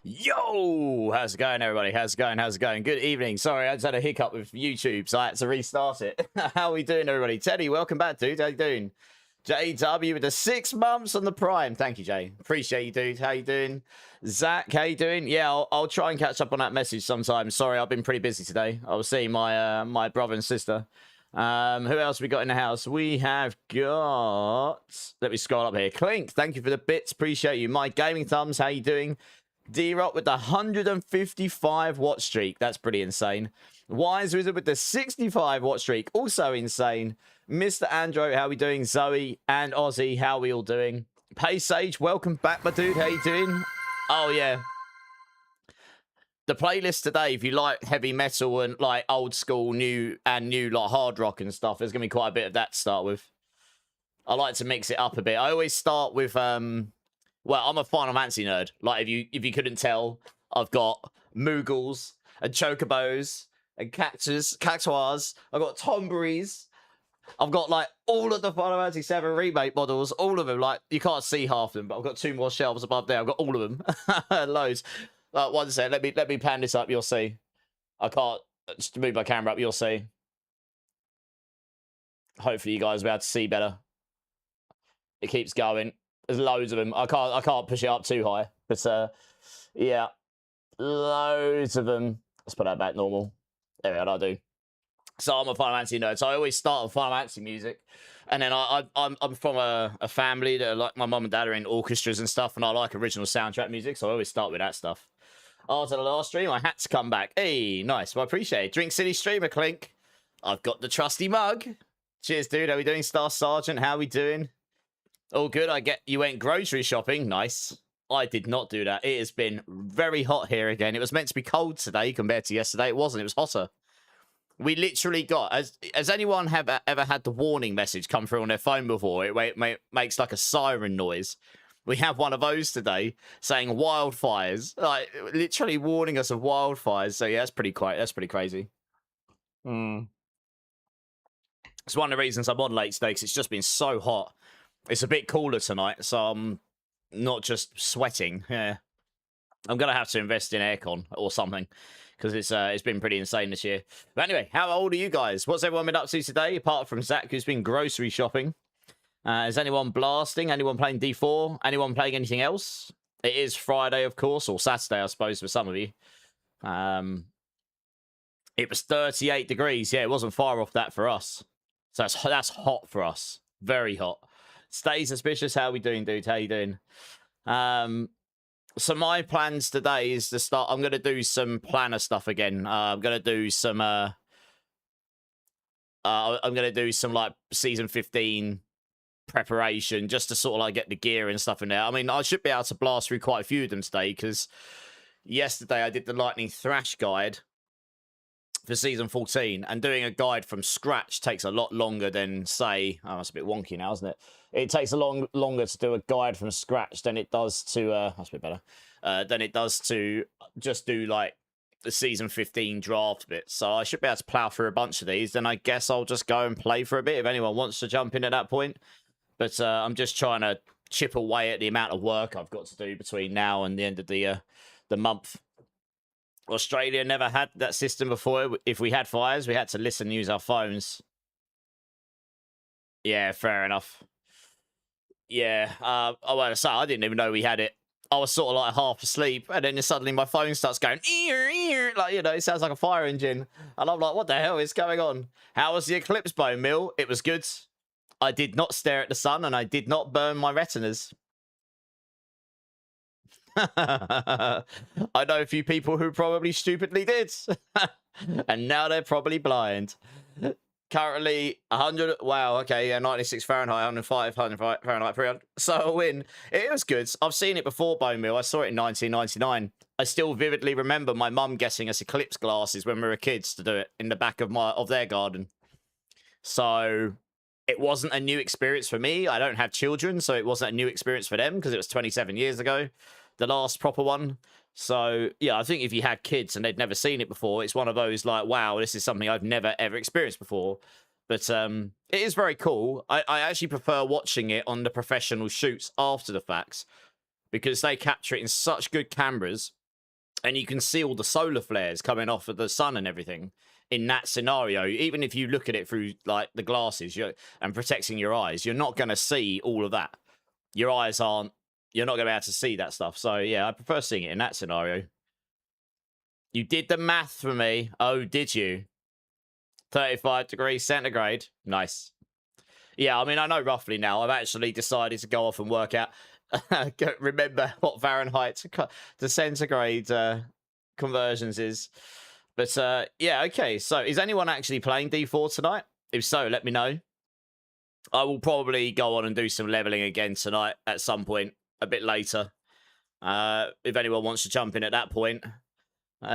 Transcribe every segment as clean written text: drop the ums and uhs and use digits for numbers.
Yo, how's it going, everybody? How's it going? How's it going? Good evening. Sorry, I just had a hiccup with YouTube, so I had to restart it. How are we doing, everybody? Teddy, welcome back, dude. How you doing? JW with the 6 months on the Prime. Thank you, Jay. Appreciate you, dude. How you doing? Zach, how you doing? Yeah, I'll try and catch up on that message sometime. Sorry, I've been pretty busy today. I was seeing my my brother and sister. Who else we got in the house? We have got... Let me scroll up here. Clink, thank you for the bits. Appreciate you. My Gaming Thumbs, how you doing? D-Rock with the 155 watch streak. That's pretty insane. Wise Wizard with the 65 watch streak. Also insane. Mr. Andro, how we doing? Zoe and Ozzy, how we all doing? Pay Sage, welcome back, my dude. How you doing? Oh, yeah. The playlist today, if you like heavy metal and like old school, new like hard rock and stuff, there's going to be quite a bit of that to start with. I like to mix it up a bit. I always start with... Well, I'm a Final Fantasy nerd. Like, if you couldn't tell, I've got Moogles and Chocobos and Cactuars. I've got Tomberries. I've got, like, all of the Final Fantasy 7 remake models. All of them. Like, you can't see half of them, but I've got 2 more shelves above there. I've got all of them. Loads. One sec. Let me pan this up. You'll see. I can't... Just move my camera up. You'll see. Hopefully you guys will be able to see better. It keeps going. There's loads of them. I can't push it up too high. But, yeah. Loads of them. Let's put that back normal. There we go, I do. So I'm a Final Fantasy nerd. So I always start with Final Fantasy music. And then I'm from a family that, like, my mum and dad are in orchestras and stuff. And I like original soundtrack music. So I always start with that stuff. After the last stream, I had to come back. Hey, nice. Well, I appreciate it. Drink City Streamer, Clink. I've got the trusty mug. Cheers, dude. How we doing, Star Sergeant? How we doing? All good. I get you went grocery shopping. Nice. I did not do that. It has been very hot here again. It was meant to be cold today compared to yesterday. It wasn't. It was hotter. We literally got... Has anyone ever had the warning message come through on their phone before? It makes like a siren noise. We have one of those today saying wildfires. Like, literally warning us of wildfires. So, yeah, that's pretty crazy. It's one of the reasons I'm on late today, because it's just been so hot. It's a bit cooler tonight, so I'm not just sweating. Yeah, I'm gonna have to invest in aircon or something, because it's been pretty insane this year. But anyway, how old are you guys? What's everyone been up to today, apart from Zach, who's been grocery shopping? Is anyone blasting? Anyone playing D4? Anyone playing anything else? It is Friday, of course, or Saturday, I suppose, for some of you. It was 38 degrees. Yeah, it wasn't far off that for us. So that's hot for us. Very hot. Stay suspicious. How we doing, dude? How you doing? So my plans today is to start... I'm going to do some planner stuff again. I'm going to do some... I'm going to do some, like, Season 15 preparation, just to sort of, like, get the gear and stuff in there. I mean, I should be able to blast through quite a few of them today, because yesterday I did the Lightning Thrash guide for Season 14, and doing a guide from scratch takes a lot longer than, say... Oh, that's a bit wonky now, isn't it? It takes a longer to do a guide from scratch than it does to... that's a bit better. Than it does to just do, like, the Season 15 draft bit. So I should be able to plow through a bunch of these. Then I guess I'll just go and play for a bit if anyone wants to jump in at that point. But I'm just trying to chip away at the amount of work I've got to do between now and the end of the month. Australia never had that system before. If we had fires, we had to listen and use our phones. Yeah, fair enough. Yeah, I want to say, I didn't even know we had it. I was sort of like half asleep, and then suddenly my phone starts going, ear, ear, like, you know, it sounds like a fire engine. And I'm like, what the hell is going on? How was the eclipse, Bone Mill? It was good. I did not stare at the sun, and I did not burn my retinas. I know a few people who probably stupidly did. And now they're probably blind. Currently 100, wow, okay, yeah, 96 Fahrenheit, 105 Fahrenheit, 300. So a win. It was good. I've seen it before, Bone Mill. I saw it in 1999. I still vividly remember my mum getting us eclipse glasses when we were kids to do it in the back of their garden. So it wasn't a new experience for me. I don't have children, so it wasn't a new experience for them, because it was 27 years ago, the last proper one. So, yeah, I think if you had kids and they'd never seen it before, it's one of those, like, wow, this is something I've never, ever experienced before. But it is very cool. I actually prefer watching it on the professional shoots after the facts, because they capture it in such good cameras. And you can see all the solar flares coming off of the sun and everything in that scenario. Even if you look at it through like the glasses and protecting your eyes, you're not going to see all of that. Your eyes aren't, you're not going to be able to see that stuff. So yeah, I prefer seeing it in that scenario. You did the math for me. Oh, did you? 35 degrees centigrade. Nice. Yeah, I mean, I know roughly now. I've actually decided to go off and work out. Remember what Fahrenheit to centigrade conversions is. But yeah, okay. So is anyone actually playing D4 tonight? If so, let me know. I will probably go on and do some leveling again tonight at some point a bit later. If anyone wants to jump in at that point.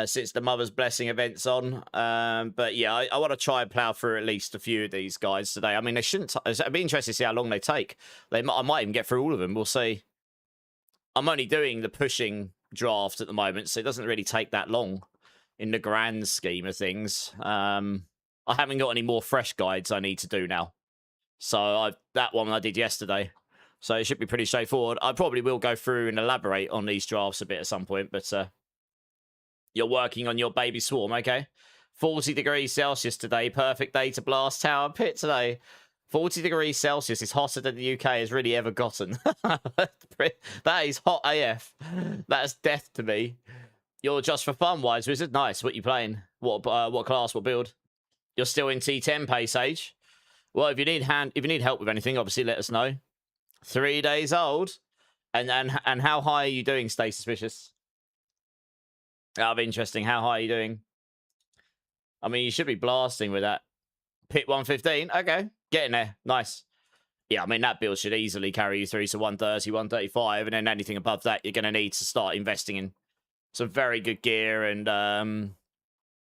Since the Mother's Blessing event's on. But yeah, I want to try and plow through at least a few of these guys today. I mean, they shouldn't... I'd be interested to see how long they take. I might even get through all of them. We'll see. I'm only doing the pushing draft at the moment, so it doesn't really take that long in the grand scheme of things. I haven't got any more fresh guides I need to do now. So that one I did yesterday. So it should be pretty straightforward. I probably will go through and elaborate on these drafts a bit at some point, but... You're working on your baby swarm, okay? 40 degrees Celsius today. Perfect day to blast Tower Pit today. 40 degrees Celsius is hotter than the UK has really ever gotten. That is hot AF. That's death to me. You're just for fun, Wise Wizard. Nice. What you playing? What class? What build? You're still in T10 pace age. Well, if you need help with anything, obviously let us know. 3 days old. And how high are you doing, Stay Suspicious? Out of interesting, how high are you doing? I mean, you should be blasting with that. Pit 115. Okay, getting there. Nice. Yeah, I mean, that build should easily carry you through to 130, 135, and then anything above that, you're going to need to start investing in some very good gear and,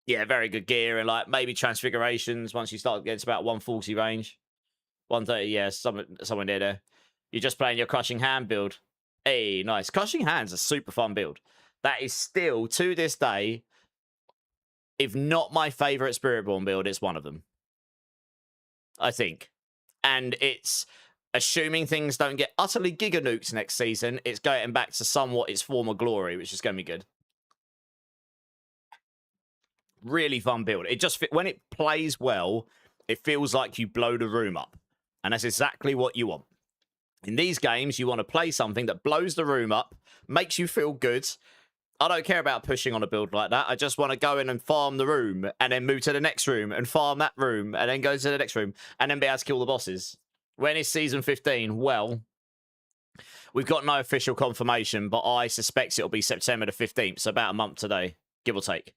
yeah, very good gear and, like, maybe transfigurations once you start getting to about 140 range. 130, yeah, somewhere near there. You're just playing your Crushing Hand build. Hey, nice. Crushing Hand's a super fun build. That is still, to this day, if not my favorite Spiritborn build, it's one of them. I think. And it's, assuming things don't get utterly giga-nuked next season, it's going back to somewhat its former glory, which is going to be good. Really fun build. It just, when it plays well, it feels like you blow the room up. And that's exactly what you want. In these games, you want to play something that blows the room up, makes you feel good. I don't care about pushing on a build like that. I just want to go in and farm the room and then move to the next room and farm that room and then go to the next room and then be able to kill the bosses. When is season 15? Well, we've got no official confirmation, but I suspect it'll be September the 15th, so about a month today, give or take.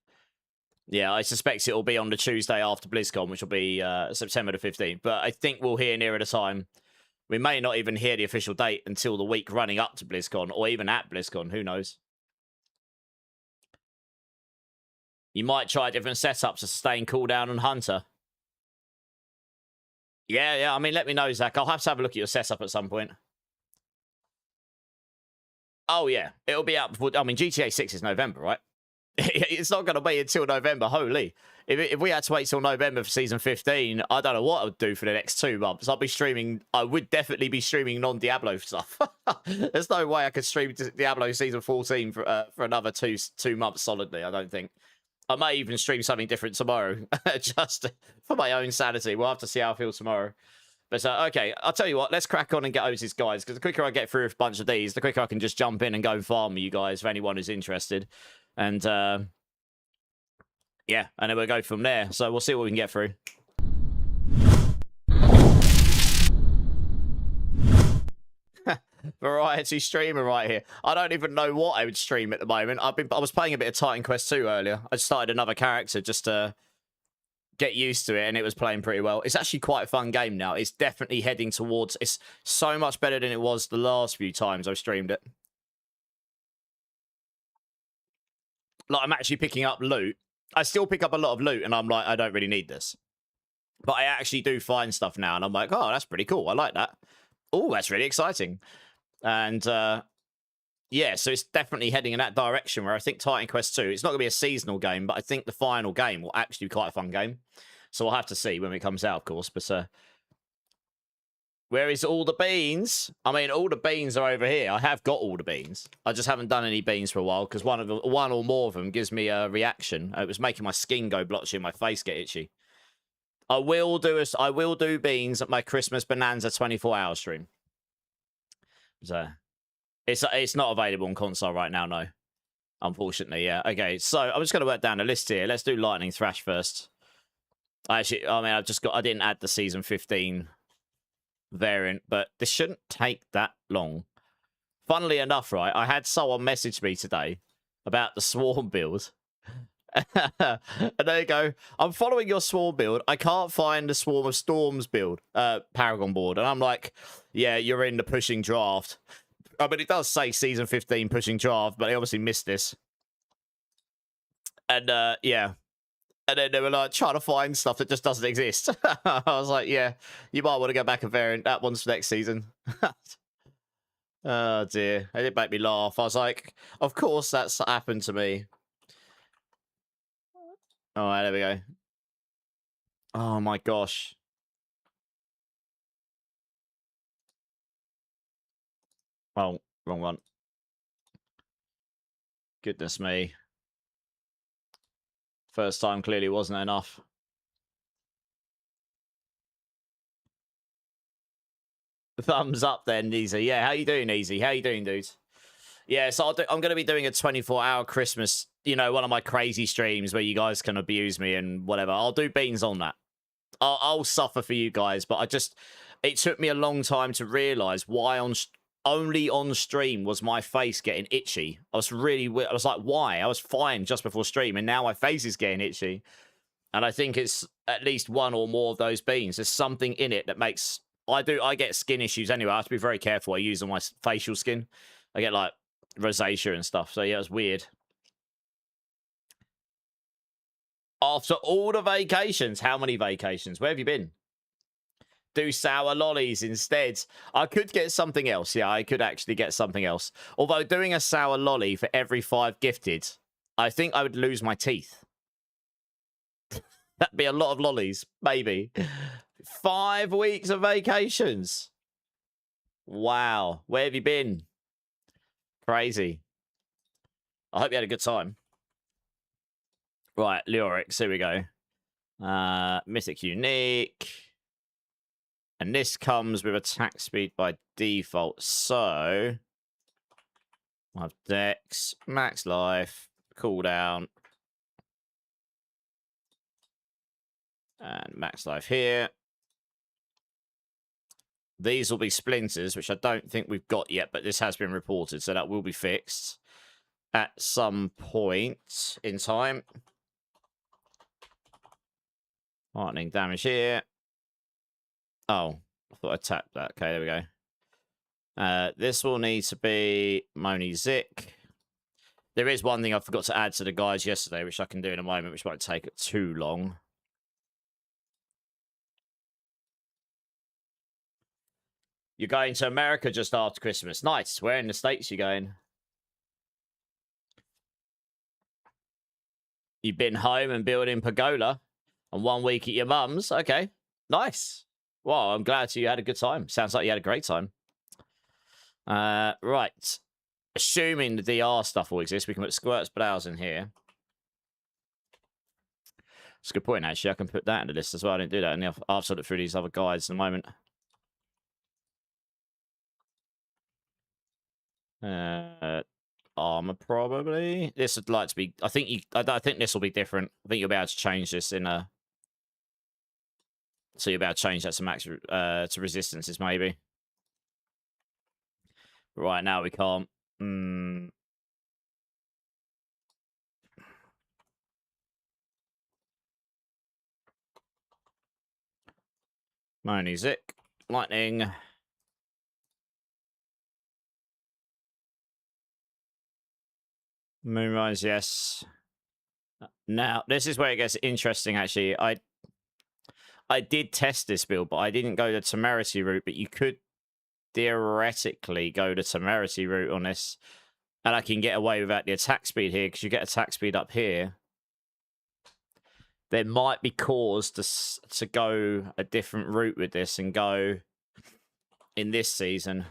Yeah, I suspect it'll be on the Tuesday after BlizzCon, which will be September the 15th. But I think we'll hear nearer the time. We may not even hear the official date until the week running up to BlizzCon or even at BlizzCon. Who knows? You might try different setups to sustain cooldown and Hunter. Yeah. I mean, let me know, Zach. I'll have to have a look at your setup at some point. Oh, yeah. It'll be out before... I mean, GTA 6 is November, right? It's not going to wait until November. Holy. If we had to wait till November for Season 15, I don't know what I would do for the next 2 months. I'll be streaming... I would definitely be streaming non-Diablo stuff. There's no way I could stream Diablo Season 14 for another two months solidly, I don't think. I may even stream something different tomorrow, just for my own sanity. We'll have to see how I feel tomorrow. But, okay, I'll tell you what, let's crack on and get over these guys, because the quicker I get through a bunch of these, the quicker I can just jump in and go and farm you guys, for anyone who's interested. And, yeah, and then we'll go from there. So we'll see what we can get through. Variety streamer right here. I don't even know what I would stream at the moment. I was playing a bit of Titan Quest 2 earlier. I started another character just to get used to it, and it was playing pretty well. It's actually quite a fun game now. It's definitely heading towards... It's so much better than it was the last few times I've streamed it. Like, I'm actually picking up loot. I still pick up a lot of loot, and I'm like, I don't really need this. But I actually do find stuff now, and I'm like, oh, that's pretty cool. I like that. Oh, that's really exciting. And, yeah, so it's definitely heading in that direction where I think Titan Quest 2, it's not going to be a seasonal game, but I think the final game will actually be quite a fun game. So we'll have to see when it comes out, of course. But Where is all the beans? I mean, all the beans are over here. I have got all the beans. I just haven't done any beans for a while because one or more of them gives me a reaction. It was making my skin go blotchy and my face get itchy. I will do beans at my Christmas Bonanza 24-hour stream. So it's not available on console right now, no. Unfortunately, yeah. Okay, so I'm just gonna work down the list here. Let's do Lightning Thrash first. I didn't add the season 15 variant, but this shouldn't take that long. Funnily enough, right, I had someone message me today about the Swarm build. And they go, I'm following your Swarm build. I can't find the Swarm of Storms build, Paragon board. And I'm like, yeah, you're in the pushing draft. I mean, it does say season 15 pushing draft, but they obviously missed this. And, yeah. And then they were like trying to find stuff that just doesn't exist. I was like, yeah, you might want to go back a variant. That one's for next season. Oh, dear. It did make me laugh. I was like, of course that's happened to me. All right, there we go. Oh, my gosh. Oh, wrong one. Goodness me. First time clearly wasn't enough. Thumbs up then, Easy. Yeah, how you doing, Easy? How you doing, dudes? Yeah, so I'm going to be doing a 24-hour Christmas, you know, one of my crazy streams where you guys can abuse me and whatever. I'll do beans on that. I'll suffer for you guys, but it took me a long time to realize why only on stream was my face getting itchy. I was like, why? I was fine just before stream, and now my face is getting itchy. And I think it's at least one or more of those beans. There's something in it that makes... I get skin issues anyway. I have to be very careful. I use on my facial skin. I get, like, rosacea and stuff. So, yeah, it's weird. After all the vacations, how many vacations? Where have you been? Do sour lollies instead. I could get something else. Yeah, I could actually get something else. Although doing a sour lolly for every 5 gifted, I think I would lose my teeth. That'd be a lot of lollies, maybe. 5 weeks of vacations. Wow. Where have you been? Crazy. I hope you had a good time. Right, Lyrics. Here we go. Mythic Unique. And this comes with attack speed by default. So, I have Dex, max life, cooldown. And max life here. These will be splinters, which I don't think we've got yet, but this has been reported, so that will be fixed at some point in time. Lightning damage here. Oh, I thought I tapped that. Okay, there we go. This will need to be Moni Zik. There is one thing I forgot to add to the guides yesterday, which I can do in a moment, which won't take it too long. You're going to America just after Christmas. Nice. Where in the States you going? You've been home and building pergola and 1 week at your mum's. Okay. Nice. Well, I'm glad you had a good time. Sounds like you had a great time. Right. Assuming the DR stuff will exist, we can put Squirt's Blouse in here. That's a good point, actually. I can put that in the list as well. I didn't do that. And I've sorted through these other guides in a moment. Armor probably. This would like to be. I think this will be different. I think you'll be able to change this in a. So you'll be able to change that to max to resistances maybe. But right now we can't. Moni Zik, lightning. Moonrise, yes. Now, this is where it gets interesting, actually. I did test this build, but I didn't go the Temerity route, but you could theoretically go the Temerity route on this, and I can get away without the attack speed here, because you get attack speed up here. There might be cause to go a different route with this and go in this season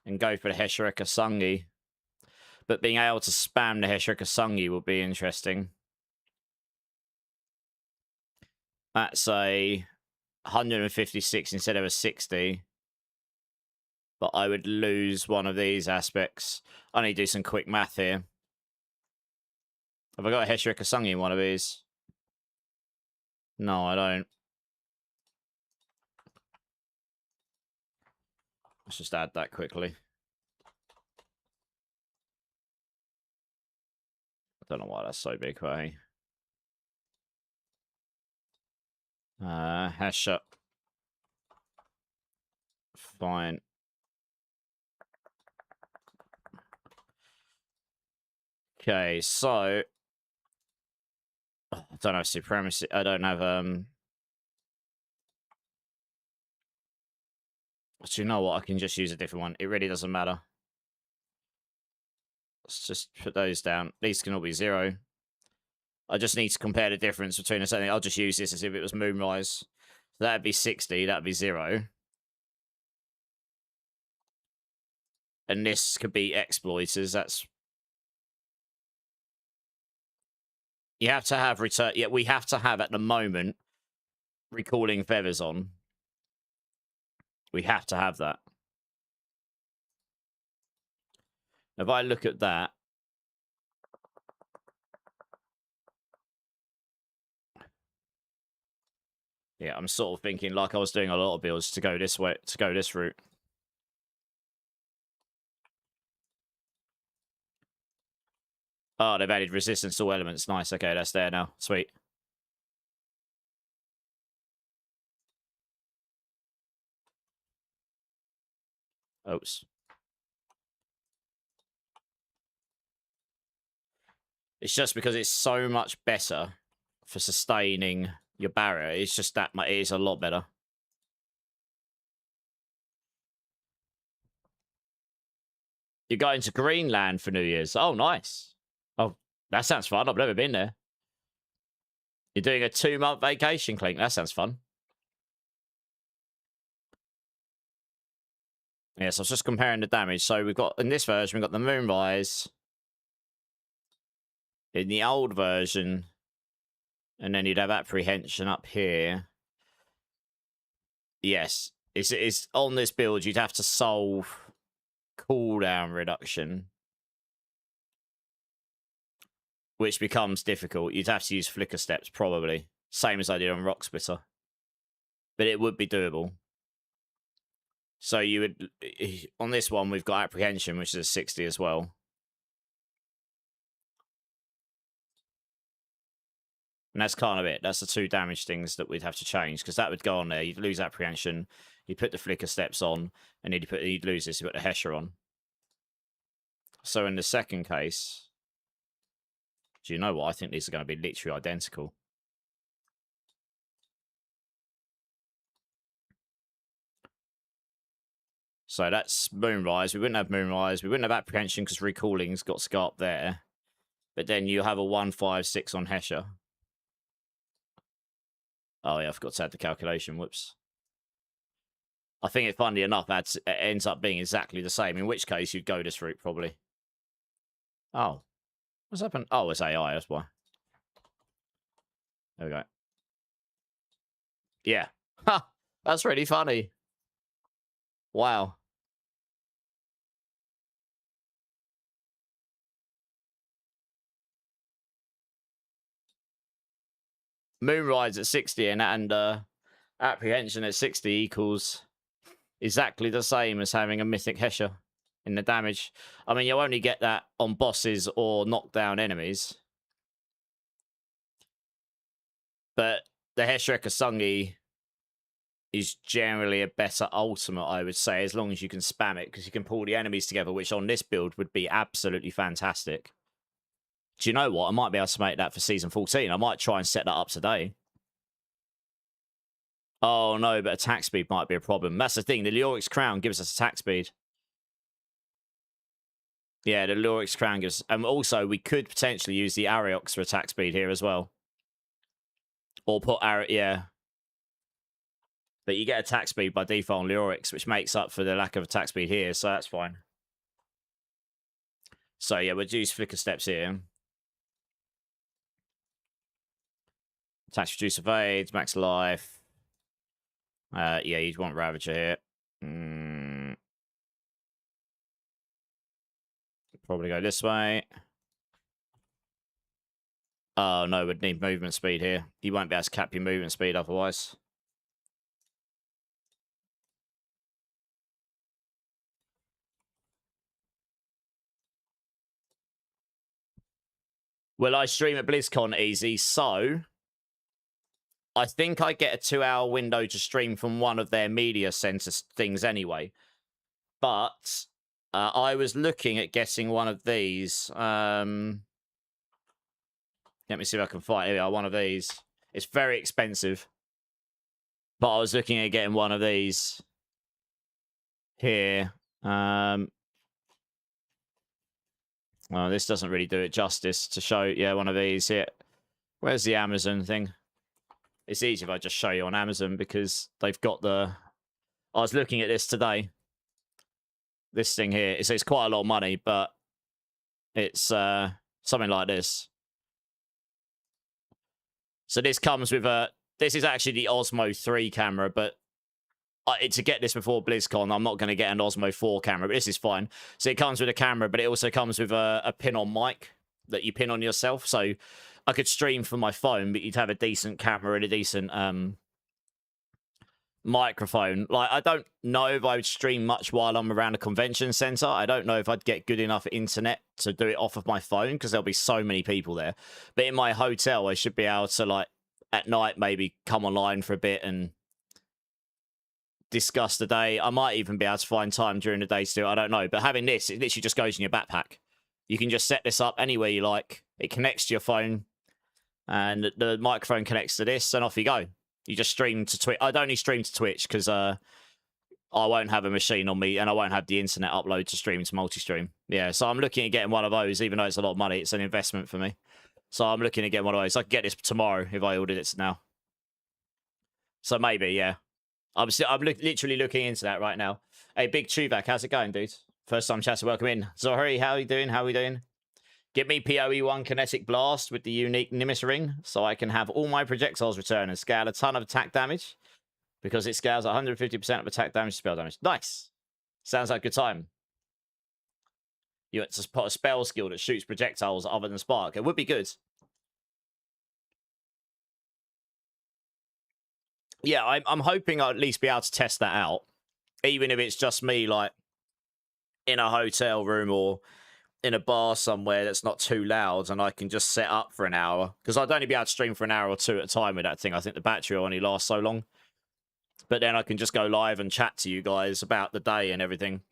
and go for the Heshereka Sungi. But being able to spam the Heshereka Sungi will be interesting. That's a 156 instead of a 60. But I would lose one of these aspects. I need to do some quick math here. Have I got a Heshereka Sungi in one of these? No, I don't. Let's just add that quickly. I don't know why that's so big, right? Hesher. Fine. Okay, so I don't have supremacy. I don't have Do you know what? I can just use a different one. It really doesn't matter. Let's just put those down. These can all be 0. I just need to compare the difference between us. I'll just use this as if it was Moonrise. So that'd be 60. That'd be 0. And this could be exploiters. That's... You have to have return... Yeah, we have to have, at the moment, recalling feathers on. We have to have that. If I look at that... Yeah, I'm sort of thinking like I was doing a lot of builds to go this way, to go this route. Oh, they've added resistance to all elements. Nice. Okay, that's there now. Sweet. Oops. It's just because it's so much better for sustaining your barrier. It's just that it is a lot better. You're going to Greenland for New Year's. Oh, nice. Oh, that sounds fun. I've never been there. You're doing a 2-month vacation, Clink. That sounds fun. Yes, I was just comparing the damage. So we've got, in this version, we've got the Moonrise. In the old version, and then you'd have Apprehension up here. Yes, it's on this build, you'd have to solve cooldown reduction, which becomes difficult. You'd have to use flicker steps, probably. Same as I did on Rock Splitter. But it would be doable. So you would... On this one, we've got Apprehension, which is a 60 as well. And that's kind of it. That's the 2 damage things that we'd have to change, because that would go on there. You'd lose Apprehension, you'd put the flicker steps on, and then you'd lose this, you put the Hesher on. So in the second case, do you know what? I think these are going to be literally identical. So that's Moonrise. We wouldn't have Moonrise. We wouldn't have Apprehension because Recalling's got to go up there. But then you have a 156 on Hesher. Oh, yeah, I forgot to add the calculation. Whoops. I think it, funnily enough, it ends up being exactly the same, in which case you'd go this route, probably. Oh. What's happened? Oh, it's AI, that's why. There we go. Yeah. Ha! That's really funny. Wow. Moonrise at 60 and Apprehension at 60 equals exactly the same as having a Mythic Hesher in the damage. I mean, you'll only get that on bosses or knockdown enemies. But the Heshereka Sungi is generally a better ultimate, I would say, as long as you can spam it, because you can pull the enemies together, which on this build would be absolutely fantastic. Do you know what? I might be able to make that for Season 14. I might try and set that up today. Oh, no, but attack speed might be a problem. That's the thing. The Leoric's Crown gives us attack speed. Yeah, the Leoric's Crown gives... And also, we could potentially use the Ariox for attack speed here as well. Or put... Yeah. But you get attack speed by default on Lyrics, which makes up for the lack of attack speed here, so that's fine. So yeah, we'll use Flicker Steps here. Attach Reduce Evades, Max Life. Yeah, you'd want Ravager here. Probably go this way. Oh, no, we'd need movement speed here. You won't be able to cap your movement speed otherwise. Well, I stream at BlizzCon easy, so I think I get a 2-hour window to stream from one of their media center things anyway. But I was looking at getting one of these. Let me see if I can find. Here we are, one of these. It's very expensive. But I was looking at getting one of these here. Well, this doesn't really do it justice to show. Yeah, one of these here. Where's the Amazon thing? It's easy if I just show you on Amazon because they've got the... I was looking at this today. This thing here. It's quite a lot of money, but it's something like this. So this comes with a... This is actually the Osmo 3 camera, but to get this before BlizzCon, I'm not going to get an Osmo 4 camera, but this is fine. So it comes with a camera, but it also comes with a pin-on mic that you pin on yourself. So I could stream from my phone, but you'd have a decent camera and a decent microphone. Like, I don't know if I would stream much while I'm around a convention center. I don't know if I'd get good enough internet to do it off of my phone because there'll be so many people there. But in my hotel, I should be able to, like, at night maybe come online for a bit and discuss the day. I might even be able to find time during the day still. I don't know. But having this, it literally just goes in your backpack. You can just set this up anywhere you like. It connects to your phone and the microphone connects to this and off you go. You just stream to Twitch. I'd only stream to Twitch because I won't have a machine on me and I won't have the internet upload to stream to multi-stream. Yeah, so I'm looking at getting one of those, even though it's a lot of money. It's an investment for me. So I'm looking at getting one of those. I can get this tomorrow if I ordered it now. So maybe, yeah. I'm literally looking into that right now. Hey, Big Chuvak, how's it going, dude? First time chat, so welcome in. Zohari, how are you doing? How are we doing? Get me PoE1 Kinetic Blast with the unique Nimbus Ring so I can have all my projectiles return and scale a ton of attack damage because it scales 150% of attack damage to spell damage. Nice. Sounds like a good time. You want to put a spell skill that shoots projectiles other than Spark. It would be good. Yeah, I'm hoping I'll at least be able to test that out. Even if it's just me, like, in a hotel room or in a bar somewhere that's not too loud and I can just set up for an hour. Because I'd only be able to stream for an hour or two at a time with that thing. I think the battery will only last so long. But then I can just go live and chat to you guys about the day and everything.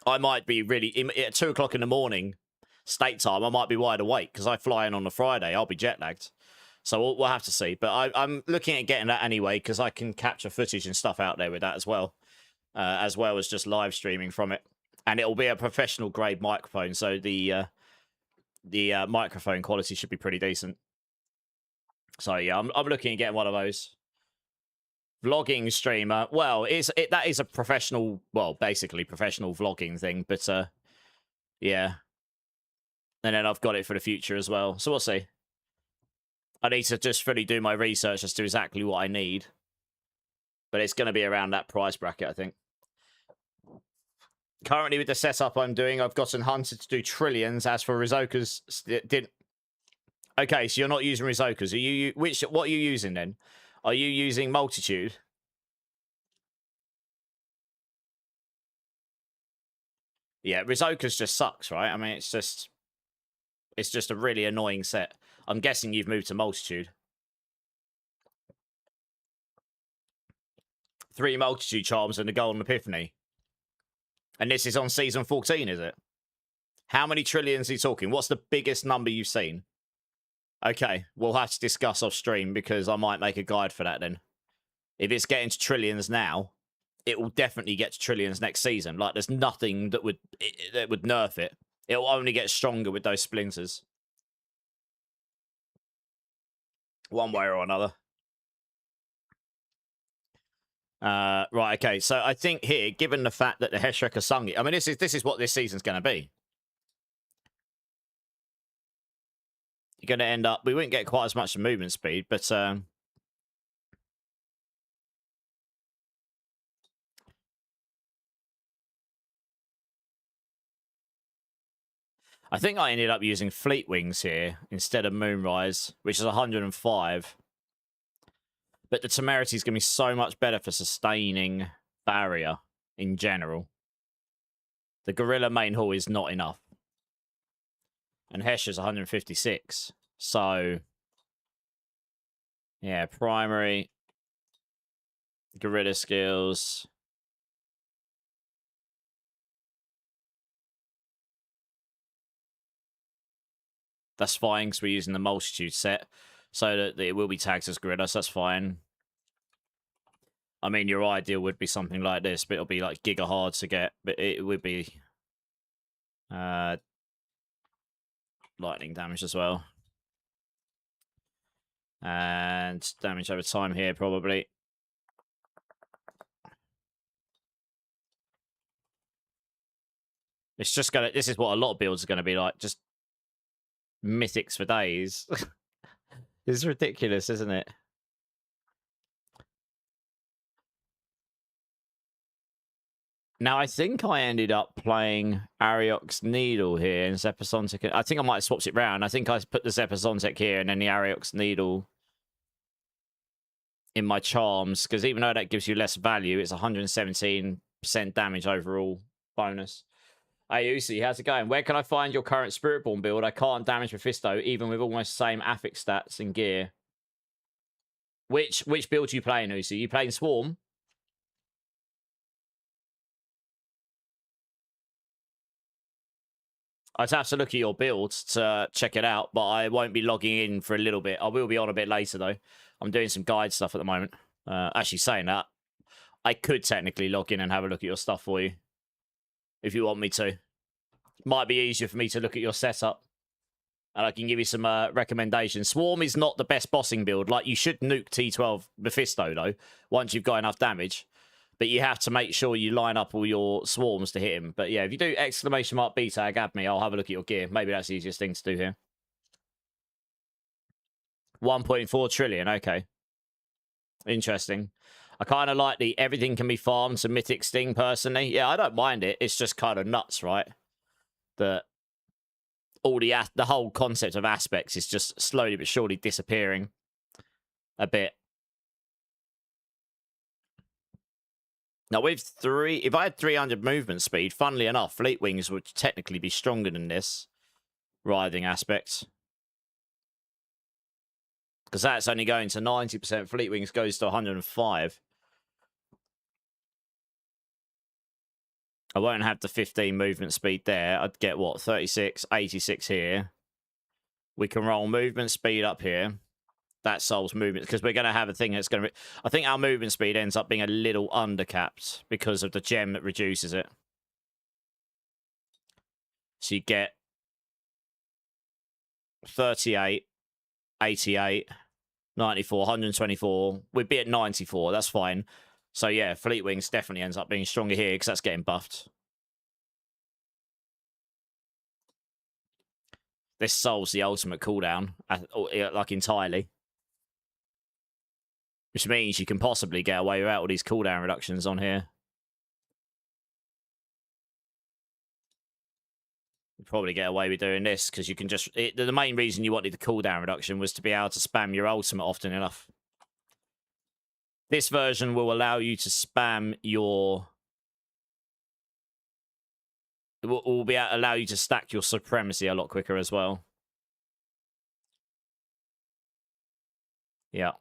I might be really... At 2 o'clock in the morning, state time, I might be wide awake because I fly in on a Friday. I'll be jet-lagged. So we'll have to see. But I'm looking at getting that anyway because I can capture footage and stuff out there with that as well as just live streaming from it. And it'll be a professional grade microphone, so the microphone quality should be pretty decent. So yeah, I'm looking at getting one of those. Vlogging streamer. Well, that is a professional, well, basically professional vlogging thing, but yeah. And then I've got it for the future as well. So we'll see. I need to just fully do my research as to exactly what I need. But it's going to be around that price bracket, I think. Currently, with the setup I'm doing, I've gotten Hunted to do trillions. As for Rizoka's, didn't. Okay, so you're not using Rizoka's. What are you using then? Are you using Multitude? Yeah, Rizoka's just sucks, right? I mean, it's just a really annoying set. I'm guessing you've moved to Multitude. 3 Multitude charms and the Golden Epiphany. And this is on season 14, is it? How many trillions are you talking? What's the biggest number you've seen? Okay, we'll have to discuss off stream because I might make a guide for that then. If it's getting to trillions now, it will definitely get to trillions next season. Like, there's nothing that would nerf it. It'll only get stronger with those splinters. One way or another. Right, okay. So I think here, given the fact that the Heshrecker sung it, I mean, this is what this season's going to be. You're going to end up... We wouldn't get quite as much movement speed, but... I think I ended up using Fleet Wings here instead of Moonrise, which is 105. But the Temerity is going to be so much better for sustaining barrier in general. The Gorilla main hall is not enough. And Hesher's 156. So, yeah, primary. Gorilla skills. That's fine because we're using the multitude set. So that it will be tagged as Gorilla, so that's fine. I mean, your ideal would be something like this, but it'll be like giga hard to get. But it would be lightning damage as well. And damage over time here, probably. It's just gonna... This is what a lot of builds are gonna be like. Just mythics for days. It's ridiculous, isn't it? Now, I think I ended up playing Ariok's Needle here in Zepasontic. I think I might have swapped it round. I think I put the Zepasontic here and then the Ariok's Needle in my charms, because even though that gives you less value, it's 117% damage overall bonus. Hey, Uzi, how's it going? Where can I find your current Spiritborn build? I can't damage Mephisto, even with almost the same affix stats and gear. Which build are you playing, Uzi? You playing Swarm? I'd have to look at your build to check it out, but I won't be logging in for a little bit. I will be on a bit later, though. I'm doing some guide stuff at the moment. Actually, saying that, I could technically log in and have a look at your stuff for you, if you want me to. Might be easier for me to look at your setup, and I can give you some recommendations. Swarm is not the best bossing build. Like, you should nuke T12 Mephisto, though, once you've got enough damage. But you have to make sure you line up all your swarms to hit him. But yeah, if you do exclamation mark B tag, add me. I'll have a look at your gear. Maybe that's the easiest thing to do here. 1.4 trillion. Okay. Interesting. I kind of like the everything can be farmed to Mythic Sting, personally. Yeah, I don't mind it. It's just kind of nuts, right? That all the whole concept of aspects is just slowly but surely disappearing a bit. Now, with if I had 300 movement speed, funnily enough, Fleet Wings would technically be stronger than this writhing aspect. Because that's only going to 90%. Fleet Wings goes to 105. I won't have the 15 movement speed there. I'd get, what, 36, 86 here. We can roll movement speed up here. That solves movement, because we're going to have a thing that's going to... I think our movement speed ends up being a little undercapped because of the gem that reduces it. So you get 38, 88, 94, 124. We'd be at 94. That's fine. So yeah, Fleet Wings definitely ends up being stronger here because that's getting buffed. This solves the ultimate cooldown, like, entirely. Which means you can possibly get away without all these cooldown reductions on here. You probably get away with doing this because you can just... the main reason you wanted the cooldown reduction was to be able to spam your ultimate often enough. This version will allow you to spam your... It will allow you to stack your supremacy a lot quicker as well. Yeah.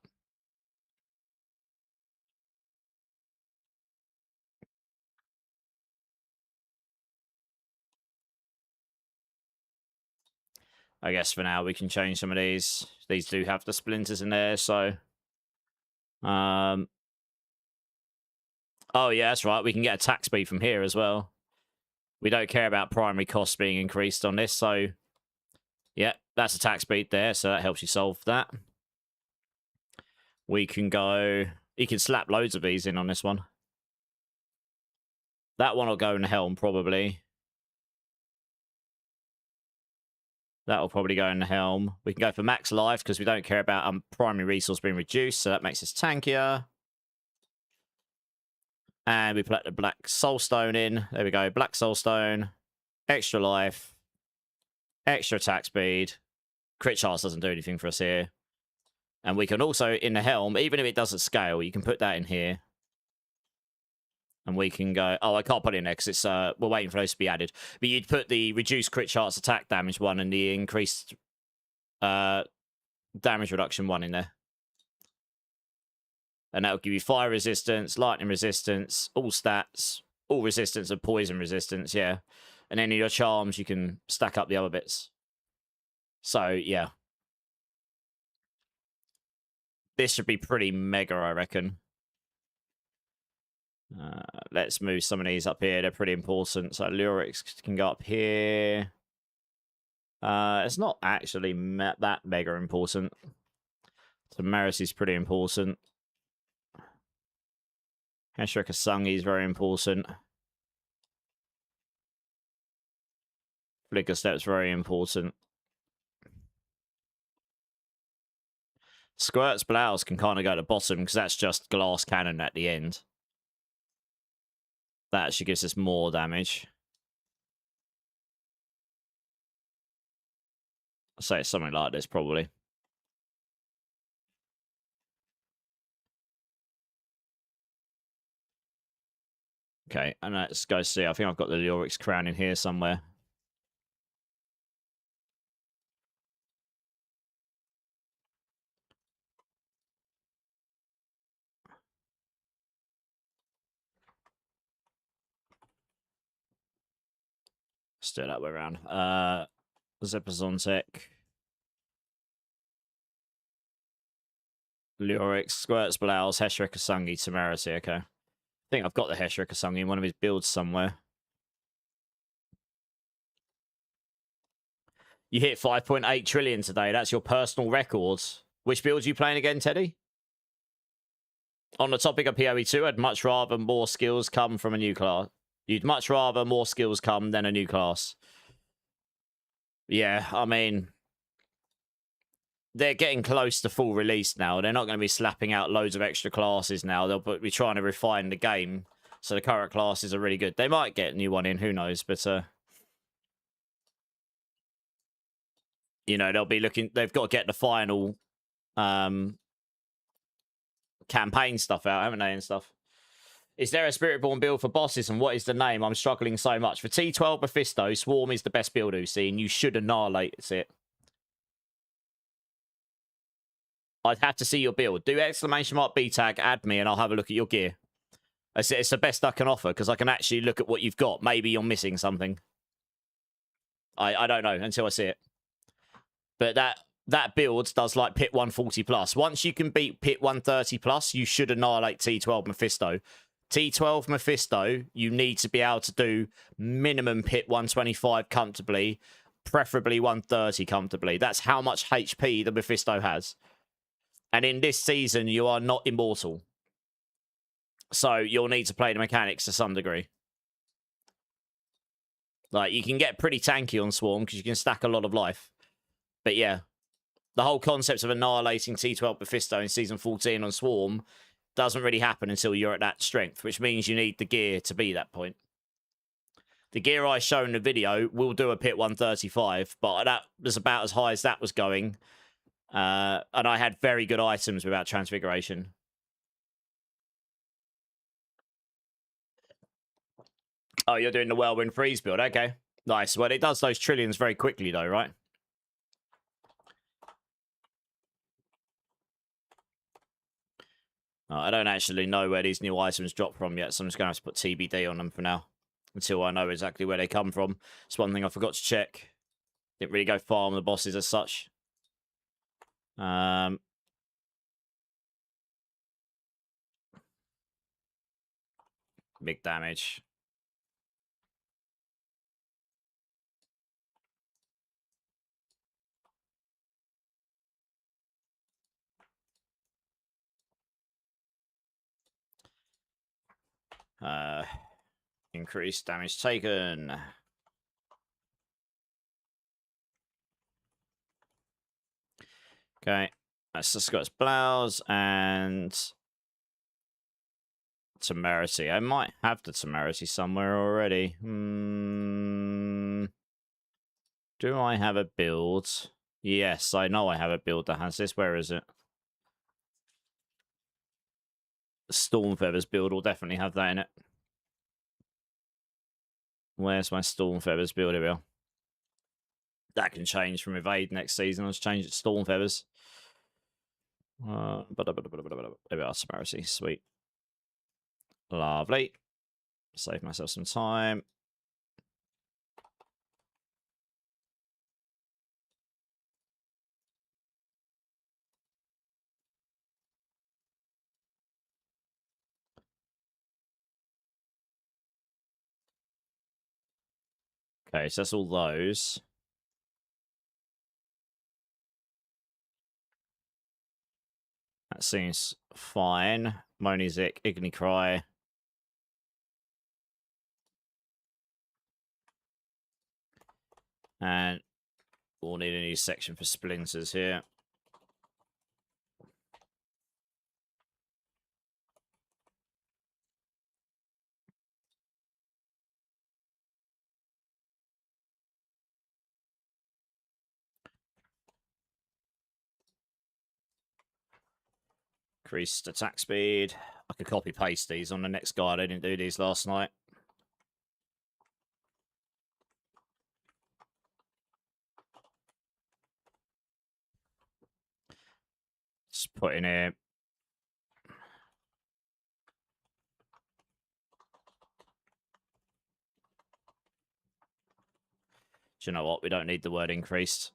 I guess for now we can change some of these. These do have the splinters in there, so... Oh, yeah, that's right. We can get attack speed from here as well. We don't care about primary costs being increased on this, so... Yeah, that's attack speed there, so that helps you solve that. We can go You can slap loads of these in on this one. That one will go in the helm, probably. That will probably go in the helm. We can go for max life because we don't care about primary resource being reduced, so that makes us tankier. And we put the black soulstone in. There we go. Black soulstone. Extra life. Extra attack speed. Crit chance doesn't do anything for us here. And we can also, in the helm, even if it doesn't scale, you can put that in here. And we can go... Oh, I can't put it in there because it's, we're waiting for those to be added. But you'd put the reduced crit chance attack damage one and the increased damage reduction one in there. And that'll give you fire resistance, lightning resistance, all stats, all resistance and poison resistance, yeah. And then in your charms, you can stack up the other bits. So, yeah. This should be pretty mega, I reckon. Let's move some of these up here. They're pretty important. So, Lyrics can go up here. It's not actually that mega important. Tamaris is pretty important. Heshrek Asungi is very important. Flicker Step's very important. Squirt's Blouse can kind of go to bottom because that's just glass cannon at the end. That actually gives us more damage. I'll say it's something like this, probably. Okay, and let's go see. I think I've got the Lyrics crown in here somewhere. Let's do it that way around. Zepazontek. Lyrics, Squirt's Blouse, Heshrek Asungi, Temerity. Okay. I think I've got the Heshrek Asungi in one of his builds somewhere. You hit 5.8 trillion today. That's your personal records. Which builds are you playing again, Teddy? On the topic of PoE2, I'd much rather more skills come from a new class. You'd much rather more skills come than a new class. Yeah, I mean, they're getting close to full release now. They're not going to be slapping out loads of extra classes now. They'll be trying to refine the game. So the current classes are really good. They might get a new one in, who knows, but you know, they'll be looking, they've got to get the final campaign stuff out, haven't they, and stuff. Is there a Spiritborn build for bosses, and what is the name? I'm struggling so much. For T12 Mephisto, Swarm is the best build we've seen. You should annihilate it. I'd have to see your build. Do exclamation mark B tag, add me, and I'll have a look at your gear. It's the best I can offer, because I can actually look at what you've got. Maybe you're missing something. I don't know until I see it. But that build does like pit 140 plus. Once you can beat pit 130 plus, you should annihilate T12 Mephisto. T12 Mephisto, you need to be able to do minimum pit 125 comfortably, preferably 130 comfortably. That's how much HP the Mephisto has. And in this season, you are not immortal. So you'll need to play the mechanics to some degree. Like, you can get pretty tanky on Swarm because you can stack a lot of life. But yeah, the whole concept of annihilating T12 Mephisto in Season 14 on Swarm doesn't really happen until you're at that strength, which means you need the gear to be that point. The gear I show in the video will do a pit 135, but that was about as high as that was going. And I had very good items without Transfiguration. Oh, you're doing the Whirlwind Freeze build. Okay. Nice. Well, it does those trillions very quickly, though, right? I don't actually know where these new items drop from yet, so I'm just going to have to put TBD on them for now. Until I know exactly where they come from. It's one thing I forgot to check. Didn't really go farm the bosses as such. Big damage. Increased damage taken. Okay. That's the Scott's blouse and temerity. I might have the temerity somewhere already. Do I have a build? Yes, I know I have a build that has this. Where is it? The Storm Feathers build will definitely have that in it. Where's my Storm Feathers build? Here we are. That can change from Evade next season. Let's change it to Storm Feathers. There we are, temerity. Sweet. Lovely. Save myself some time. Okay, so that's all those. That seems fine. Monizik, Igni Cry. And we'll need a new section for splinters here. Increased attack speed. I could copy paste these on the next guide. I didn't do these last night. Just put in here. Do you know what? We don't need the word increased.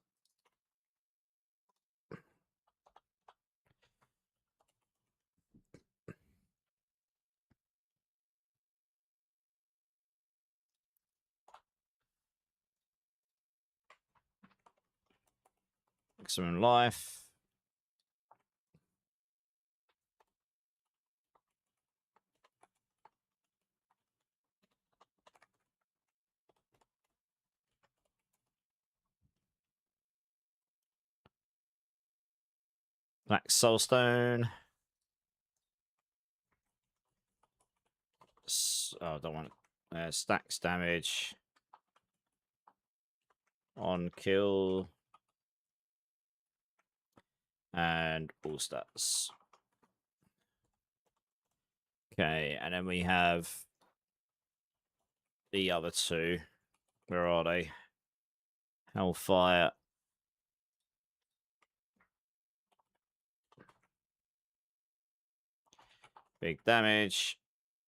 Maximum life. Black Soulstone. Oh, I don't want stacks damage on kill and all stats. Okay, and then we have the other two. Where are they? Hellfire. Big damage.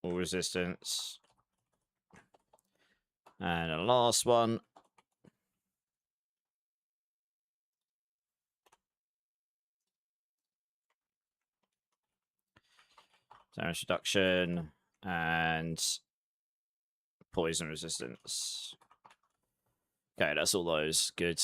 All resistance. And the last one. Damage reduction. And poison resistance. Okay, that's all those. Good.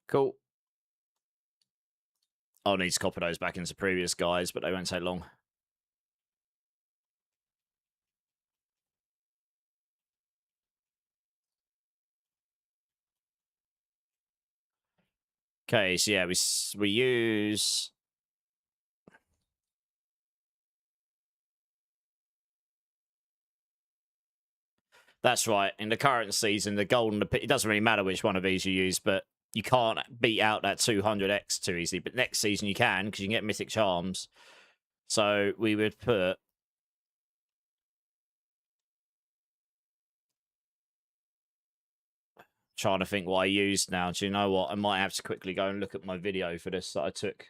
Cool. I'll need to copy those back into previous guys, but they won't take long. Okay, so yeah, we use... That's right. In the current season, the gold and the... It doesn't really matter which one of these you use, but you can't beat out that 200x too easily. But next season you can, because you can get Mythic Charms. So we would put... Trying to think what I used now. Do you know what? I might have to quickly go and look at my video for this that I took.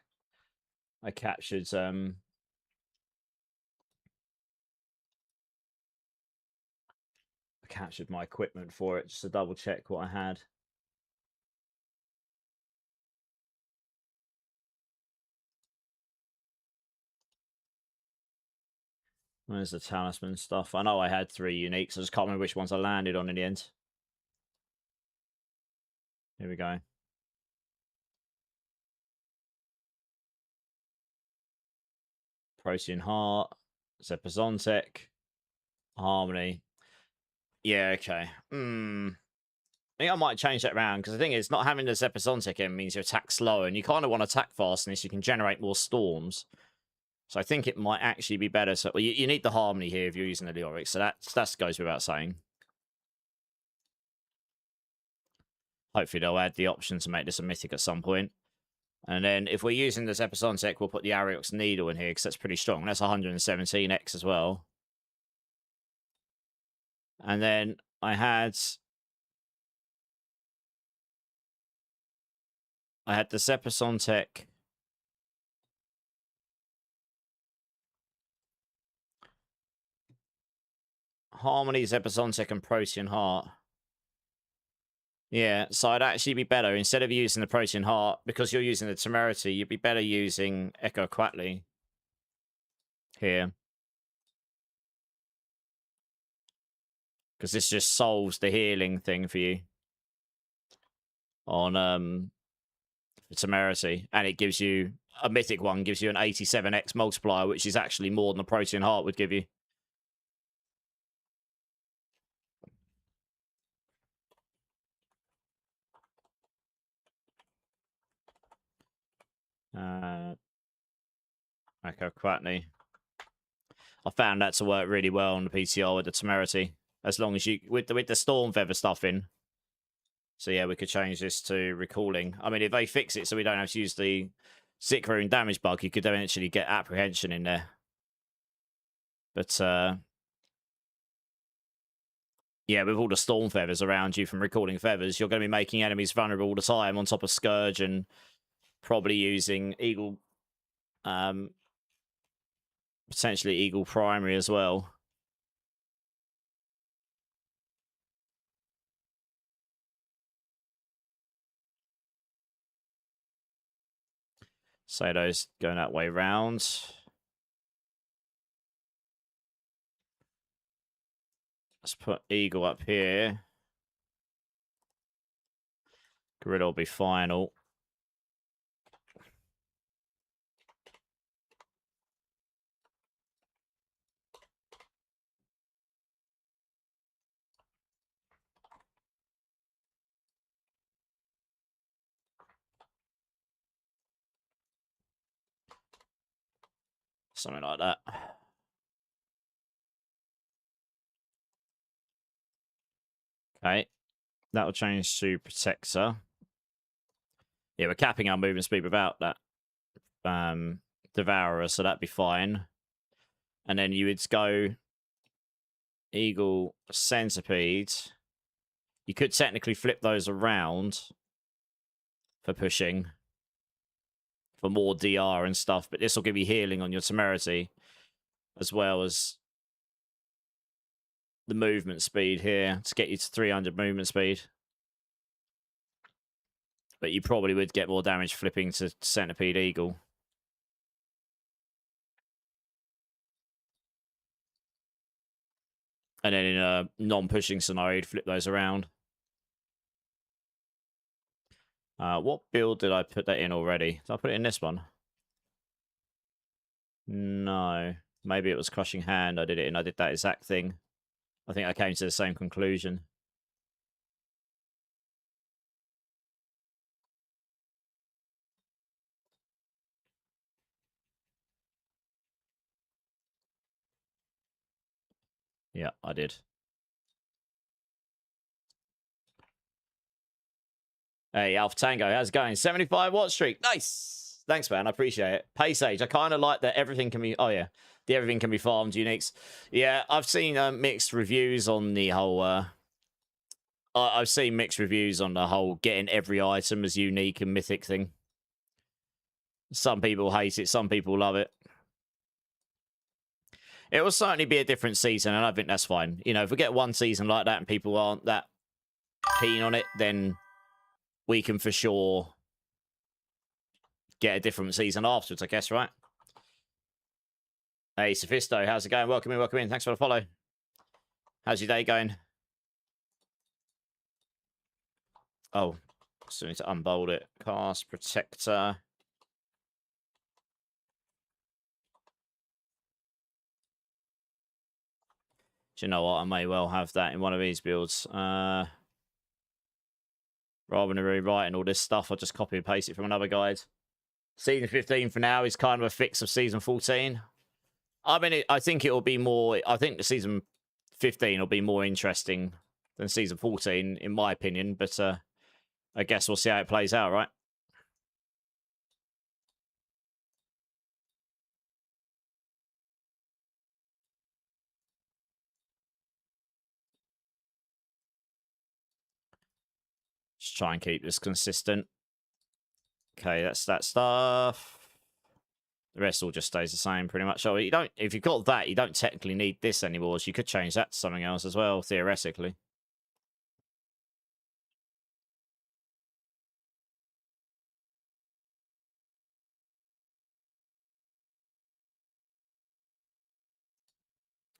I captured... I captured my equipment for it just to double check what I had. Where's the talisman stuff? I know I had 3 uniques. I just can't remember which ones I landed on in the end. Here we go. Protean Heart, Zepazontek, Harmony. Yeah, okay. I think I might change that around, because the thing is, not having the Zepazontek in means you attack slower, and you kind of want to attack fastness, you can generate more storms. So I think it might actually be better. So well, you need the Harmony here if you're using the Leoric, so that goes without saying. Hopefully they'll add the option to make this a mythic at some point. And then if we're using this Epicentec, we'll put the Ariox Needle in here, because that's pretty strong. That's 117x as well. And then I had the Zepacentec. Harmony, Zepacentec, and Protean Heart. Yeah, so I'd actually be better, instead of using the Protean Heart, because you're using the Temerity, you'd be better using Echo Quatley here. Because this just solves the healing thing for you on the Temerity. And it gives you, a mythic one gives you an 87x multiplier, which is actually more than the Protean Heart would give you. Echo Quatley. I found that to work really well on the PTR with the Temerity. As long as you, with the Storm Feather stuff in. So yeah, we could change this to Recalling. I mean, if they fix it so we don't have to use the Sick Rune damage bug, you could eventually get Apprehension in there. But, yeah, with all the Storm Feathers around you from Recalling Feathers, you're going to be making enemies vulnerable all the time, on top of Scourge and probably using Eagle, potentially Eagle Primary as well. So those going that way round. Let's put Eagle up here. Gorilla will be final. Something like that. Okay. That'll change to Protector. Yeah, we're capping our movement speed without that Devourer, so that'd be fine. And then you would go Eagle, Centipede. You could technically flip those around for pushing, for more DR and stuff, but this will give you healing on your Temerity, as well as the movement speed here to get you to 300 movement speed. But you probably would get more damage flipping to Centipede Eagle. And then in a non-pushing scenario, you'd flip those around. What build did I put that in already? Did I put it in this one? No. Maybe it was Crushing Hand I did it in. I did that exact thing. I think I came to the same conclusion. Yeah, I did. Hey, Alpha Tango, how's it going? 75 watt streak. Nice. Thanks, man. I appreciate it. Pace Age. I kind of like that everything can be... Oh, yeah. The everything can be farmed uniques. Yeah, I've seen mixed reviews on the whole... I've seen mixed reviews on the whole getting every item as unique and mythic thing. Some people hate it. Some people love it. It will certainly be a different season, and I think that's fine. You know, if we get one season like that and people aren't that keen on it, then we can for sure get a different season afterwards, I guess, right? Hey, Sophisto, how's it going? Welcome in, welcome in. Thanks for the follow. How's your day going? Oh, still need to unbold it. Cast Protector. Do you know what? I may well have that in one of these builds. Rather than rewriting all this stuff, I'll just copy and paste it from another guide. Season 15 for now is kind of a fix of Season 14. I mean, I think it will be more... I think the Season 15 will be more interesting than Season 14, in my opinion. But I guess we'll see how it plays out, right? Just try and keep this consistent. Okay, that's that stuff. The rest all just stays the same, pretty much. Oh, you don't. If you've got that, you don't technically need this anymore. So you could change that to something else as well, theoretically.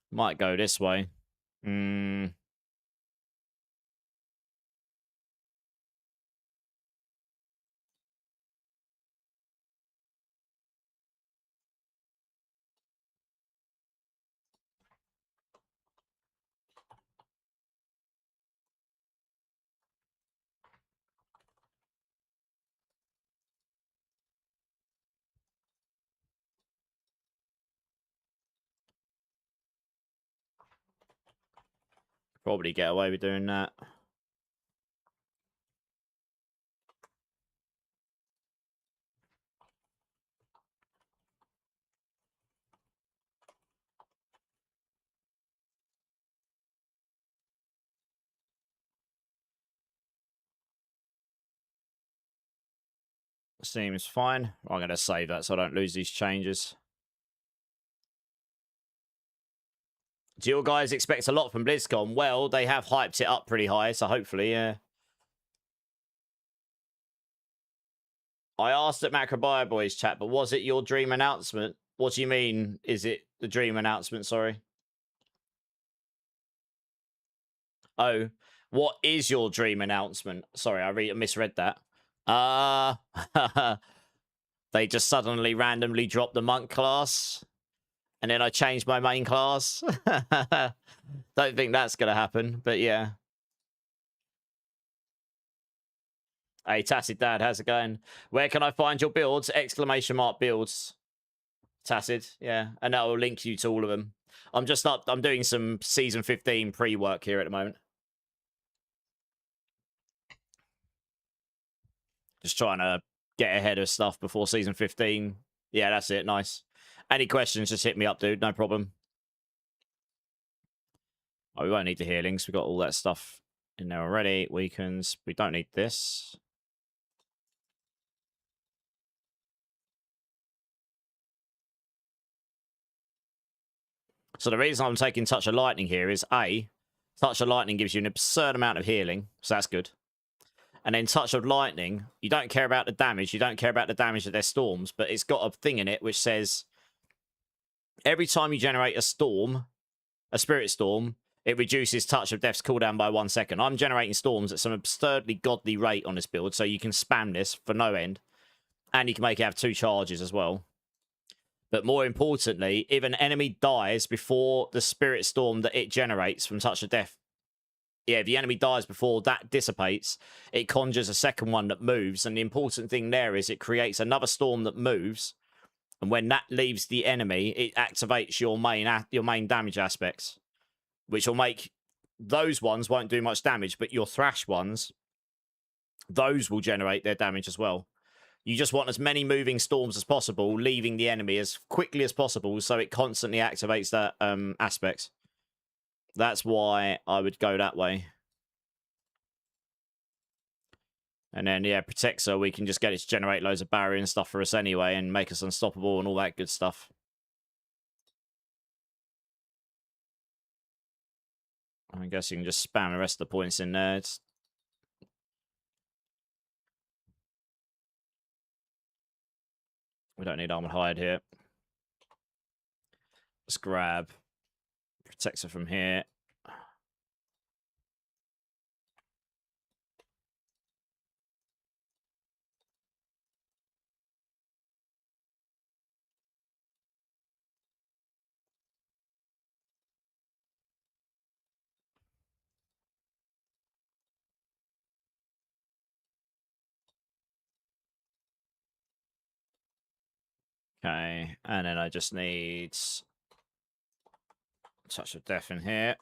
Might go this way. Probably get away with doing that. Seems fine. I'm going to save that so I don't lose these changes. Do you guys expect a lot from BlizzCon? Well, they have hyped it up pretty high, so hopefully, yeah. I asked at Macrobio Boys chat, but was it your dream announcement? What do you mean, is it the dream announcement? Sorry. Oh, what is your dream announcement? Sorry, I misread that. They just suddenly randomly dropped the monk class, and then I changed my main class. Don't think that's gonna happen, but yeah. Hey, Tacit Dad, how's it going? Where can I find your builds? Exclamation mark builds. Tacit, yeah, and that will link you to all of them. I'm doing some season 15 pre-work here at the moment. Just trying to get ahead of stuff before season 15. Yeah, that's it. Nice. Any questions, just hit me up, dude. No problem. Oh, we won't need the healings. We've got all that stuff in there already. Weakens. We don't need this. So the reason I'm taking Touch of Lightning here is A, Touch of Lightning gives you an absurd amount of healing. So that's good. And then Touch of Lightning, you don't care about the damage. You don't care about the damage of their storms. But it's got a thing in it which says every time you generate a storm, a Spirit Storm, it reduces Touch of Death's cooldown by 1 second. I'm generating storms at some absurdly godly rate on this build, so you can spam this for no end. And you can make it have 2 charges as well. But more importantly, if an enemy dies before the Spirit Storm that it generates from Touch of Death, yeah, if the enemy dies before that dissipates, it conjures a second one that moves. And the important thing there is it creates another storm that moves. And when that leaves the enemy, it activates your main damage aspects, which will make those ones won't do much damage, but your Thrash ones, those will generate their damage as well. You just want as many moving storms as possible, leaving the enemy as quickly as possible, so it constantly activates that aspect. That's why I would go that way. And then, yeah, Protector, we can just get it to generate loads of barrier and stuff for us anyway, and make us unstoppable and all that good stuff. I guess you can just spam the rest of the points in there. We don't need Armored Hide here. Let's grab protector from here. Okay, and then I just need a touch of death in here.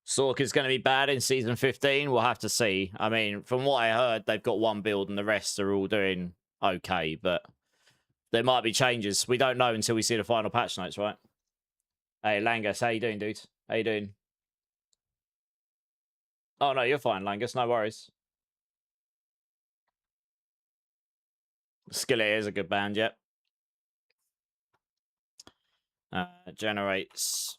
Sork is going to be bad in Season 15. We'll have to see. I mean, from what I heard, they've got one build and the rest are all doing okay, but there might be changes. We don't know until we see the final patch notes, right? Hey, Langus, how you doing, dude? How you doing? Oh, no, you're fine, Langus. No worries. Skillet is a good band, yep. Generates...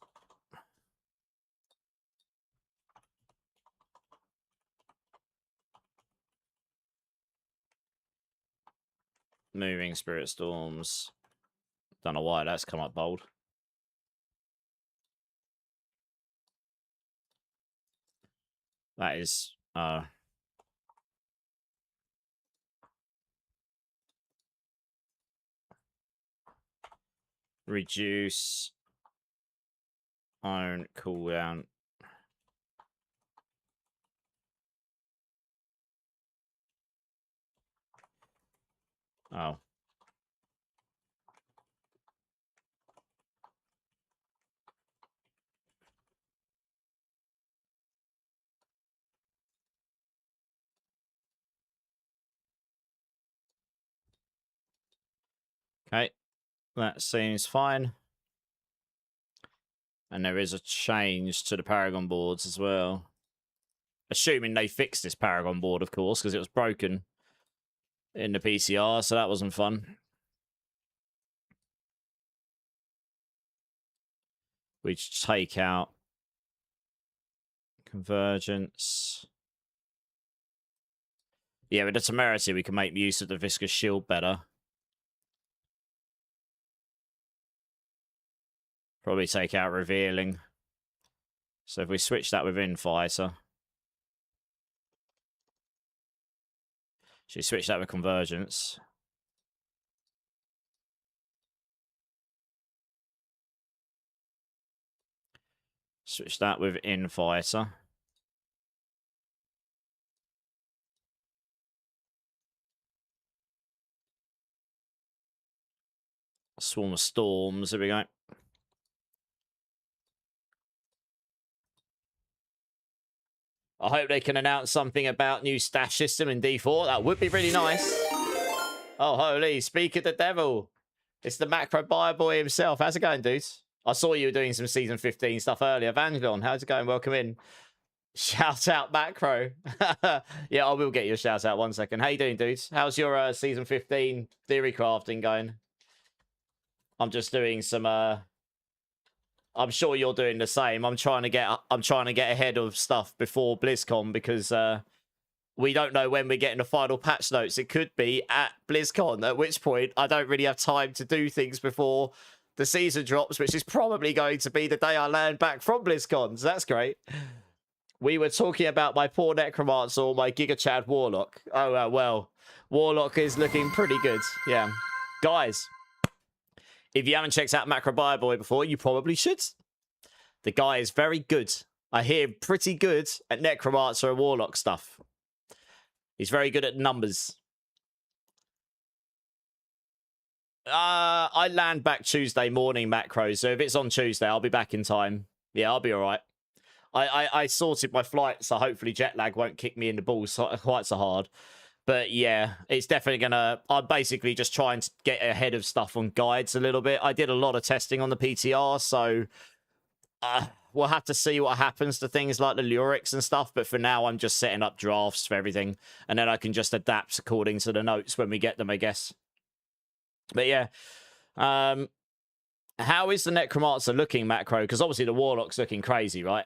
Moving Spirit Storms. Don't know why that's come up bold. That is... reduce iron cooldown. Oh. Okay. That seems fine. And there is a change to the Paragon boards as well. Assuming they fixed this Paragon board, of course, because it was broken in the PCR, so that wasn't fun. We take out Convergence. Yeah, with the Temerity, we can make use of the Viscous Shield better. Probably take out Revealing. So if we switch that with Infighter. Should we switch that with Convergence? Switch that with Infighter. Swarm of Storms, there we go. I hope they can announce something about new stash system in D4. That would be really nice. Oh, holy, speak of the devil. It's the macro buyer boy himself. How's it going, dudes? I saw you were doing some Season 15 stuff earlier. Vangelon, how's it going? Welcome in. Shout out macro. Yeah, I will get you a shout out. 1 second. How you doing, dudes? How's your Season 15 theory crafting going? I'm just doing some... I'm sure you're doing the same. I'm trying to get ahead of stuff before BlizzCon because we don't know when we're getting the final patch notes. It could be at BlizzCon, at which point I don't really have time to do things before the season drops, which is probably going to be the day I land back from BlizzCon. So that's great. We were talking about my poor Necromancer or my Giga Chad Warlock. Oh, well, Warlock is looking pretty good. Yeah. Guys, if you haven't checked out Macro Buyer Boy before, you probably should. The guy is very good. I hear pretty good at Necromancer and Warlock stuff. He's very good at numbers. I land back Tuesday morning, Macro, so if it's on Tuesday, I'll be back in time. Yeah, I'll be all right. I sorted my flight, so hopefully jet lag won't kick me in the balls quite so hard. But yeah, it's definitely gonna... I'm basically just trying to get ahead of stuff on guides a little bit. I did a lot of testing on the PTR, so we'll have to see what happens to things like the Lyrics and stuff. But for now, I'm just setting up drafts for everything. And then I can just adapt according to the notes when we get them, I guess. But yeah. How is the Necromancer looking, Macro? Because obviously the Warlock's looking crazy, right?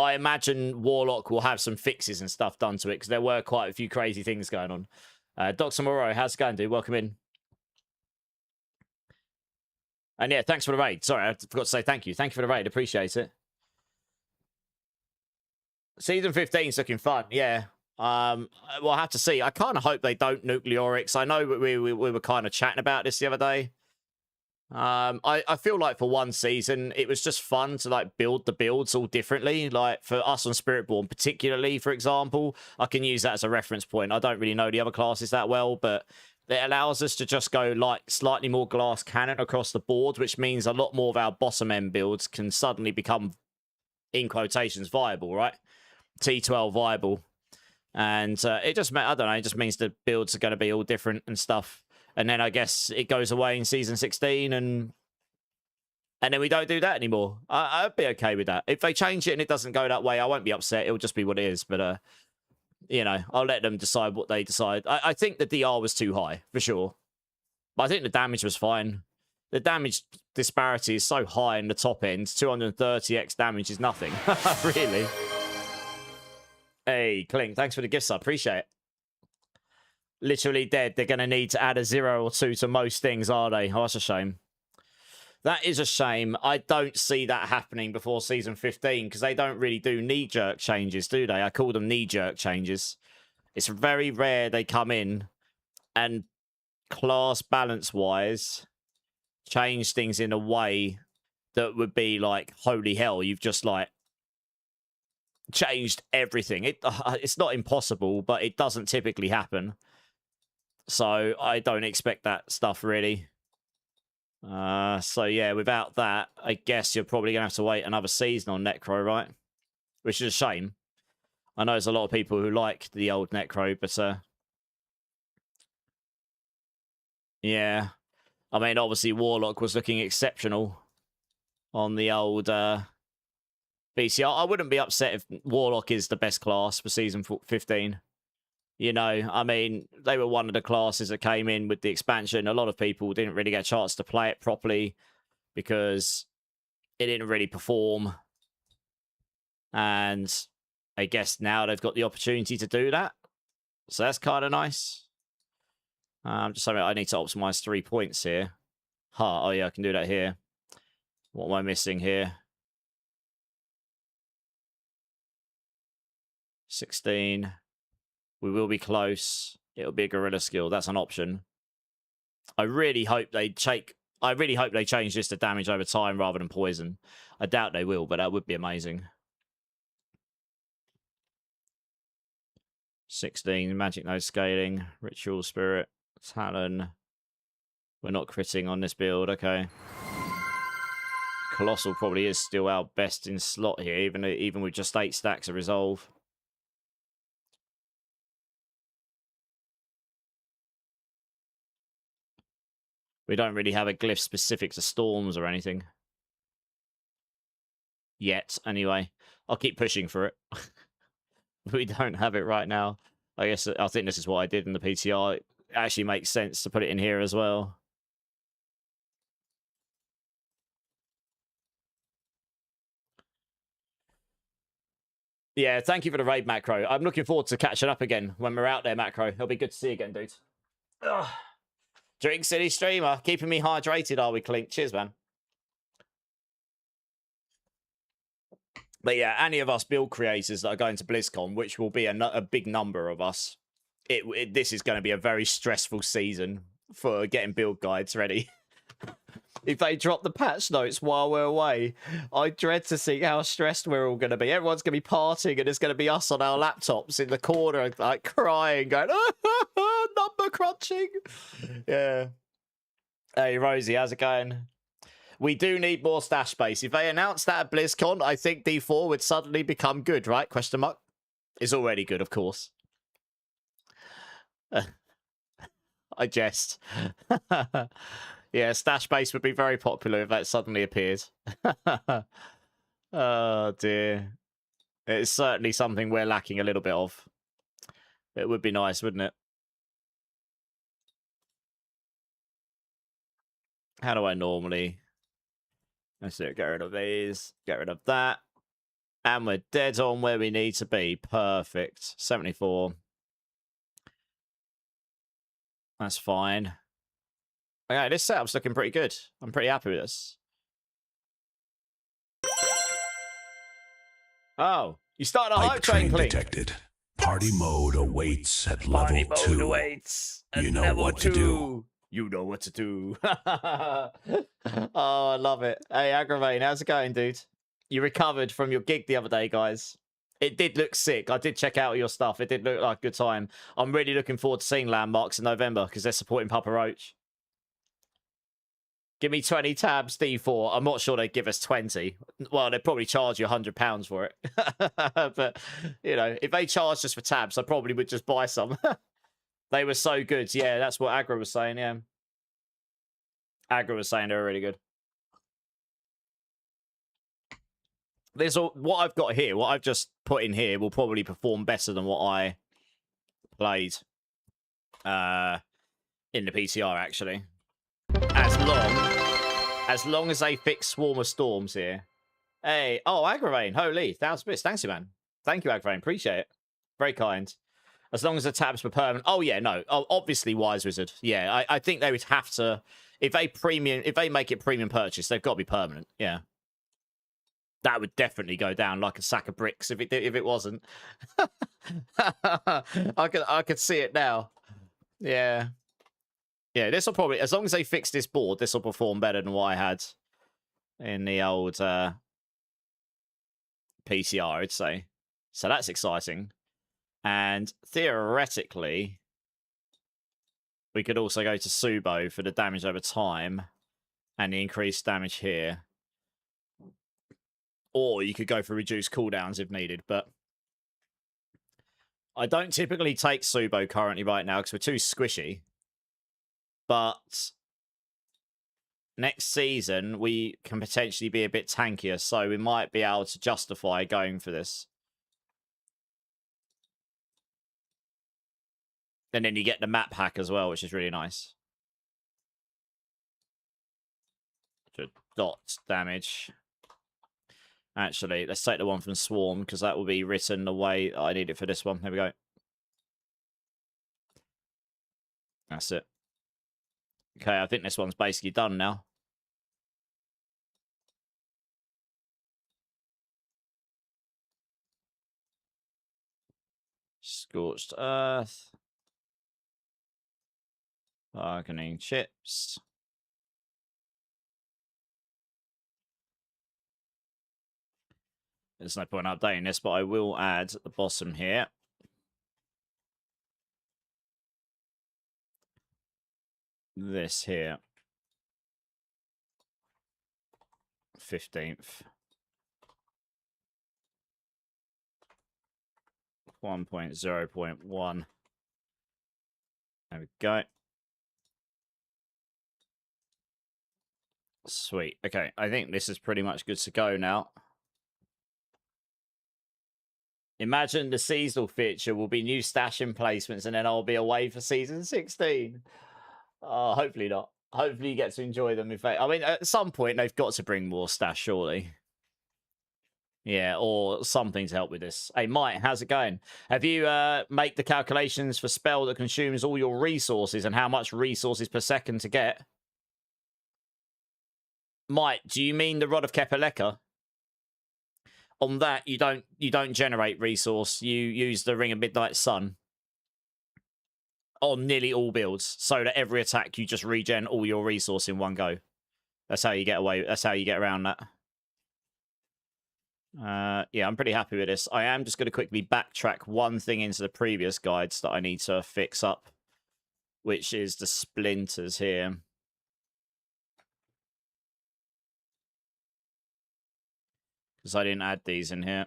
I imagine Warlock will have some fixes and stuff done to it because there were quite a few crazy things going on. Dr. Moro, how's it going, dude? Welcome in. And yeah, thanks for the raid. Sorry, I forgot to say thank you. Thank you for the raid. Appreciate it. Season 15 is looking fun. Yeah. We'll have to see. I kind of hope they don't nuke Leorix. I know we were kind of chatting about this the other day. I feel like for one season, it was just fun to like build the builds all differently. Like for us on Spiritborn, particularly, for example, I can use that as a reference point. I don't really know the other classes that well, but it allows us to just go like slightly more glass cannon across the board, which means a lot more of our bottom end builds can suddenly become, in quotations, viable, right? T12 viable. And it just, I don't know, it just means the builds are going to be all different and stuff. And then I guess it goes away in season 16 and then we don't do that anymore. I'd be okay with that. If they change it and it doesn't go that way, I won't be upset. It'll just be what it is. But, you know, I'll let them decide what they decide. I think the DR was too high, for sure. But I think the damage was fine. The damage disparity is so high in the top end. 230x damage is nothing. Really. Hey, Clink, thanks for the gifts. I appreciate it. Literally dead. They're going to need to add a 0 or 2 to most things, are they? Oh, that's a shame. That is a shame. I don't see that happening before season 15 because they don't really do knee-jerk changes, do they? I call them knee-jerk changes. It's very rare they come in and class balance-wise change things in a way that would be like, holy hell, you've just like changed everything. It's not impossible, but it doesn't typically happen. So I don't expect that stuff, really. So yeah, without that, I guess you're probably going to have to wait another season on Necro, right? Which is a shame. I know there's a lot of people who like the old Necro, but yeah. I mean, obviously, Warlock was looking exceptional on the old BCR. I wouldn't be upset if Warlock is the best class for season 15. You know, I mean, they were one of the classes that came in with the expansion. A lot of people didn't really get a chance to play it properly because it didn't really perform. And I guess now they've got the opportunity to do that. So that's kind of nice. Just something I need to optimize 3 points here. Oh, yeah, I can do that here. What am I missing here? 16. We will be close. It'll be a gorilla skill. That's an option. I really hope they change this to damage over time rather than poison. I doubt they will, but that would be amazing. 16, magic node scaling, ritual spirit, talon. We're not critting on this build, okay. Colossal probably is still our best in slot here, even with just 8 stacks of resolve. We don't really have a glyph specific to storms or anything. Yet, anyway. I'll keep pushing for it. We don't have it right now. I think this is what I did in the PTR. It actually makes sense to put it in here as well. Yeah, thank you for the raid, Macro. I'm looking forward to catching up again when we're out there, Macro. It'll be good to see you again, dude. Ugh. Drink City streamer. Keeping me hydrated, are we, Clink? Cheers, man. But yeah, any of us build creators that are going to BlizzCon, which will be a big number of us, this is going to be a very stressful season for getting build guides ready. If they drop the patch notes while we're away, I dread to see how stressed we're all going to be. Everyone's going to be partying, and it's going to be us on our laptops in the corner, like crying, going, number crunching. Yeah. Hey, Rosie, how's it going? We do need more stash space. If they announce that at BlizzCon, I think D4 would suddenly become good, right? Question mark. It's already good, of course. I jest. Yeah, stash base would be very popular if that suddenly appeared. Oh, dear. It's certainly something we're lacking a little bit of. It would be nice, wouldn't it? How do I normally... Let's see, get rid of these. Get rid of that. And we're dead on where we need to be. Perfect. 74. That's fine. Okay, this setup's looking pretty good. I'm pretty happy with this. Oh, you started a hype train click. Detected. Party mode awaits at level 2. You know what to do. You know what to do. Oh, I love it. Hey, Aggravate, how's it going, dude? You recovered from your gig the other day, guys. It did look sick. I did check out your stuff. It did look like a good time. I'm really looking forward to seeing Landmarks in November because they're supporting Papa Roach. Give me 20 tabs, D4. I'm not sure they'd give us 20. Well, they'd probably charge you £100 for it. But, you know, if they charged us for tabs, I probably would just buy some. They were so good. Yeah, that's what Agra was saying, yeah. Agra was saying they were really good. There's what I've got here, what I've just put in here will probably perform better than what I played in the PTR, actually. As long as they fix Swarm of Storms here. Hey, oh, Agravain, holy, 1,000 bits. Thanks, you, man. Thank you, Agravain. Appreciate it. Very kind. As long as the tabs were permanent. Oh, yeah, no. Oh, obviously, Wise Wizard. Yeah, I think they would have to... If they make it premium purchase, they've got to be permanent. Yeah. That would definitely go down like a sack of bricks if it wasn't. I could see it now. Yeah. Yeah, this will probably, as long as they fix this board, this will perform better than what I had in the old PTR, I'd say. So that's exciting. And theoretically, we could also go to Subo for the damage over time and the increased damage here. Or you could go for reduced cooldowns if needed, but I don't typically take Subo currently right now because we're too squishy. But next season, we can potentially be a bit tankier, so we might be able to justify going for this. And then you get the map hack as well, which is really nice. Dot damage. Actually, let's take the one from Swarm, because that will be written the way I need it for this one. There we go. That's it. Okay, I think this one's basically done now. Scorched Earth. Bargaining chips. There's no point updating this, but I will add at the bottom here. This here. 15th. 1.0.1. There we go. Sweet. Okay, I think this is pretty much good to go now. Imagine the seasonal feature will be new stash emplacements and then I'll be away for season 16. Oh, hopefully not. Hopefully you get to enjoy them. I mean, at some point they've got to bring more stash, surely. Yeah, or something to help with this. Hey, Mike, how's it going? Have you make the calculations for spell that consumes all your resources and how much resources per second to get? Mike, do you mean the Rod of Kepeleka? On that, you don't generate resource. You use the Ring of Midnight Sun on nearly all builds, so that every attack you just regen all your resource in one go. That's how you get away. That's how you get around that. Yeah, I'm pretty happy with this. I am just going to quickly backtrack one thing into the previous guides that I need to fix up, which is the splinters here. Because I didn't add these in here.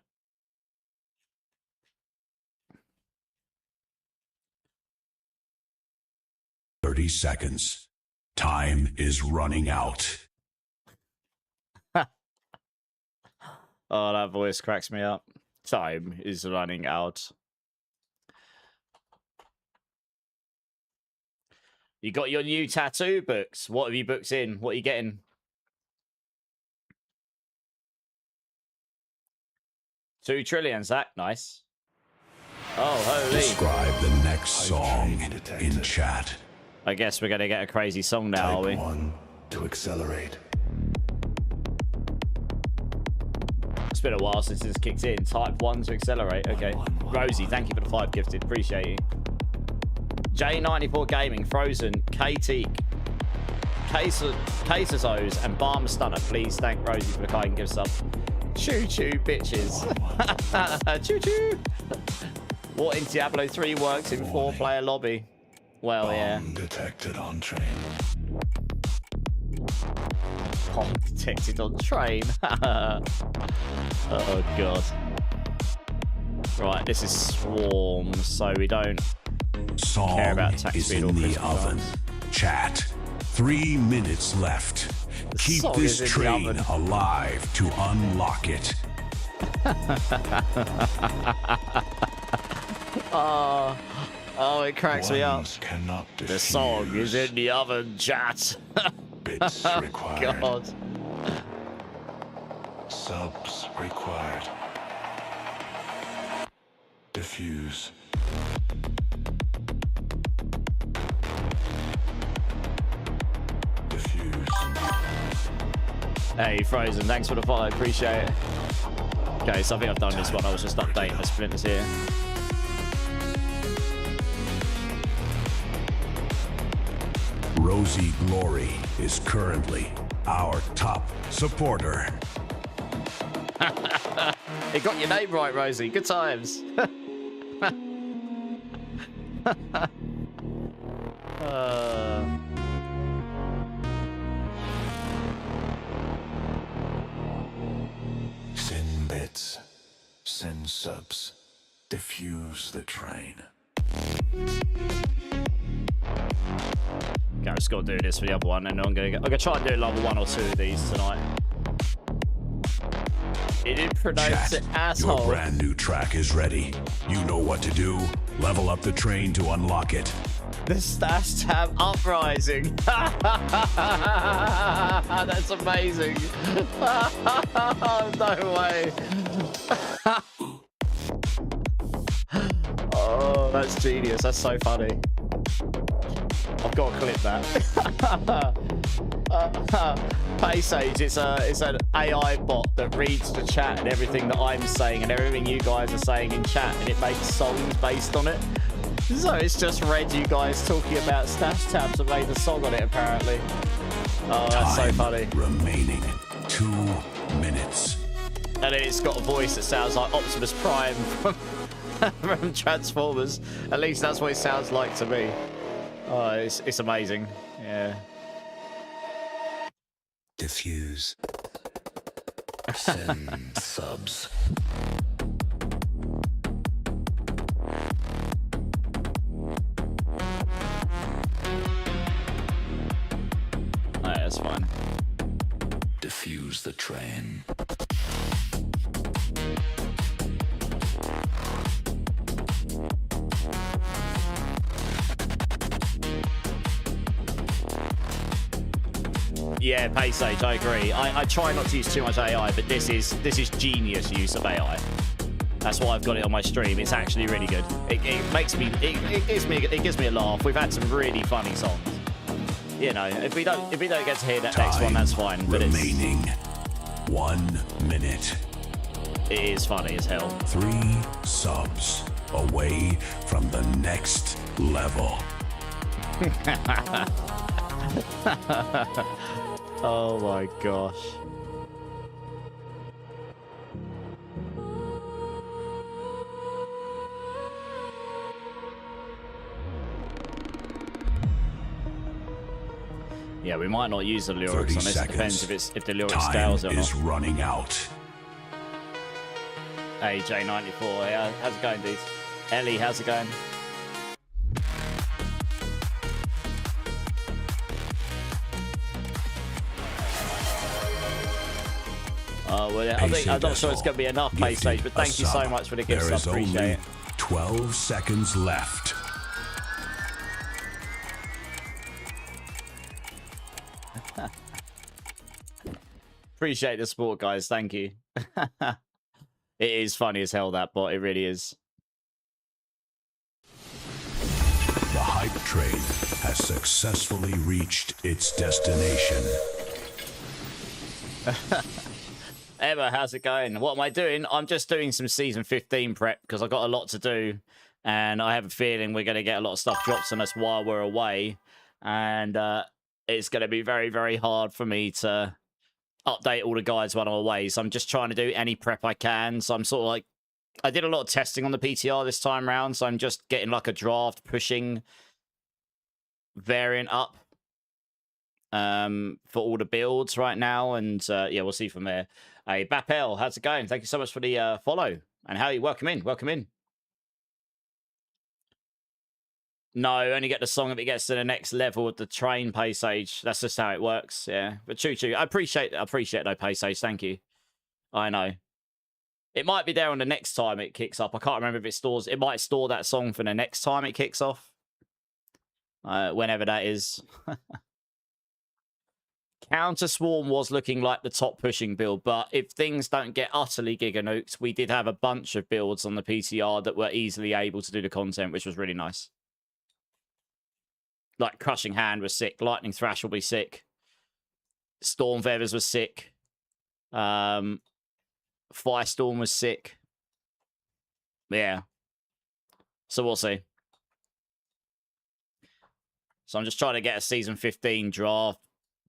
"30 seconds. Time is running out." Oh, that voice cracks me up. Time is running out. You got your new tattoo books. What have you booked in? What are you getting? 2 trillion, Zach. Nice. Oh, holy. Describe the next song in chat. I guess we're going to get a crazy song now, are we? Type 1 to accelerate. It's been a while since this kicked in. Type 1 to accelerate. Okay. Rosie, thank you for the 5 gifted. Appreciate you. J94 Gaming, Frozen, KT, Caserzos, and Barmer Stunner. Please thank Rosie for the kind gift sub. Choo choo, bitches. Choo choo. What in Diablo 3 works in 4-player lobby? Well, yeah. Bomb detected on train. Bomb detected on train. Oh, God. Right, this is Swarm, so we don't Song care about attack is speed or in the critical oven. chance. Chat. 3 minutes left. Keep song this is in the train oven. alive to unlock it. Oh, it cracks me up. Ones cannot The diffuse. song is in the oven, chat. Bits required. God. Subs required. Diffuse. Diffuse. Hey, Frozen, thanks for the follow. Appreciate it. Okay, so I think I've done this one. I was just updating the splinters here. Rosie Glory is currently our top supporter. You got your name right, Rosie. Good times. Send bits. Send subs. Diffuse the train. Okay, I'm just gonna do this for the other one, and I'm gonna try and do level 1 or 2 of these tonight. It didn't pronounce Chat, it, your asshole. brand new track is ready. You know what to do. Level up the train to unlock it. The stash tab uprising. That's amazing. No way. Oh, that's genius. That's so funny. I've got to clip that. Paysage, it's an AI bot that reads the chat and everything that I'm saying and everything you guys are saying in chat, and it makes songs based on it. So it's just read you guys talking about stash tabs and made a song on it, apparently. Oh, that's so Time funny. remaining 2 minutes. And then it's got a voice that sounds like Optimus Prime from Transformers. At least that's what it sounds like to me. Oh, it's amazing. Yeah. Diffuse. Send subs. Alright, that's fine. Diffuse the train. Yeah, Paysage, I agree. I try not to use too much AI, but this is genius use of AI. That's why I've got it on my stream. It's actually really good. It makes me it gives me a laugh. We've had some really funny songs. You know, if we don't get to hear that next one, that's fine. But remaining 1 minute. it is funny as hell. 3 subs away from the next level. Oh my gosh. Yeah, we might not use the lyrics 30 on this. It depends seconds. if the lyrics Time stales or is not. running out. Hey, J94, yeah, how's it going, dudes? Ellie, how's it going? Well, I'm not sure it's going to be enough, Paysage, but thank you so much for the gifts. I appreciate only it. 12 seconds left. Appreciate the support, guys. Thank you. It is funny as hell, that bot. It really is. The hype train has successfully reached its destination. Emma, how's it going? What am I doing? I'm just doing some season 15 prep because I've got a lot to do. And I have a feeling we're going to get a lot of stuff dropped on us while we're away. And it's going to be very, very hard for me to update all the guides while I'm away. So I'm just trying to do any prep I can. So I'm sort of like, I did a lot of testing on the PTR this time around. So I'm just getting like a draft pushing variant up for all the builds right now. And yeah, we'll see from there. Hey, Bapel, how's it going? Thank you so much for the follow. And how you welcome in. Welcome in. No, only get the song if it gets to the next level of the train pay sage. That's just how it works. Yeah. But choo choo. I appreciate though, pay sage. Thank you. I know. It might be there on the next time it kicks up. I can't remember if it stores. It might store that song for the next time it kicks off. Whenever that is. Counter Swarm was looking like the top pushing build, but if things don't get utterly giganuked, we did have a bunch of builds on the PTR that were easily able to do the content, which was really nice. Like Crushing Hand was sick. Lightning Thrash will be sick. Storm Feathers was sick. Firestorm was sick. Yeah. So we'll see. So I'm just trying to get a season 15 draft,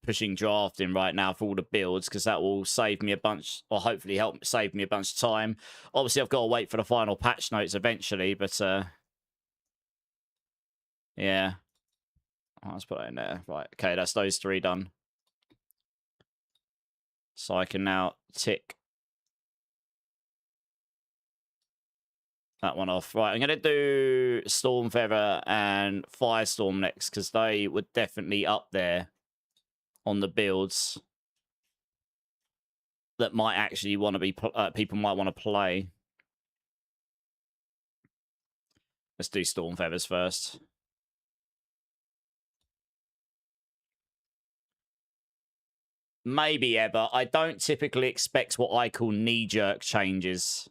pushing draft in right now for all the builds, because that will save me a bunch, or hopefully help save me a bunch of time. Obviously, I've got to wait for the final patch notes eventually, but yeah. Let's put that in there. Right, okay, that's those three done. So I can now tick that one off. Right, I'm going to do Stormfeather and Firestorm next, because they were definitely up there on the builds that might actually want to be, people might want to play. Let's do Stormfeathers first. Maybe ever. I don't typically expect what I call knee-jerk changes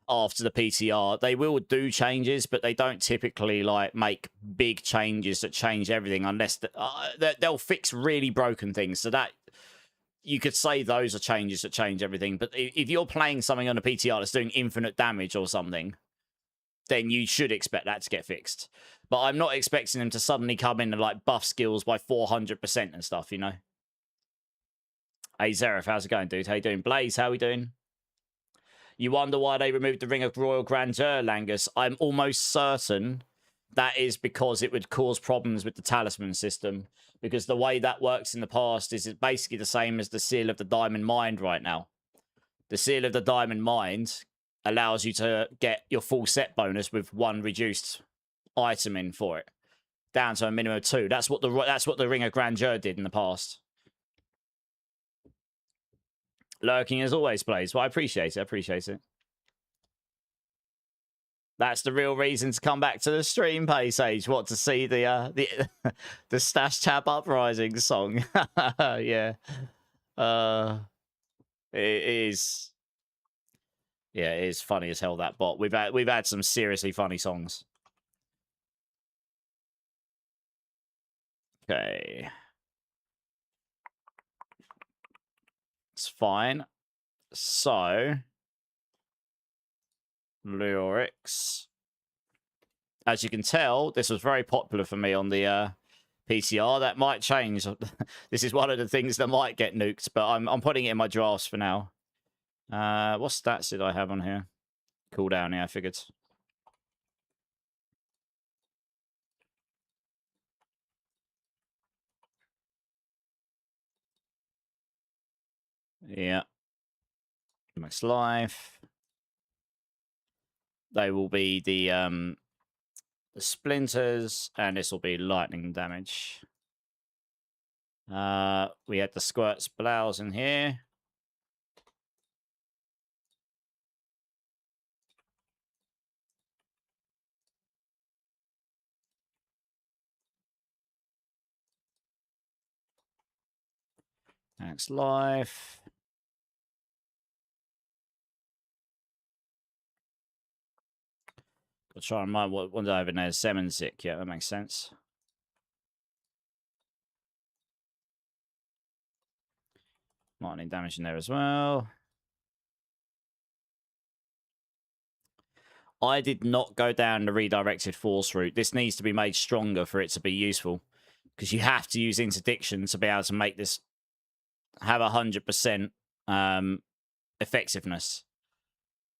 after the PTR. They will do changes, but they don't typically like make big changes that change everything unless they'll fix really broken things. So that you could say those are changes that change everything. But if you're playing something on a PTR that's doing infinite damage or something, then you should expect that to get fixed. But I'm not expecting them to suddenly come in and like buff skills by 400% and stuff, you know? Hey, Zeref, how's it going, dude? How you doing? Blaze, how we doing? You wonder why they removed the Ring of Royal Grandeur, Langus? I'm almost certain that is because it would cause problems with the talisman system. Because the way that works in the past is it's basically the same as the Seal of the Diamond Mind right now. The Seal of the Diamond Mind allows you to get your full set bonus with one reduced item in for it, down to a minimum of 2. That's what the Ring of Grandeur did in the past. Lurking as always, Blaze. Well, I appreciate it. I appreciate it. That's the real reason to come back to the stream, Pay Sage. What, to see the the Stash Tab Uprising song? Yeah. It is. Yeah, it is funny as hell, that bot. We've had some seriously funny songs. Okay. It's fine. So, lyrics. As you can tell, this was very popular for me on the PTR. That might change. This is one of the things that might get nuked, but I'm putting it in my drafts for now. What stats did I have on here? Cooldown, yeah, I figured. Yeah. Max life. They will be the splinters, and this will be lightning damage. We had the squirts blouse in here. Max life. I'll try and mind what ones I have in there. Semenzik. Yeah, that makes sense. Lightning damage in there as well. I did not go down the redirected force route. This needs to be made stronger for it to be useful. Because you have to use interdiction to be able to make this have 100% effectiveness.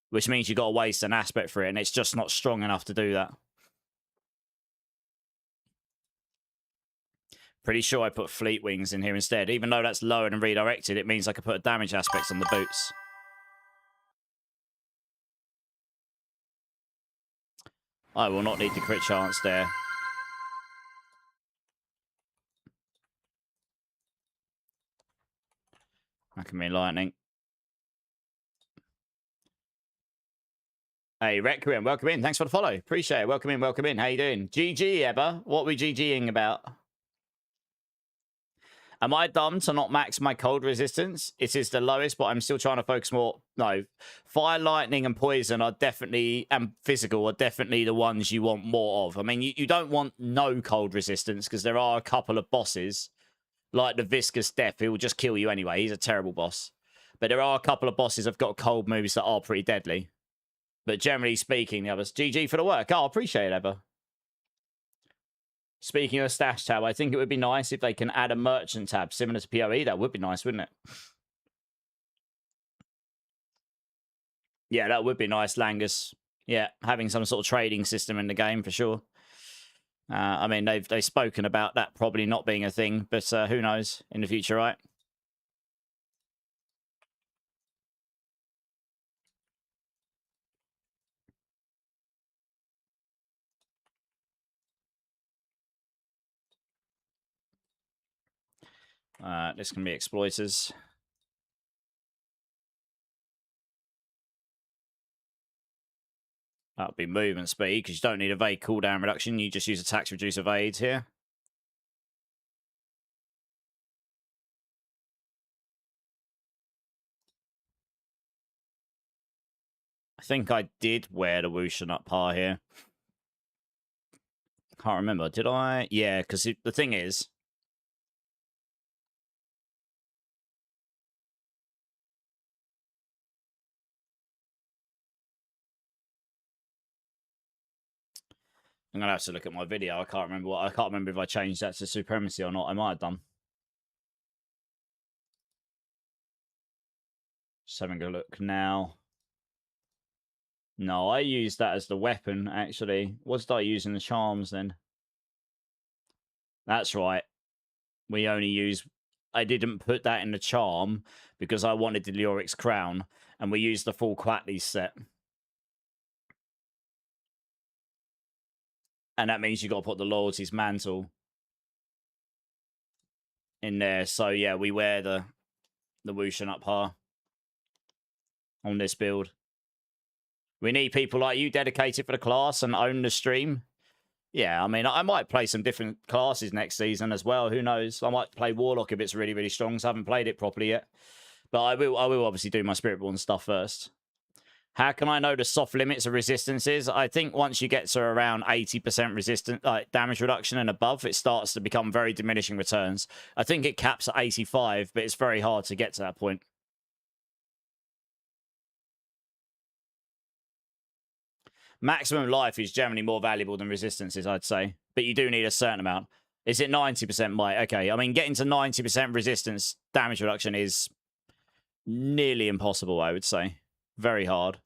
Which means you've got to waste an aspect for it, and it's just not strong enough to do that. Pretty sure I put Fleet Wings in here instead. Even though that's lower than redirected, it means I can put a damage aspect on the boots. I will not need the crit chance there. That can mean lightning. Hey, Requiem, welcome in. Thanks for the follow. Appreciate it. Welcome in, welcome in. How you doing? GG, Ebba. What are we GGing about? Am I dumb to not max my cold resistance? It is the lowest, but I'm still trying to focus more. No. Fire, lightning, and poison are definitely, and physical, are definitely the ones you want more of. I mean, you don't want no cold resistance, because there are a couple of bosses, like the Viscous Death, who will just kill you anyway. He's a terrible boss. But there are a couple of bosses that have got cold moves that are pretty deadly. But generally speaking, the others, GG for the work. Oh, I appreciate it, Ebba. Speaking of stash tab, I think it would be nice if they can add a merchant tab similar to PoE. That would be nice, wouldn't it? Yeah, that would be nice, Langus. Yeah, having some sort of trading system in the game for sure. I mean, they've spoken about that probably not being a thing, but who knows in the future, right? This can be exploiters. That would be movement speed, because you don't need evade cooldown reduction. You just use attacks to reduce evade here. I think I did wear the whoosh and up par here. Can't remember. Did I? Yeah, because the thing is, I'm gonna have to look at my video. I can't remember I can't remember if I changed that to supremacy or not. I might have done. Just having a look now. No, I used that as the weapon, actually. What did I use in the charms, then? That's right. We only use... I didn't put that in the charm because I wanted the Leoric's crown, and we used the full Quatley set. And that means you got to put the Loyalty's mantle in there. So, yeah, we wear the whoosh and up par on this build. We need people like you dedicated for the class and own the stream. Yeah, I mean, I might play some different classes next season as well. Who knows? I might play Warlock if it's really, really strong. So I haven't played it properly yet. But I will obviously do my Spiritborn stuff first. How can I know the soft limits of resistances? I think once you get to around 80% resistance, like damage reduction and above, it starts to become very diminishing returns. I think it caps at 85, but it's very hard to get to that point. Maximum life is generally more valuable than resistances, I'd say. But you do need a certain amount. Is it 90% might? Okay, I mean, getting to 90% resistance damage reduction is nearly impossible, I would say. Very hard.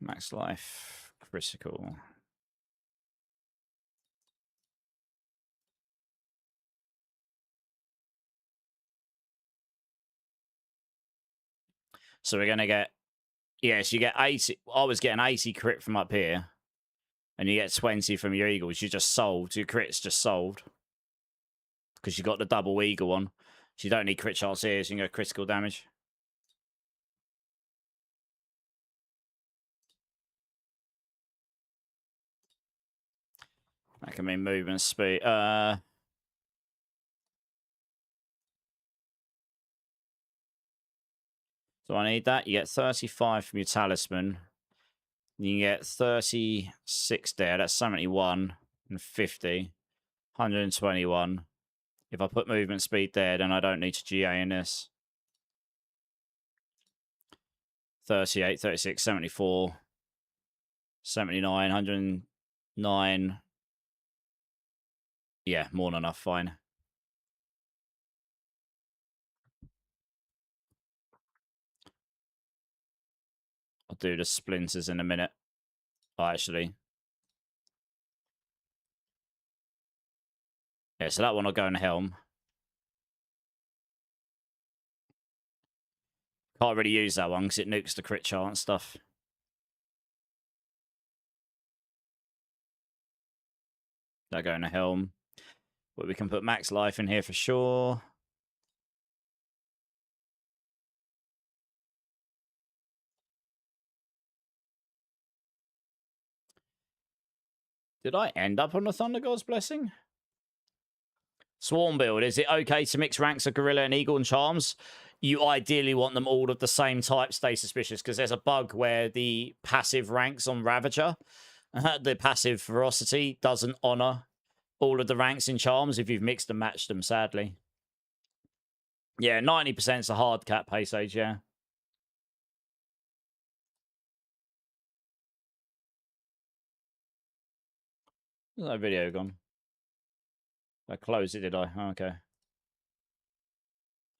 Max life, critical. So we're going to get... Yes, you get 80... I was getting 80 crit from up here. And you get 20 from your eagles. You just solved. Your crit's just solved. Because you got the double eagle on. So you don't need crit chance here. So you can go critical damage. That can mean movement speed. Do I need that? You get 35 from your talisman. You get 36 there. That's 71 and 50. 121. If I put movement speed there, then I don't need to GA in this. 38, 36, 74, 79, 109. Yeah, more than enough. Fine. I'll do the splinters in a minute. Oh, actually. Yeah, so that one will go in Helm. Can't really use that one because it nukes the crit chance stuff. That'll go in a Helm. But we can put max life in here for sure. Did I end up on the Thunder God's Blessing? Swarm build. Is it okay to mix ranks of Gorilla and Eagle and Charms? You ideally want them all of the same type, stay suspicious, because there's a bug where the passive ranks on Ravager, the passive Ferocity, doesn't honor all of the ranks in Charms if you've mixed and matched them, sadly. Yeah, 90% is a hard cap pace age, yeah. Where's that video gone? I closed it, did I? Oh, okay.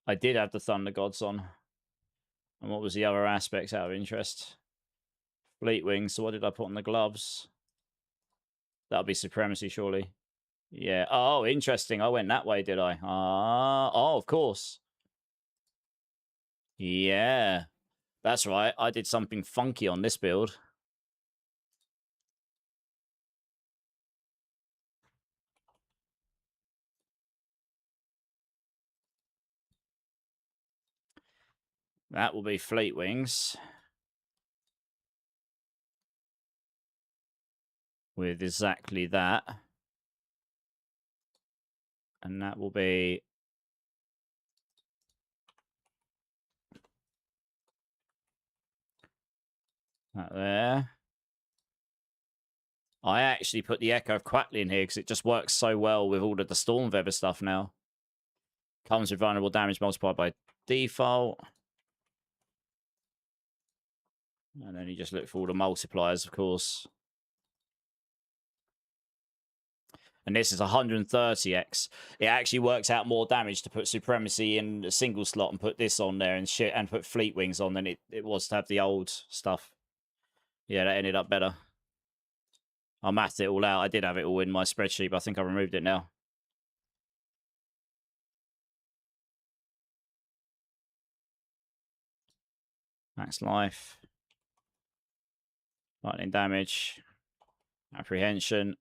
I did have the Thunder Gods on. And what was the other aspects out of interest? Fleet Wings. So what did I put on the gloves? That'll be Supremacy, surely. Yeah. Oh, interesting. I went that way, did I? Oh, of course. Yeah. That's right. I did something funky on this build. That will be Fleet Wings. With exactly that. And that will be... that there. I actually put the Echo of Quackly in here because it just works so well with all of the Storm Feather stuff now. Comes with vulnerable damage multiplied by default. And then you just look for all the multipliers, of course. And this is 130x. It actually works out more damage to put Supremacy in a single slot and put this on there and shit, and put Fleet Wings on than it was to have the old stuff. Yeah, that ended up better. I mathed it all out. I did have it all in my spreadsheet, but I think I removed it now. Max life. Lightning damage. Apprehension.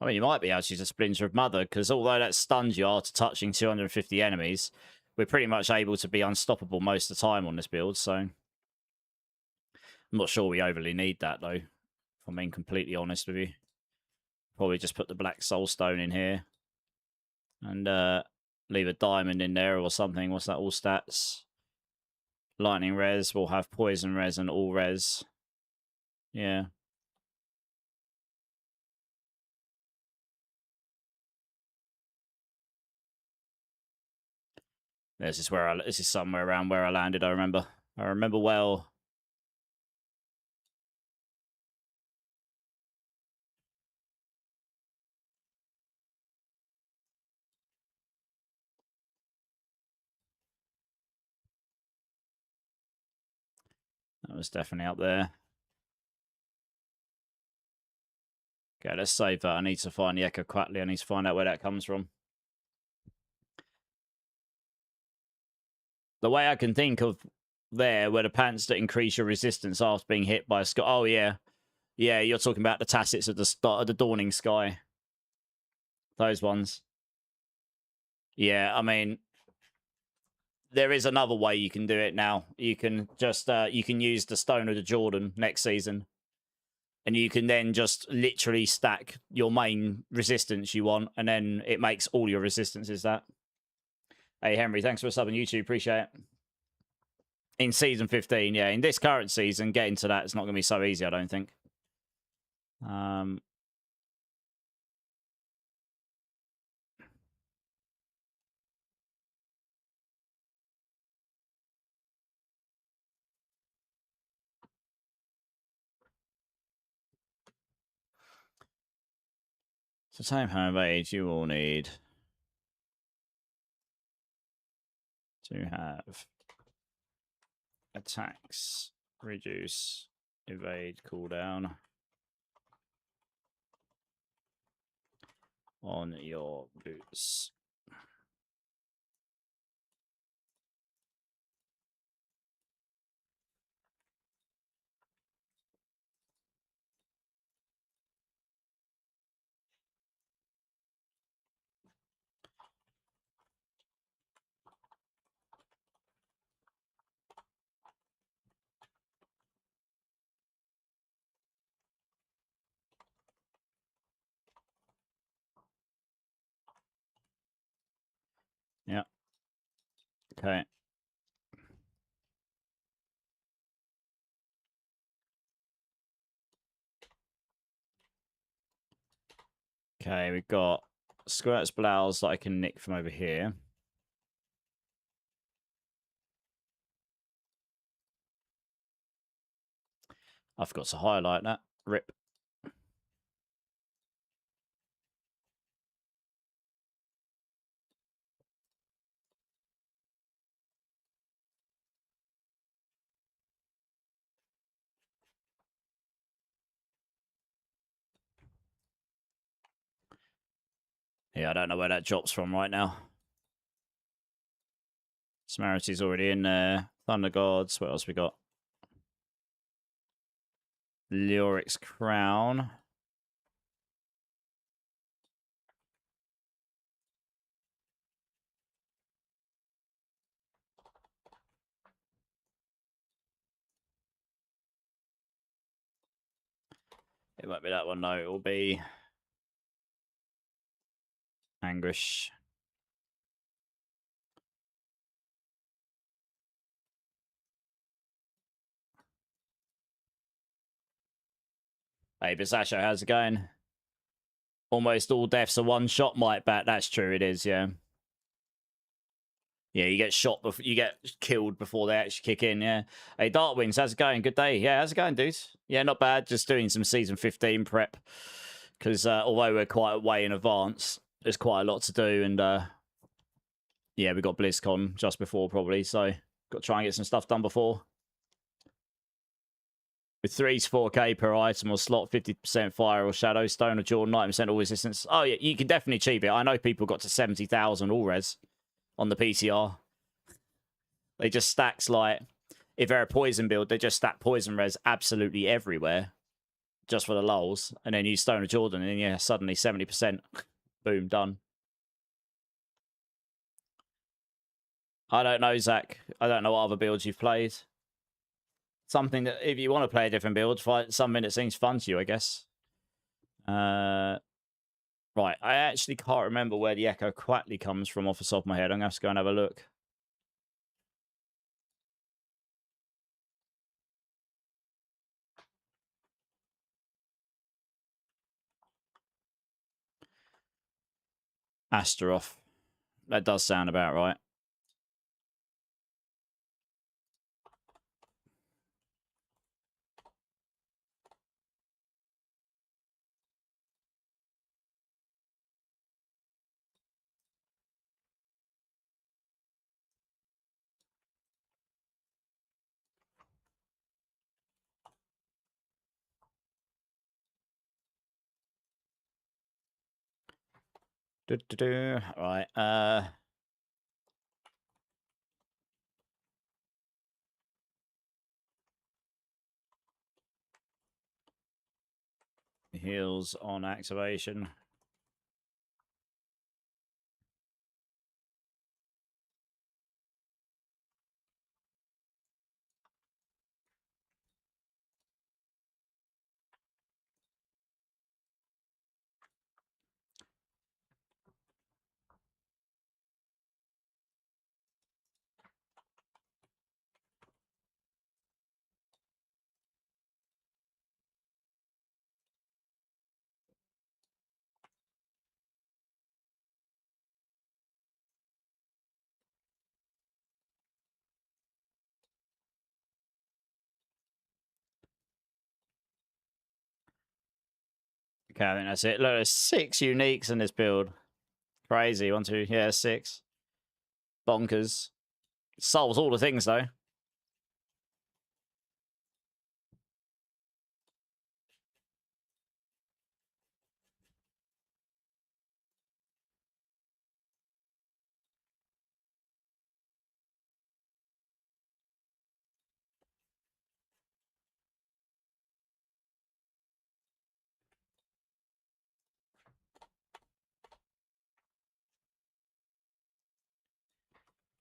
I mean, you might be able to use a Splinter of Mother, because although that stuns you after touching 250 enemies, we're pretty much able to be unstoppable most of the time on this build, so... I'm not sure we overly need that, though, if I'm being completely honest with you. Probably just put the Black Soul Stone in here. And leave a diamond in there or something. What's that? All stats. Lightning res. We'll have poison res and all res. Yeah. This is somewhere around where I landed, I remember. I remember well. That was definitely up there. Okay, let's save that. I need to find the Echo Quatley. I need to find out where that comes from. The way I can think of there were the pants that increase your resistance after being hit by a sky. Oh, yeah. Yeah, you're talking about the tacits of the start of the Dawning Sky. Those ones. Yeah, I mean, there is another way you can do it now. You can just, you can use the Stone of the Jordan next season. And you can then just literally stack your main resistance you want, and then it makes all your resistances that. Hey, Henry, thanks for a sub on YouTube. Appreciate it. In Season 15, yeah. In this current season, getting to that is not going to be so easy, I don't think. So, time home age, you will need to have attacks, reduce, evade, cooldown on your boots. Yeah. Okay. Okay, we've got Squirt's blouse that I can nick from over here. I forgot to highlight that. Rip. Yeah, I don't know where that drops from right now. Samarity's already in there. Thunder Gods. What else we got? Lyrics Crown. It won't be that one, no. It will be Anguish. Hey, Bisasho, how's it going? Almost all deaths are one shot might bat. That's true, it is, yeah. Yeah, you get shot before you get killed before they actually kick in, yeah. Hey, Darkwings, how's it going? Good day. Yeah, how's it going, dude? Yeah, not bad. Just doing some season 15 prep. Because although we're quite a way in advance, there's quite a lot to do, and yeah, we got BlizzCon just before probably, so got to try and get some stuff done before. With 3's 4K per item or slot, 50% fire or shadow, stone or Jordan, 90% all resistance. Oh yeah, you can definitely achieve it. I know people got to 70,000 all res on the PTR. They just stacks like, if they're a poison build, they just stack poison res absolutely everywhere. Just for the lulz. And then use Stone of Jordan, and yeah, suddenly 70%. Boom, done. I don't know, Zach. I don't know what other builds you've played. Something that, if you want to play a different build, find something that seems fun to you, I guess. Right, I actually can't remember where the Echo Quatley comes from off the top of my head. I'm going to have to go and have a look. Astaroth. That does sound about right. Right. Heals on activation. Okay, I think that's it. Look, there's 6 uniques in this build. Crazy. 1, 2, yeah, 6. Bonkers. Solves all the things, though.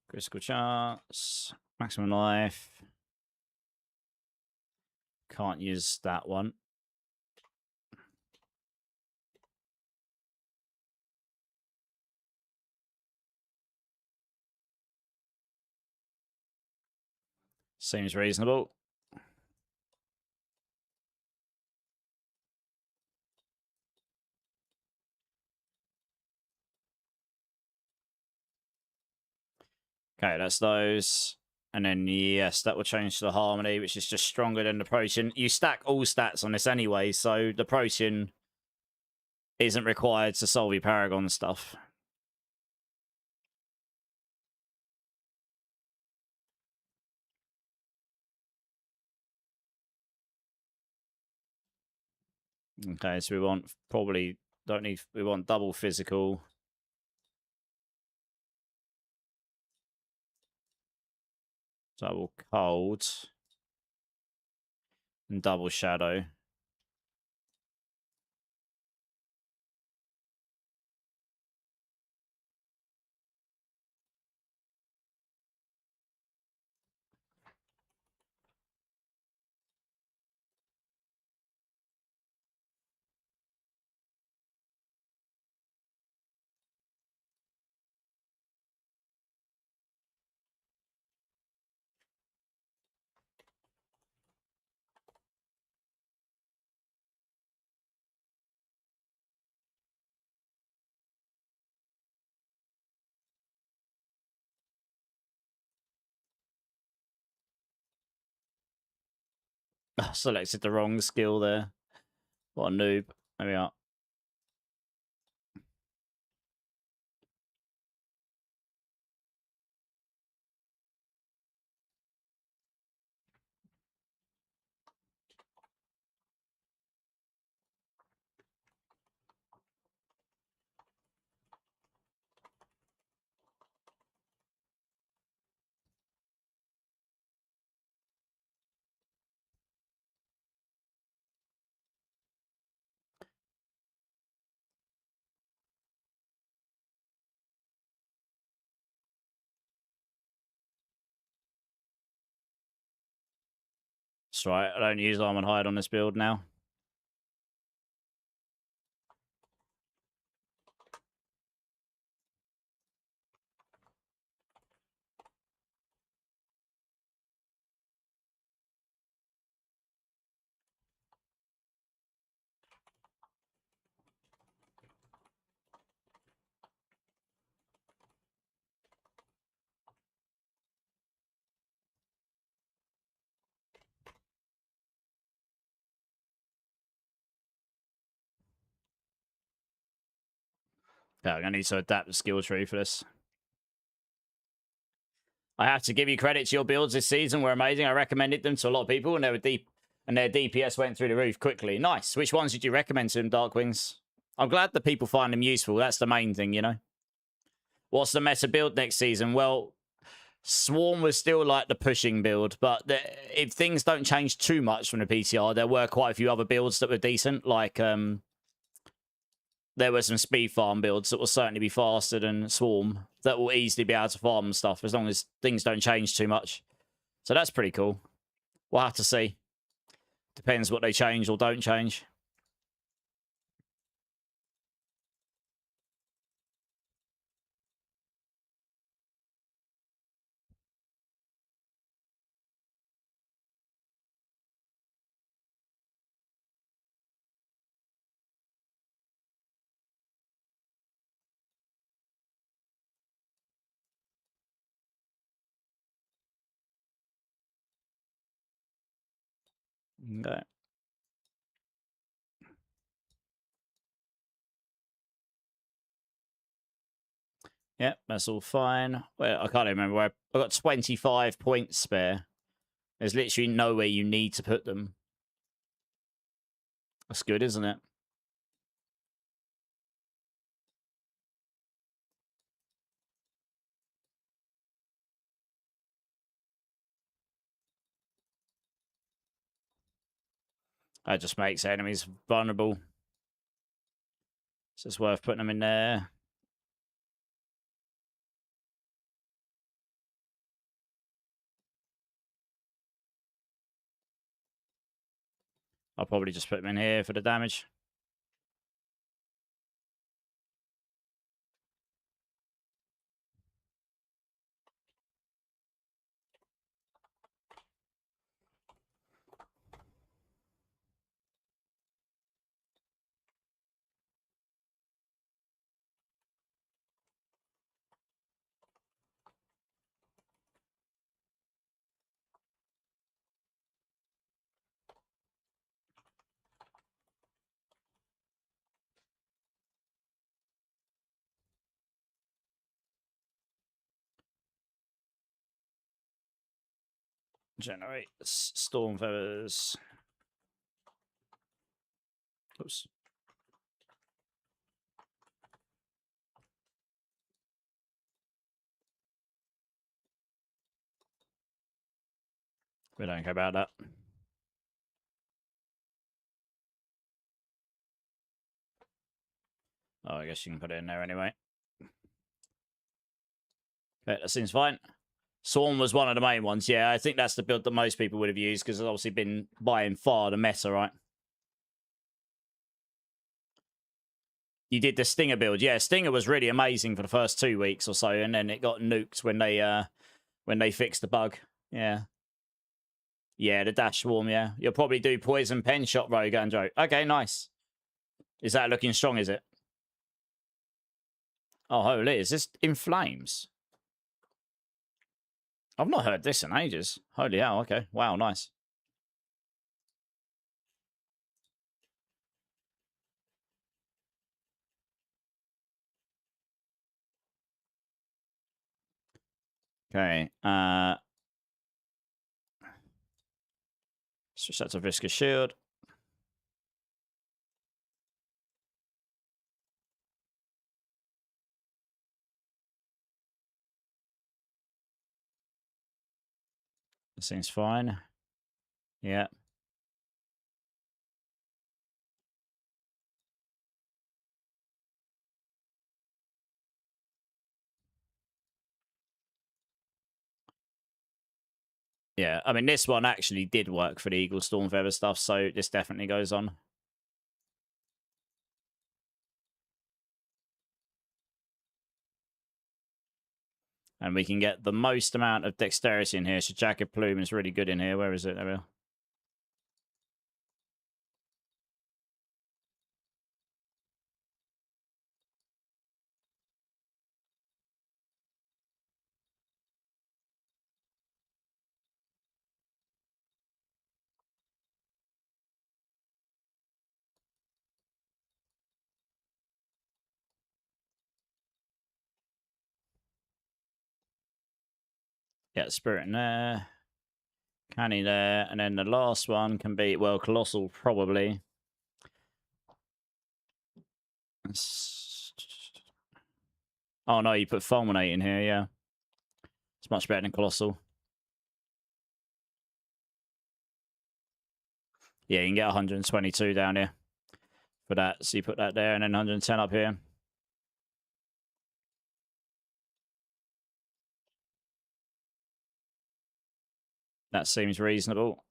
Critical chance. Maximum life. Can't use that one. Seems reasonable. Okay, that's those. And then, yes, that will change to the Harmony, which is just stronger than the Protean. You stack all stats on this anyway, so the Protean isn't required to solve your Paragon stuff. Okay, so we want we want double physical. Double cold. And double shadow. Oh, selected the wrong skill there. What a noob. There we are. That's right. I don't use Arm and Hide on this build now. Yeah, I'm going to need to adapt the skill tree for this. I have to give you credit to your builds this season. Were amazing. I recommended them to a lot of people, and they were deep, and their DPS went through the roof quickly. Nice. Which ones did you recommend to them, Darkwings? I'm glad that people find them useful. That's the main thing, you know. What's the meta build next season? Well, Swarm was still like the pushing build, but if things don't change too much from the PTR, there were quite a few other builds that were decent. Like there were some speed farm builds that will certainly be faster than Swarm that will easily be able to farm and stuff as long as things don't change too much. So that's pretty cool. We'll have to see. Depends what they change or don't change. Okay. Yep, that's all fine. Well, I can't remember where I got 25 points spare. There's literally nowhere you need to put them. That's good, isn't it? That just makes enemies vulnerable. So it's worth putting them in there. I'll probably just put them in here for the damage. Generate storm feathers. Oops. We don't care about that. Oh, I guess you can put it in there anyway. Okay, that seems fine. Swarm was one of the main ones. Yeah, I think that's the build that most people would have used because it's obviously been by far the meta, right? You did the Stinger build. Yeah, Stinger was really amazing for the first 2 weeks or so, and then it got nuked when they fixed the bug. Yeah. Yeah, the dash swarm, yeah. You'll probably do poison pen shot rogue, Andrew. Okay, nice. Is that looking strong, is it? Oh, holy, is this in flames? I've not heard this in ages. Holy hell, okay. Wow, nice. Okay, switch that to Viscous Shield. This seems fine. Yeah. Yeah, I mean, this one actually did work for the Eagle Storm Feather stuff, so this definitely goes on. And we can get the most amount of dexterity in here. So Jagged Plume is really good in here. Where is it? There we are. Yeah, Spirit in there. Canny there. And then the last one can be, well, Colossal probably. Oh no, you put Fulminate in here, yeah. It's much better than Colossal. Yeah, you can get 122 down here for that. So you put that there and then 110 up here. That seems reasonable.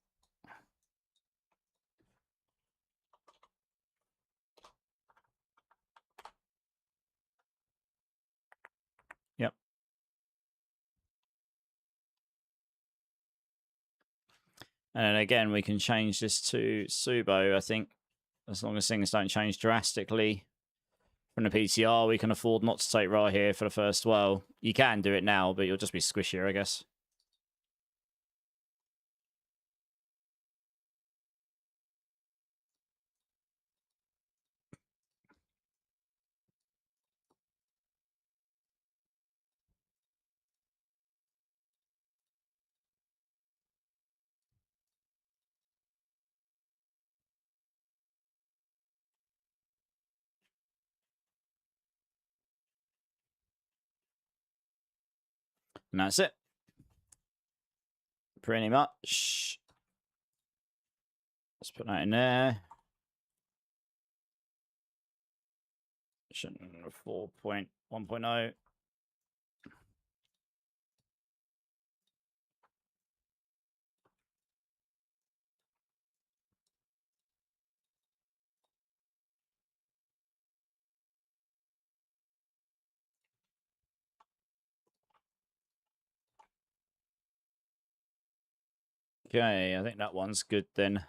Yep. And then again, we can change this to Subo, I think. As long as things don't change drastically from the PTR, we can afford not to take Ra here for the first. Well, you can do it now, but you'll just be squishier, I guess. And that's it. Pretty much. Let's put that in there. 4.1.0. Okay, I think that one's good then.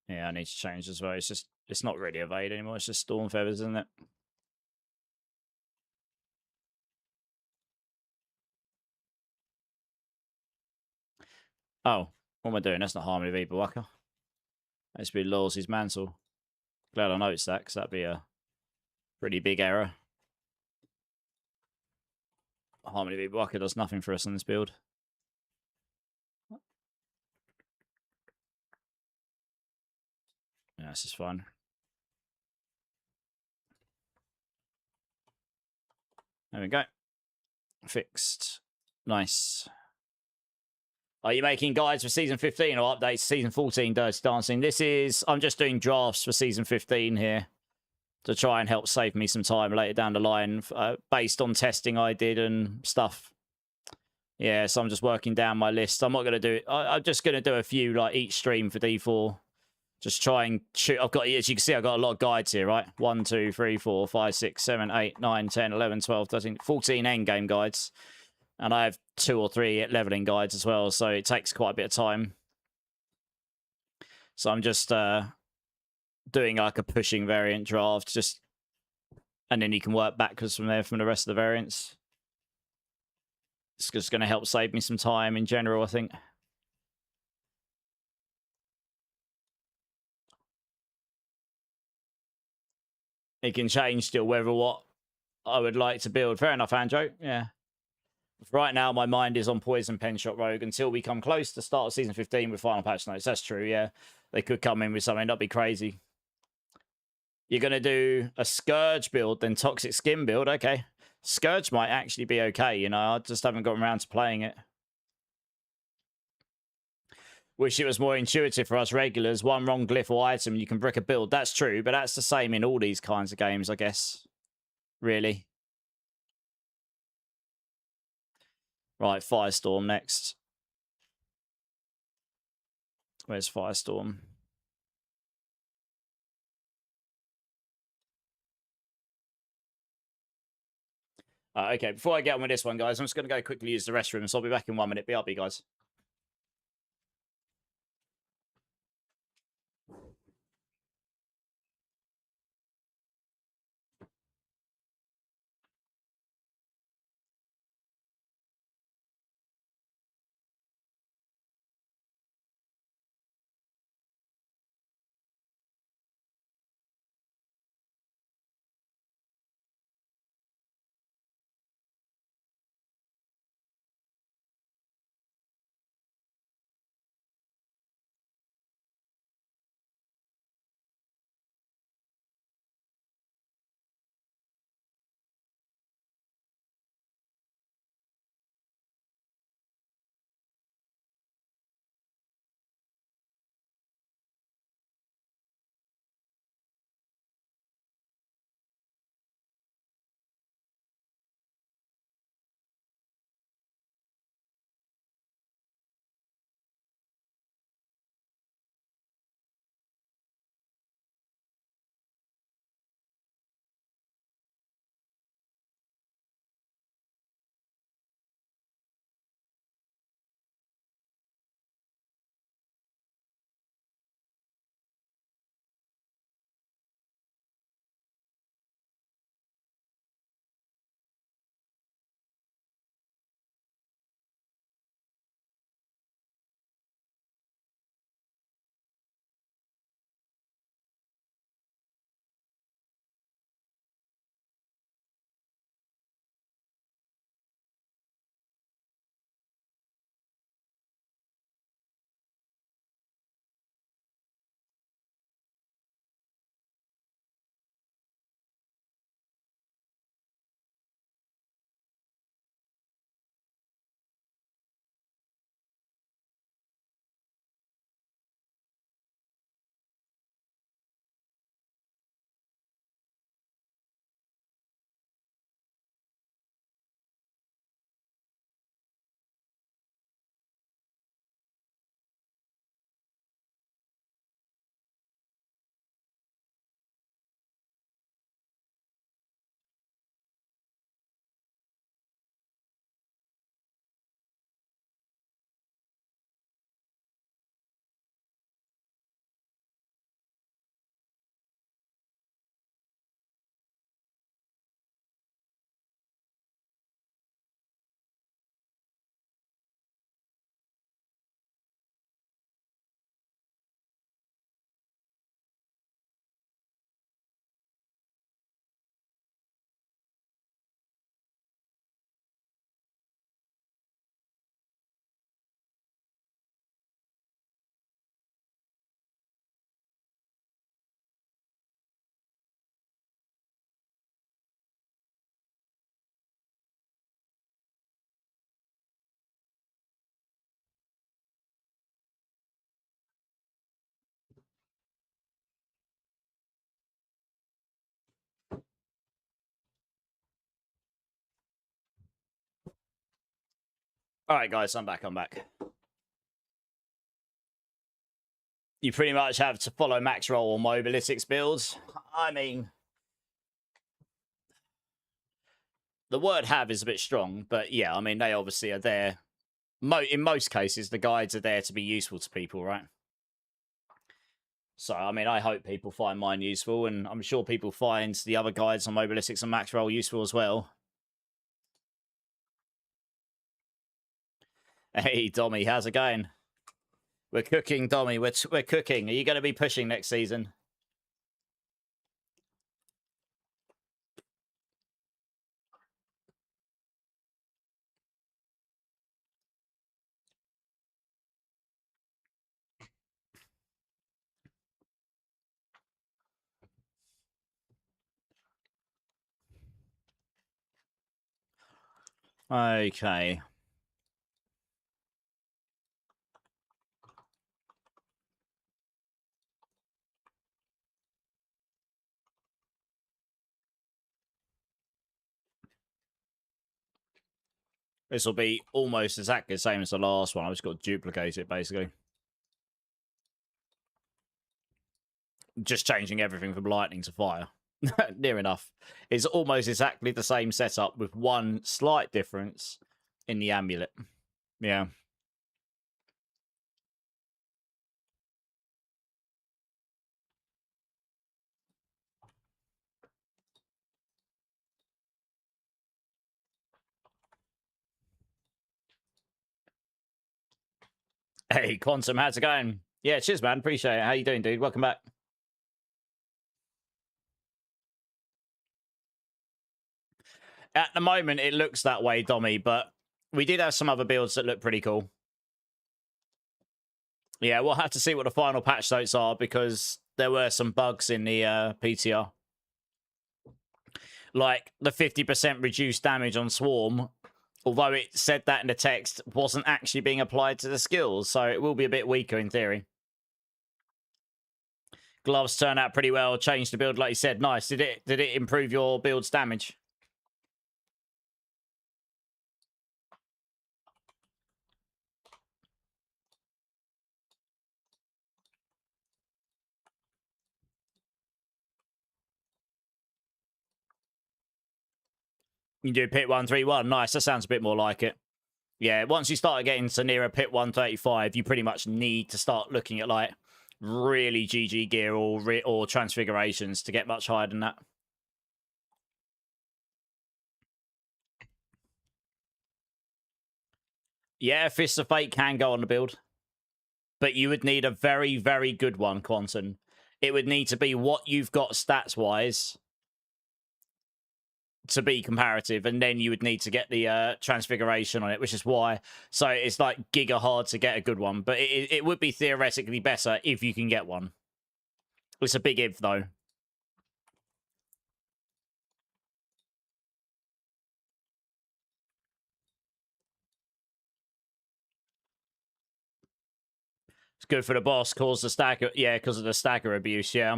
Yeah, I need to change as well. It's not really Evade anymore. It's just Storm Feathers, isn't it? Oh, what am I doing? That's not Harmony V Bawaka. That's be Loyalty's Mantle. Glad I noticed that, because that'd be a pretty big error. Harmony V Bawaka does nothing for us on this build. Yeah, this is fun. There we go. Fixed. Nice. Are you making guides for Season 15 or updates to Season 14 Dirty Dancing? I'm just doing drafts for Season 15 here to try and help save me some time later down the line based on testing I did and stuff. Yeah, so I'm just working down my list. I'm not going to do it. I'm just going to do a few like each stream for D4. Just try and shoot. I've got, as you can see, I've got a lot of guides here, right? 1, 2, 3, 4, 5, 6, 7, 8, 9, 10, 11, 12, 13, 14 endgame guides. And I have 2 or 3 leveling guides as well, so it takes quite a bit of time. So I'm just doing like a pushing variant draft, and then you can work backwards from there from the rest of the variants. It's just going to help save me some time in general, I think. It can change still whether what I would like to build. Fair enough, Andrew. Yeah. Right now, my mind is on Poison Pen Shot Rogue until we come close to start of Season 15 with final patch notes. That's true, yeah. They could come in with something. That'd be crazy. You're going to do a Scourge build, then Toxic Skin build. Okay. Scourge might actually be okay, you know. I just haven't gotten around to playing it. Wish it was more intuitive for us regulars. One wrong glyph or item, you can brick a build. That's true, but that's the same in all these kinds of games, I guess. Really. Right, Firestorm next. Where's Firestorm? Okay, before I get on with this one, guys, I'm just going to go quickly use the restroom, so I'll be back in 1 minute. BRB, guys. All right, guys, I'm back. You pretty much have to follow max roll or mobilitics builds. I mean, the word have is a bit strong, but yeah, I mean, they obviously are there. In most cases, the guides are there to be useful to people, right? So, I mean, I hope people find mine useful, and I'm sure people find the other guides on mobilitics and max roll useful as well. Hey, Dommy, how's it going? We're cooking, Dommy. We're cooking. Are you going to be pushing next season? Okay. This will be almost exactly the same as the last one. I've just got to duplicate it, basically. Just changing everything from lightning to fire. Near enough. It's almost exactly the same setup with one slight difference in the amulet. Yeah. Hey, Quantum, how's it going? Yeah, cheers, man. Appreciate it. How you doing, dude? Welcome back. At the moment, it looks that way, Dommy, but we did have some other builds that look pretty cool. Yeah, we'll have to see what the final patch notes are because there were some bugs in the PTR. Like the 50% reduced damage on Swarm, although it said that in the text, wasn't actually being applied to the skills, so it will be a bit weaker in theory. Gloves turned out pretty well, changed the build like you said. Nice. Did it improve your build's damage? You do pit 131. Nice. That sounds a bit more like it. Yeah, once you start getting to near a pit 135, you pretty much need to start looking at like really GG gear or transfigurations to get much higher than that. Yeah, Fist of Fate can go on the build. But you would need a very, very good one, Quantum. It would need to be what you've got stats-wise to be comparative, and then you would need to get the transfiguration on it, which is why. So it's like giga hard to get a good one, but it would be theoretically better if you can get one. It's a big if, though. It's good for the boss, cause the stagger. Yeah, because of the stagger abuse, yeah.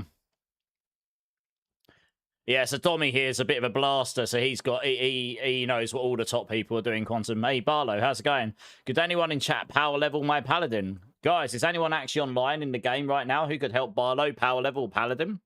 Yeah, so Tommy here is a bit of a blaster, so he knows what all the top people are doing, Quantum. Hey, Barlow, how's it going? Could anyone in chat power level my Paladin? Guys, is anyone actually online in the game right now who could help Barlow power level Paladin?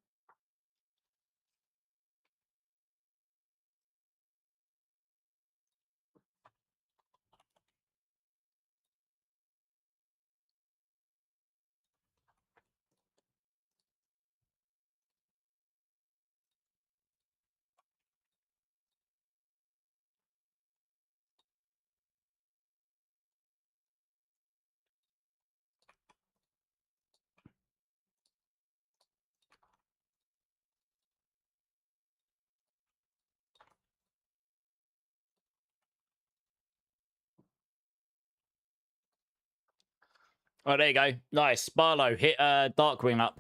Oh, there you go. Nice. Barlow, hit Darkwing up.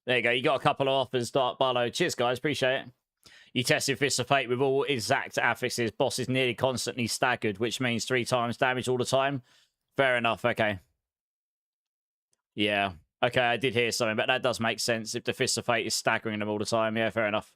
There you go. You got a couple of offers, Barlow. Cheers, guys. Appreciate it. You tested Fist of Fate with all exact affixes. Boss is nearly constantly staggered, which means 3 times damage all the time. Fair enough. Okay. Yeah. Okay, I did hear something, but that does make sense. If the Fist of Fate is staggering them all the time. Yeah, fair enough.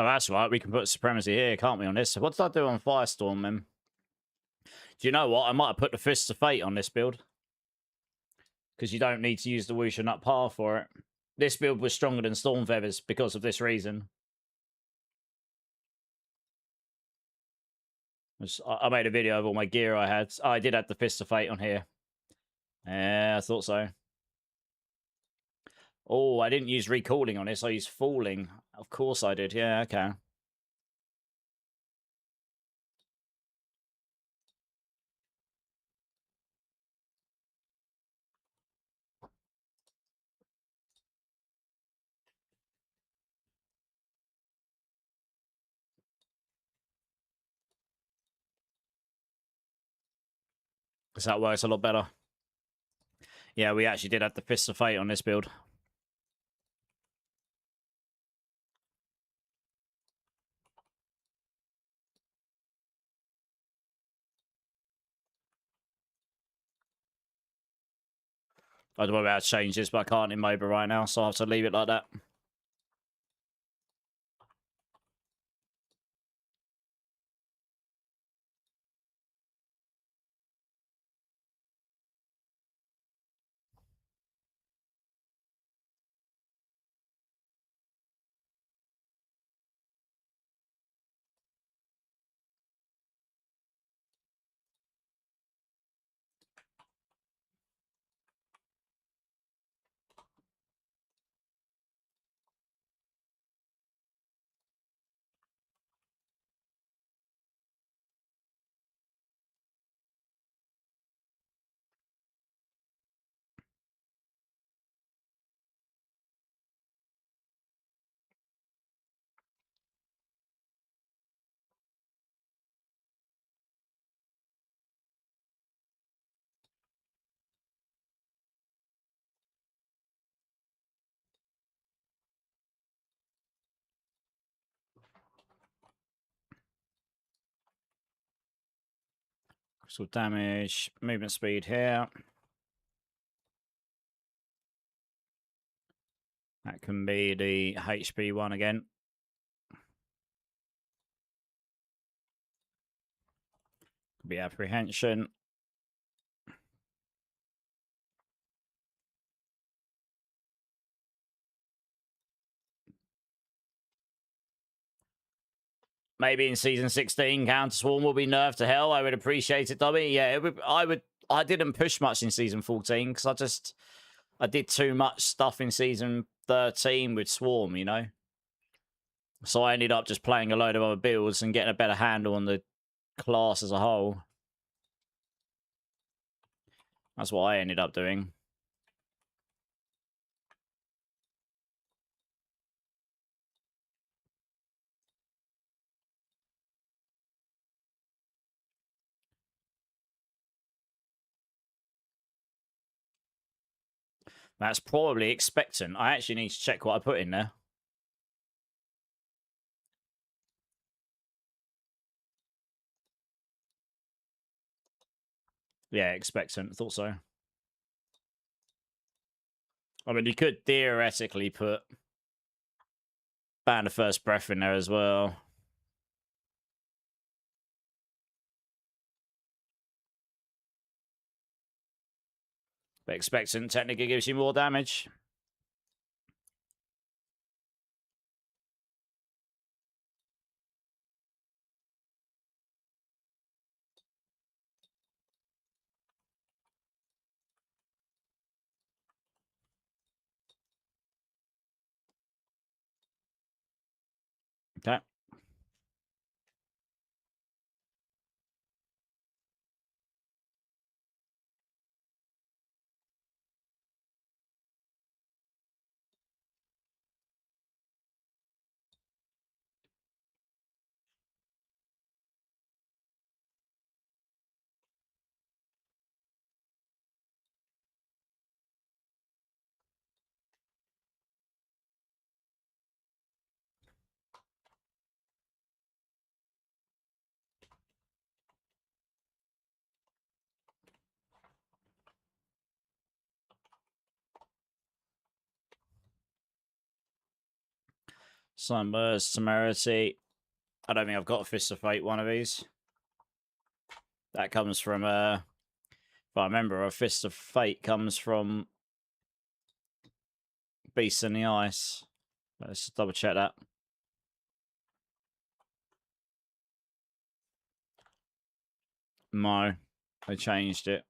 Oh, that's right. We can put supremacy here, can't we, on this? What did I do on Firestorm, then? Do you know what? I might have put the Fists of Fate on this build. Because you don't need to use the Wusha Nut Par for it. This build was stronger than Storm Feathers because of this reason. I made a video of all my gear I had. Oh, I did have the Fists of Fate on here. Yeah, I thought so. Oh, I didn't use Recalling on this. I used Falling. Of course I did. Yeah, okay. Because that works a lot better. Yeah, we actually did have the Fists of Fate on this build. I don't know about to change this, but I can't in MOBA right now, so I have to leave it like that. Crystal damage, movement speed here. That can be the HP one again. Could be apprehension. Maybe in season 16, Counter Swarm will be nerfed to hell. I would appreciate it, Dobby. Yeah, I didn't push much in season 14 because I did too much stuff in season 13 with Swarm, you know. So I ended up just playing a load of other builds and getting a better handle on the class as a whole. That's what I ended up doing. That's probably expectant. I actually need to check what I put in there. Yeah, expectant. Thought so. I mean, you could theoretically put Band of First Breath in there as well. But expectant technically gives you more damage. Okay. Sunburst, Temerity. I don't think I've got a Fist of Fate one of these. That comes from, if I remember, a Fist of Fate comes from Beast in the Ice. Let's double check that. No, they changed it.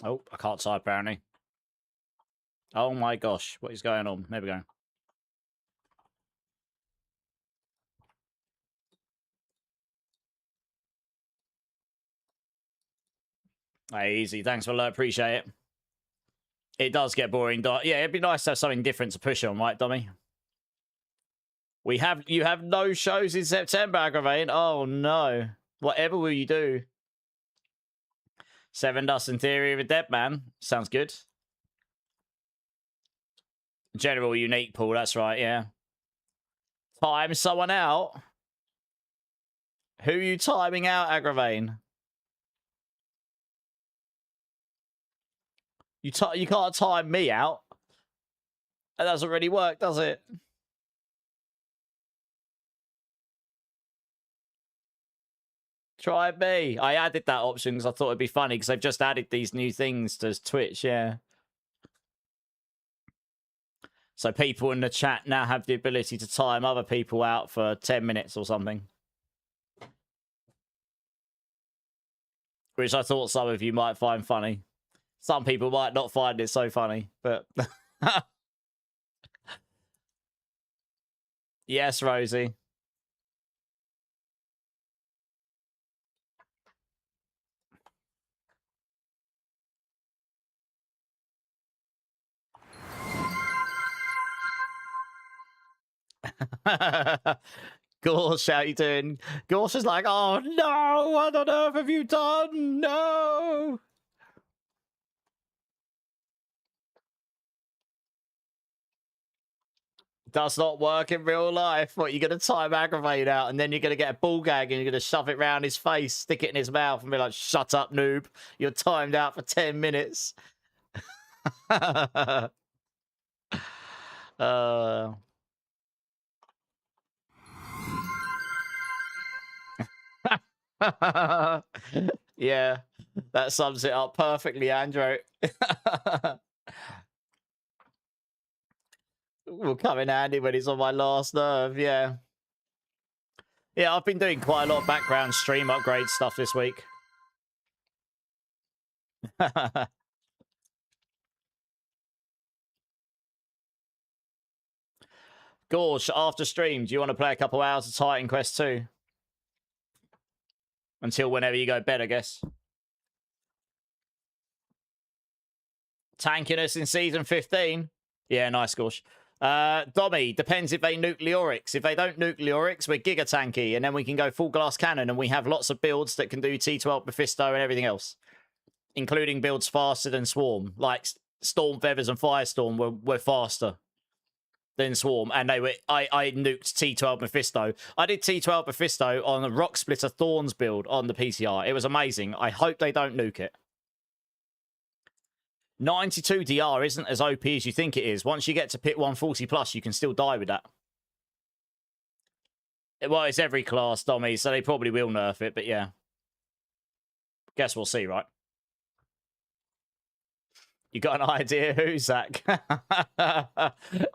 Oh, I can't type apparently. Oh my gosh, what is going on? There we go. Hey, easy. Thanks for the alert. Appreciate it. It does get boring. Yeah, it'd be nice to have something different to push on, right, Dummy? You have no shows in September, Aggravating. Oh no. Whatever will you do? Seven Dust and Theory of a Dead Man. Sounds good. General unique pool, that's right, yeah. Time someone out. Who are you timing out, Aggravating? You can't time me out. That doesn't really work, does it? Try me. I added that option because I thought it'd be funny because they've just added these new things to Twitch, yeah. So people in the chat now have the ability to time other people out for 10 minutes or something. Which I thought some of you might find funny. Some people might not find it so funny, but... Yes, Rosie. Gorsh, how you doing? Gorsh is like, oh no, what on earth have you done? No! Does not work in real life. What, you're going to time Aggravate out and then you're going to get a ball gag and you're going to shove it round his face, stick it in his mouth and be like, shut up, noob. You're timed out for 10 minutes. Yeah, that sums it up perfectly, Andrew. Will come in handy when he's on my last nerve, yeah. Yeah, I've been doing quite a lot of background stream upgrade stuff this week. Gorge, after stream, do you want to play a couple hours of Titan Quest 2? Until whenever you go bed, I guess. Tankiness in season 15. Yeah, nice, Gorge. Dommy, depends if they nuke Leorix. If they don't nuke Leorix, we're Giga Tanky, and then we can go full glass cannon, and we have lots of builds that can do T12 Mephisto and everything else. Including builds faster than Swarm. Like Storm Feathers and Firestorm were faster than Swarm, and they were. I nuked T12 Mephisto. I did T12 Mephisto on a Rock Splitter Thorns build on the PTR. It was amazing. I hope they don't nuke it. 92 DR isn't as OP as you think it is. Once you get to pit 140 plus, you can still die with that. Well, it's every class, Dommy, so they probably will nerf it, but yeah. Guess we'll see, right? You got an idea who, Zach?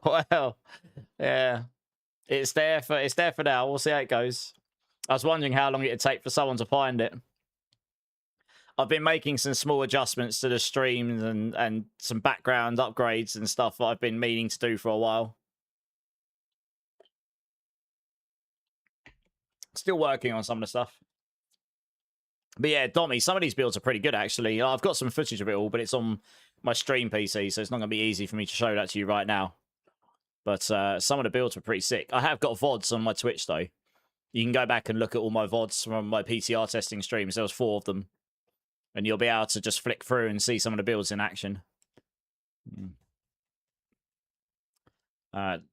Well, yeah. It's there for now. We'll see how it goes. I was wondering how long it'd take for someone to find it. I've been making some small adjustments to the streams and some background upgrades and stuff that I've been meaning to do for a while. Still working on some of the stuff. But yeah, Dommy, some of these builds are pretty good, actually. I've got some footage of it all, but it's on my stream PC, so it's not going to be easy for me to show that to you right now. But some of the builds were pretty sick. I have got VODs on my Twitch, though. You can go back and look at all my VODs from my PTR testing streams. There was 4 of them. And you'll be able to just flick through and see some of the builds in action.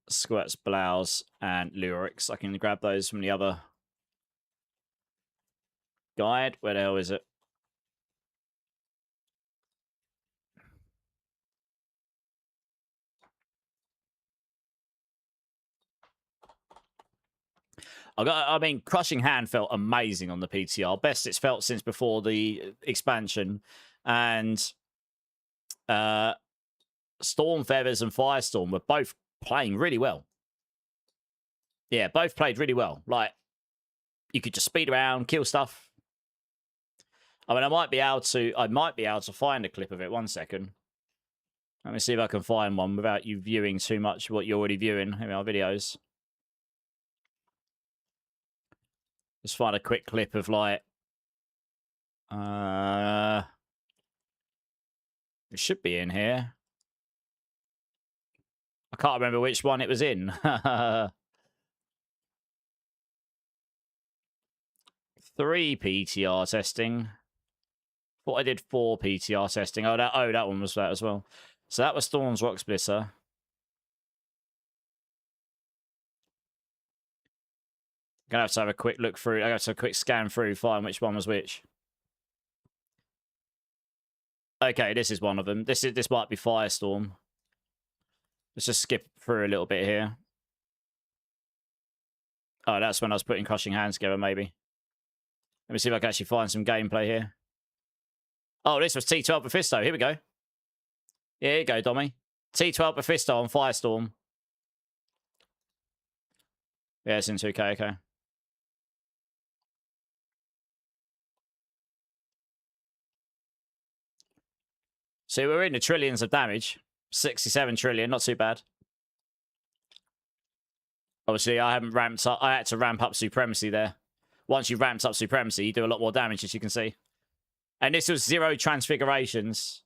Squirts, Blouse, and Lyrics. I can grab those from the other guide. Where the hell is it? I mean, Crushing Hand felt amazing on the PTR. Best it's felt since before the expansion. And Storm Feathers and Firestorm were both playing really well. Yeah, both played really well. Like, you could just speed around, kill stuff. I mean, I might be able to find a clip of it. 1 second. Let me see if I can find one without you viewing too much what you're already viewing in our videos. Just find a quick clip of, like, it should be in here. I can't remember which one it was in. 3 PTR testing. Thought I did 4 PTR testing. Oh, that one was that as well. So that was Storm's Rock Splitter. Gonna have to have a quick look through. I got to have a quick scan through, find which one was which. Okay, this is one of them. This might be Firestorm. Let's just skip through a little bit here. Oh, that's when I was putting Crushing Hands together, maybe. Let me see if I can actually find some gameplay here. Oh, this was T12 Mephisto. Here we go. Yeah, here you go, Dommy. T12 Mephisto on Firestorm. Yeah, it's in 2K, okay. So we're in the trillions of damage. 67 trillion, not too bad. Obviously, I haven't ramped up. I had to ramp up Supremacy there. Once you've ramped up Supremacy, you do a lot more damage, as you can see. And this was 0 transfigurations.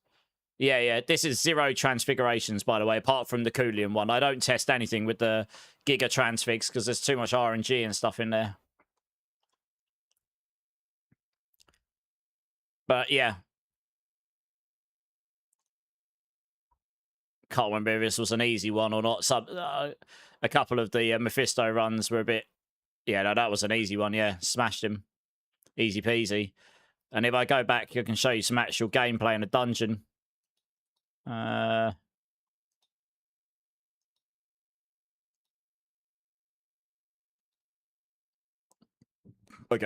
Yeah, this is 0 transfigurations, by the way, apart from the Coolian one. I don't test anything with the Giga Transfigs because there's too much RNG and stuff in there. But, yeah. Can't remember if this was an easy one or not. A couple of the Mephisto runs were a bit... Yeah, no, that was an easy one, yeah. Smashed him. Easy peasy. And if I go back, I can show you some actual gameplay in a dungeon. Okay,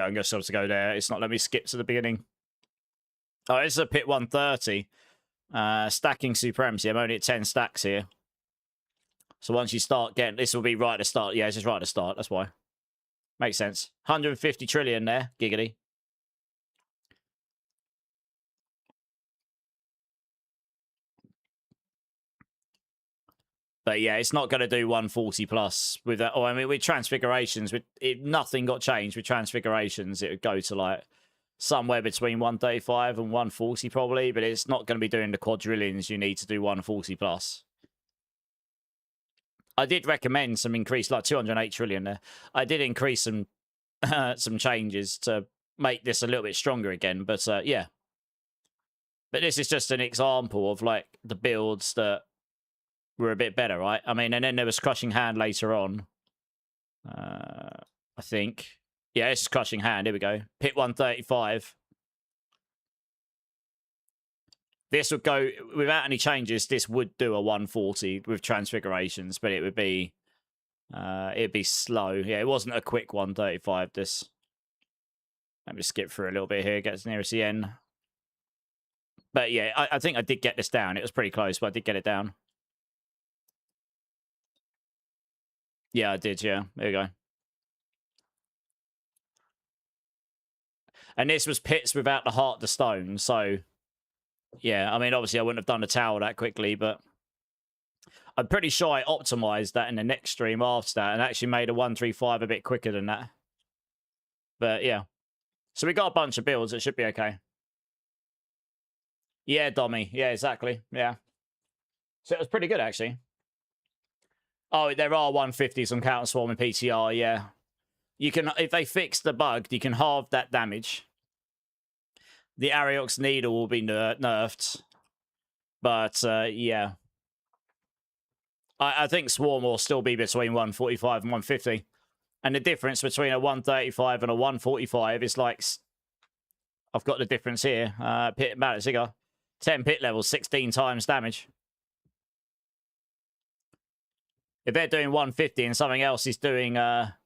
I'm going to go there. It's not letting me skip to the beginning. Oh, this is a pit 130. Stacking Supremacy. I'm only at 10 stacks here. So once you start getting... This will be right at the start. Yeah, it's just right at the start. That's why. Makes sense. 150 trillion there. Giggity. But yeah, it's not going to do 140 plus with that. Oh, I mean, with Transfigurations, if nothing got changed with Transfigurations, it would go to like somewhere between 135 and 140 probably. But it's not going to be doing the quadrillions you need to do 140 plus. I did recommend some increase, like 208 trillion there. I did increase some some changes to make this a little bit stronger again. But yeah. But this is just an example of like the builds that were a bit better, right? I mean, and then there was Crushing Hand later on. I think. Yeah, this is Crushing Hand. Here we go. Pit 135. This would go, without any changes, this would do a 140 with Transfigurations, but it would be, it'd be slow. Yeah, it wasn't a quick 135, this. Let me skip through a little bit here, get as near as the end. But yeah, I think I did get this down. It was pretty close, but I did get it down. Yeah, I did, yeah. There you go. And this was pits without the Heart to Stone, so... Yeah, I mean, obviously I wouldn't have done the tower that quickly, but... I'm pretty sure I optimized that in the next stream after that and actually made a 135 a bit quicker than that. But, yeah. So we got a bunch of builds. It should be okay. Yeah, Dommy. Yeah, exactly. Yeah. So it was pretty good, actually. Oh, there are 150s on Counter Swarm and PTR, yeah. You can, if they fix the bug, you can halve that damage. The Ariox Needle will be nerfed. But, yeah. I think Swarm will still be between 145 and 150. And the difference between a 135 and a 145 is like... I've got the difference here. Pit balance figure. 10 pit levels, 16 times damage. If they're doing 150 and something else is doing a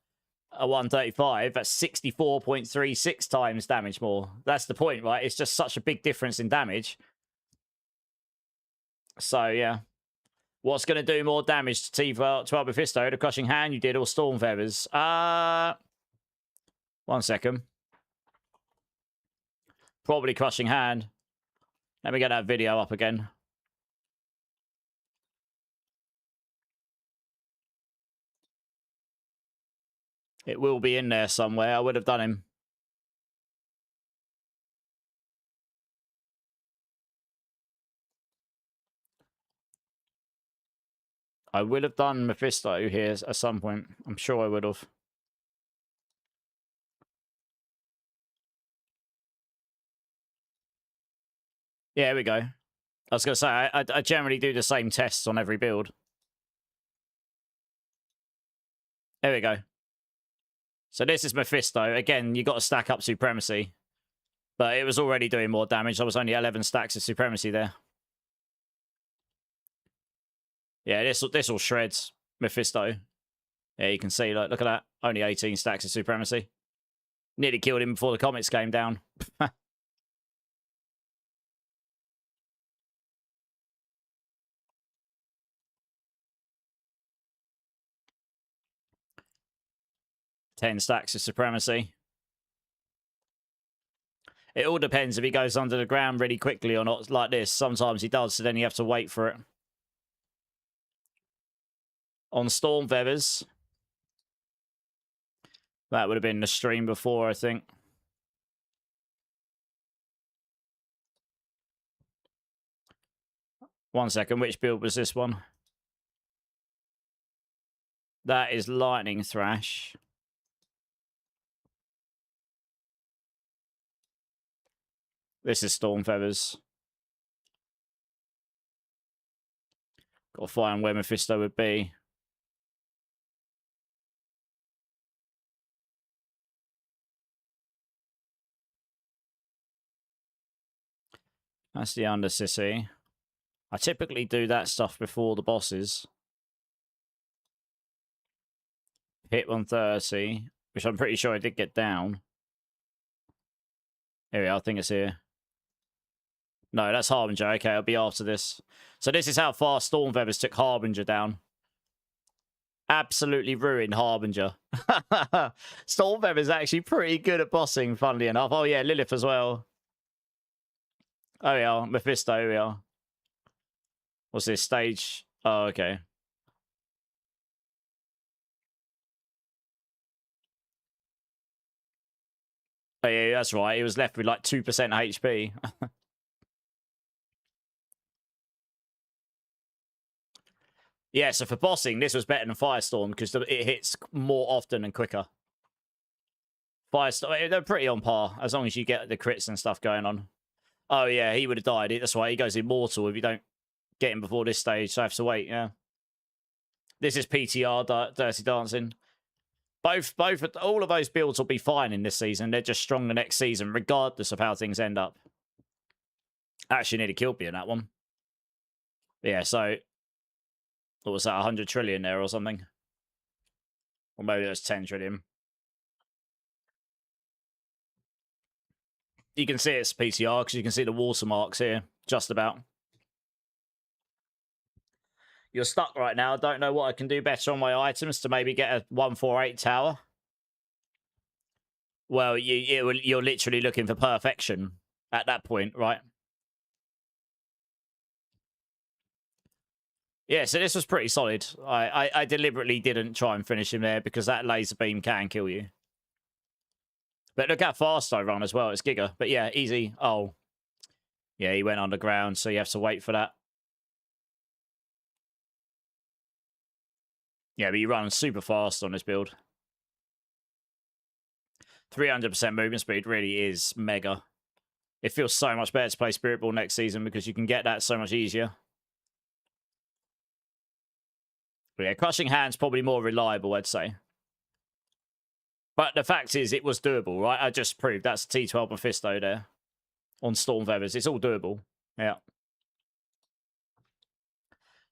135, that's 64.36 times damage more. That's the point, right? It's just such a big difference in damage. So, yeah. What's going to do more damage to T12 Mephisto? The Crushing Hand you did, or Storm Feathers? 1 second. Probably Crushing Hand. Let me get that video up again. It will be in there somewhere. I would have done him. I would have done Mephisto here at some point. I'm sure I would have. Yeah, here we go. I was going to say, I generally do the same tests on every build. There we go. So this is Mephisto. Again, you got to stack up Supremacy. But it was already doing more damage. There was only 11 stacks of Supremacy there. Yeah, this will shred Mephisto. Yeah, you can see, like, look at that. Only 18 stacks of Supremacy. Nearly killed him before the comics came down. 10 stacks of Supremacy. It all depends if he goes under the ground really quickly or not, like this. Sometimes he does, so then you have to wait for it. On Storm Feathers. That would have been the stream before, I think. One second, which build was this one? That is Lightning Thrash. This is Storm Feathers. Got to find where Mephisto would be. That's the Undercity. I typically do that stuff before the bosses. Hit 130, which I'm pretty sure I did get down. Here we are, I think it's here. No, that's Harbinger. Okay, I'll be after this. So this is how far Storm Feathers took Harbinger down. Absolutely ruined Harbinger. Storm Feathers actually pretty good at bossing, funnily enough. Oh yeah, Lilith as well. Oh yeah, Mephisto, here we are. What's this stage? Oh, okay. Oh yeah, that's right. He was left with like 2% HP. Yeah, so for bossing, this was better than Firestorm because it hits more often and quicker. Firestorm, they're pretty on par as long as you get the crits and stuff going on. Oh yeah, he would have died. That's why he goes immortal if you don't get him before this stage, so I have to wait, yeah. This is PTR, Dirty Dancing. All of those builds will be fine in this season. They're just strong the next season, regardless of how things end up. Actually nearly killed me in that one. Yeah, so... What was that, 100 trillion there or something? Or maybe it was 10 trillion. You can see it's PTR because you can see the watermarks here, just about. You're stuck right now. I don't know what I can do better on my items to maybe get a 148 tower. Well, you're literally looking for perfection at that point, right? Yeah, so this was pretty solid. I deliberately didn't try and finish him there because that laser beam can kill you. But look how fast I run as well. It's Giga. But yeah, easy. Oh. Yeah, he went underground, so you have to wait for that. Yeah, but you run super fast on this build. 300% movement speed really is mega. It feels so much better to play Spiritborn next season because you can get that so much easier. But yeah, Crushing Hand's probably more reliable, I'd say. But the fact is, it was doable, right? I just proved that's T12 Mephisto there on Storm Feathers. It's all doable. Yeah.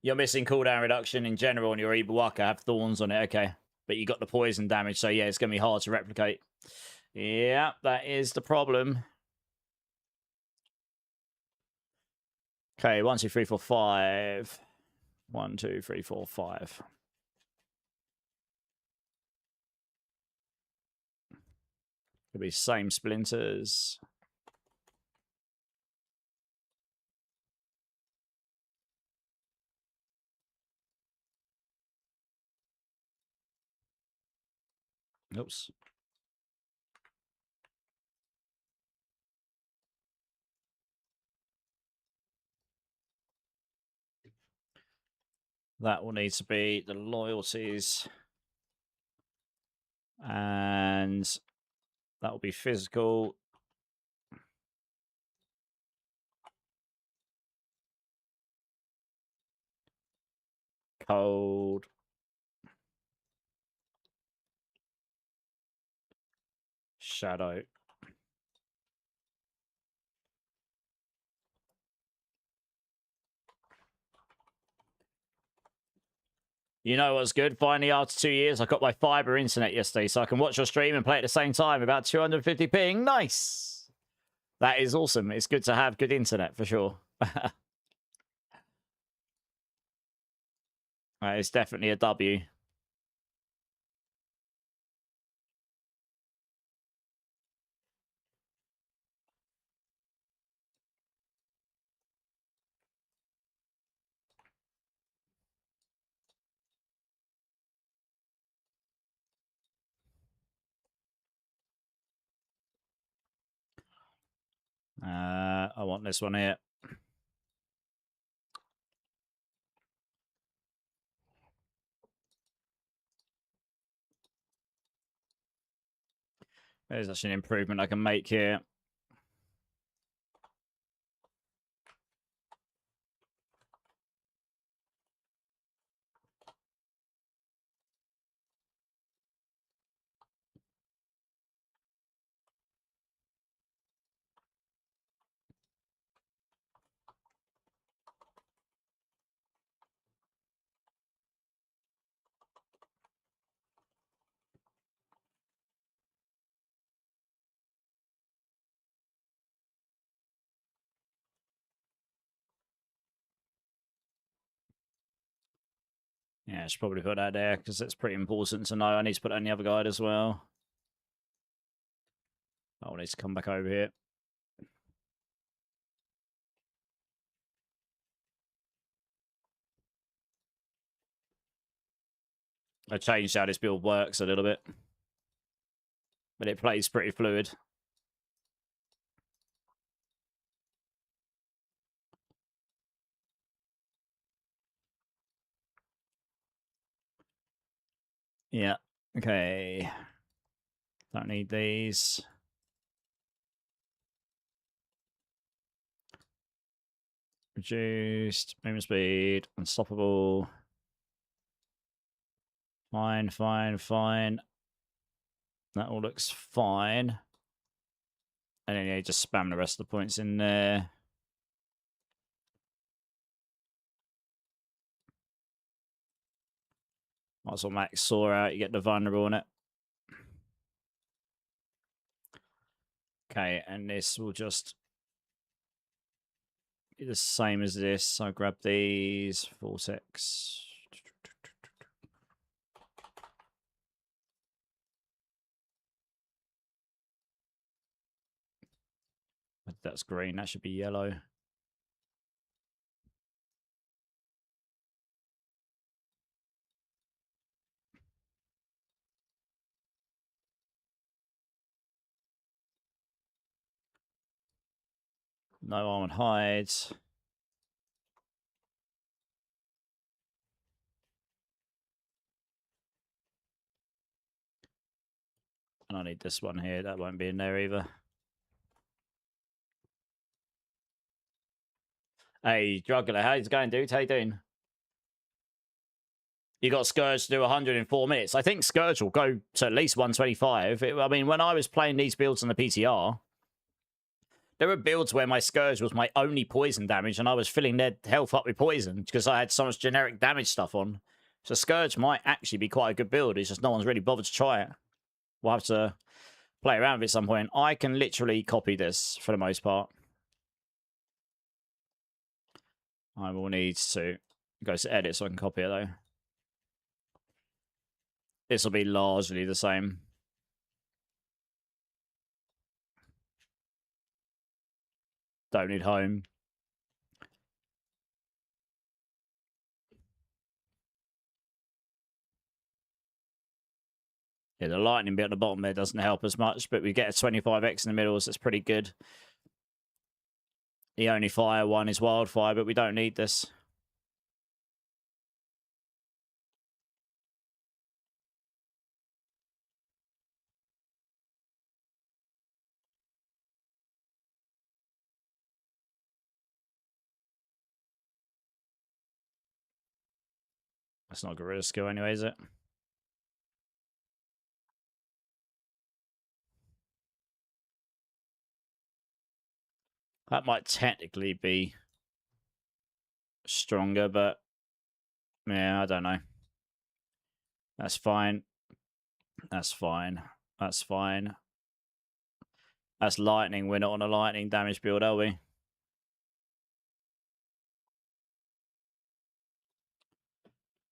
You're missing cooldown reduction in general on your Ibuwaka. Have thorns on it, okay. But you got the poison damage, so yeah, it's going to be hard to replicate. Yeah, that is the problem. Okay, 1, 2, 3, 4, 5. 1, 2, 3, 4, 5. Could be same splinters. Oops. That will need to be the loyalties. And that will be physical. Cold. Shadow. You know what's good? Finally, after 2 years, I got my fiber internet yesterday, so I can watch your stream and play at the same time. About 250 ping. Nice. That is awesome. It's good to have good internet for sure. That is definitely a W. I want this one here. There's actually an improvement I can make here. Yeah, I should probably put that there because it's pretty important to know. I need to put that in the other guide as well. I'll need to come back over here. I changed how this build works a little bit. But it plays pretty fluid. Yeah. Okay. Don't need these. Reduced. Movement speed. Unstoppable. Fine, fine, fine. That all looks fine. And then yeah, just spam the rest of the points in there. Might as well max Saw out. You get the vulnerable on it. Okay, and this will just be the same as this. So grab these. Vortex. That's green. That should be yellow. No armored hides. And I need this one here. That won't be in there either. Hey, Juggler, how's it going, dude? How you doing? You got Scourge to do 100 in 4 minutes. I think Scourge will go to at least 125. I mean, when I was playing these builds on the PTR, there were builds where my Scourge was my only poison damage, and I was filling their health up with poison because I had so much generic damage stuff on. So Scourge might actually be quite a good build. It's just no one's really bothered to try it. We'll have to play around with it at some point. I can literally copy this for the most part. I will need to go to edit so I can copy it though. This will be largely the same. Don't need home. Yeah, the lightning bit at the bottom there doesn't help as much, but we get a 25x in the middle, so it's pretty good. The only fire one is wildfire, but we don't need this. That's not gorilla skill anyway, is it? That might technically be stronger, but yeah, I don't know. That's fine. That's fine. That's fine. That's lightning. We're not on a lightning damage build, are we?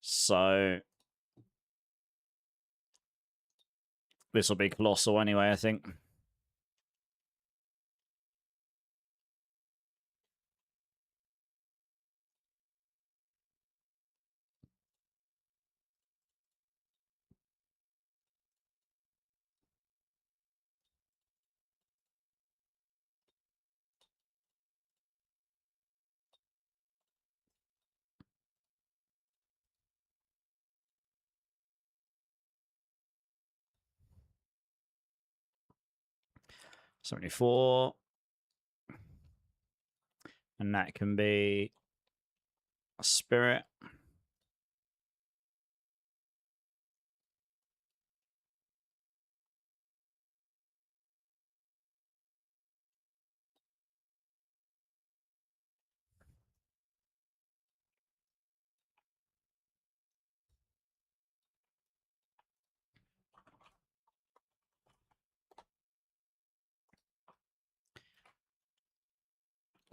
So this will be colossal anyway, I think. $74. And that can be a spirit.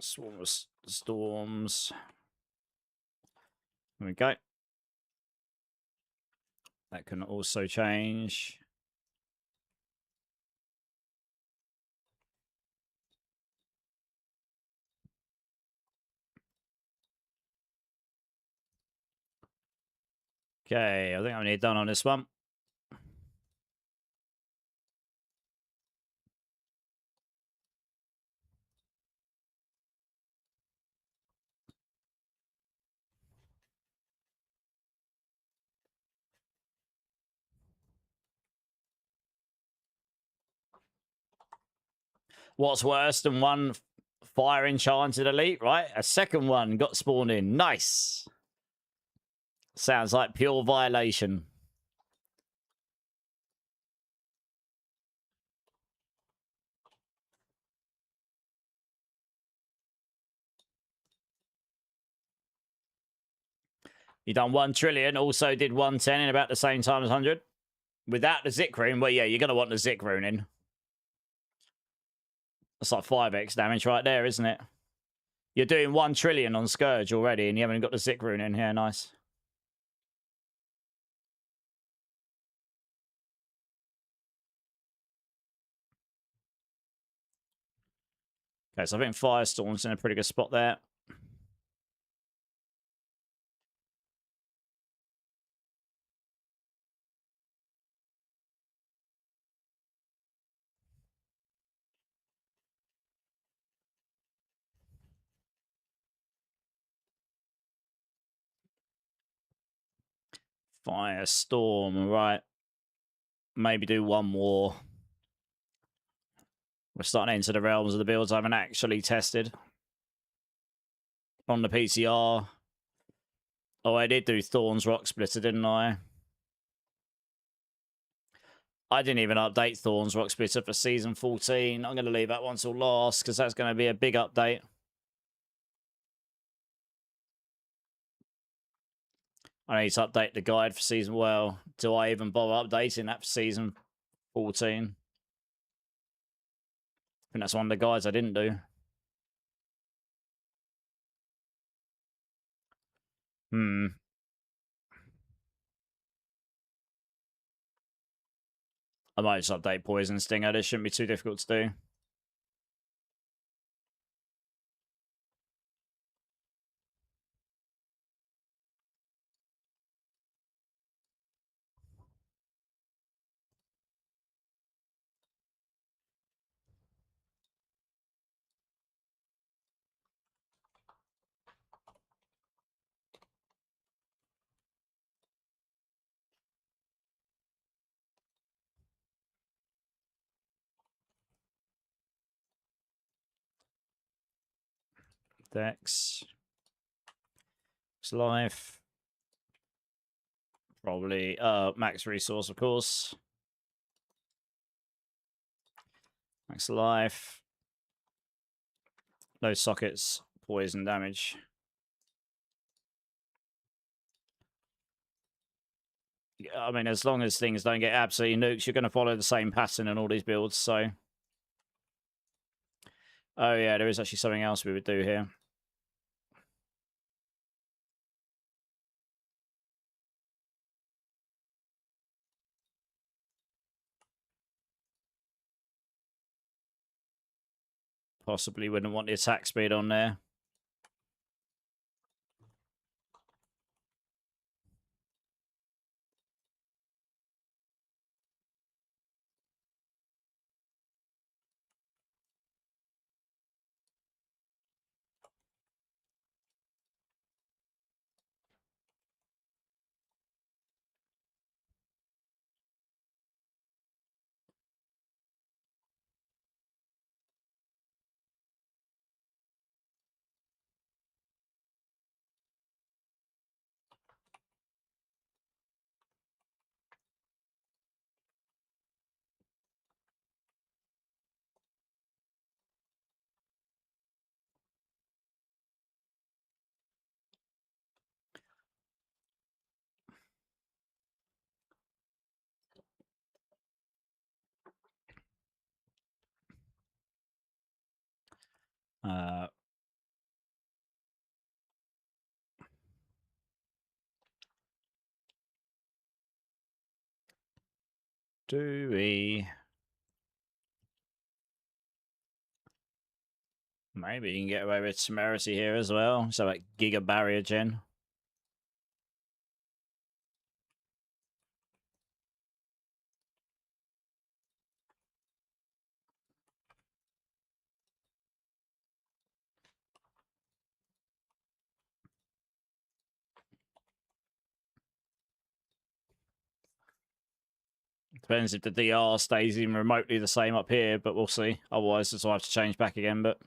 Swarm of storms. There we go. That can also change. Okay, I think I'm nearly done on this one. What's worse than one fire enchanted elite, right? A second one got spawned in. Nice. Sounds like pure violation. You done 1 trillion, also did 110 in about the same time as 100. Without the Zik rune, well, yeah, you're going to want the Zik rune in. That's like 5x damage right there, isn't it? You're doing 1 trillion on Scourge already, and you haven't got the Zik rune in here. Nice. Okay, so I think Firestorm's in a pretty good spot there. Firestorm, right. Maybe do one more. We're starting into the realms of the builds I haven't actually tested on the PTR. Oh, I did do Thorns Rock Splitter, didn't I? I didn't even update Thorns Rock Splitter for Season 14. I'm going to leave that one till last, because that's going to be a big update. I need to update the guide for Season... Well, do I even bother updating that for Season 14? I think that's one of the guides I didn't do. I might just update Poison Stinger. This shouldn't be too difficult to do. Dex. Life. Probably max resource, of course. Max life. No sockets. Poison damage. I mean, as long as things don't get absolutely nuked, you're going to follow the same pattern in all these builds, so... Oh yeah, there is actually something else we would do here. Possibly wouldn't want the attack speed on there. Do we... Maybe you can get away with Temerity here as well. So like Giga Barrier Gen. Depends if the DR stays even remotely the same up here, but we'll see. Otherwise, I'll have to change back again, but...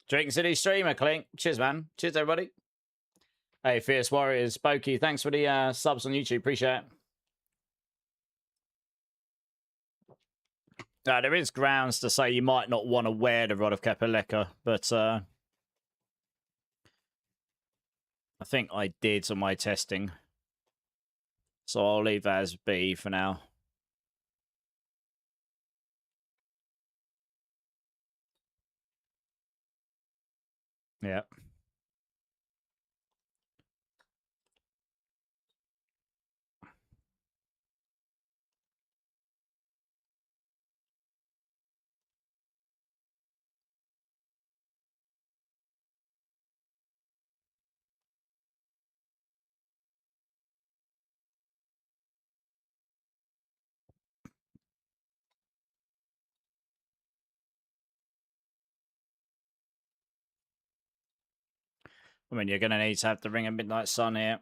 Drink City streamer, Clink. Cheers, man. Cheers, everybody. Hey, Fierce Warriors. Spokey, thanks for the subs on YouTube. Appreciate it. There is grounds to say you might not want to wear the Rod of Kapeleka, but I think I did on my testing. So I'll leave that as B for now. Yeah. I mean, you're going to need to have the Ring of Midnight Sun here.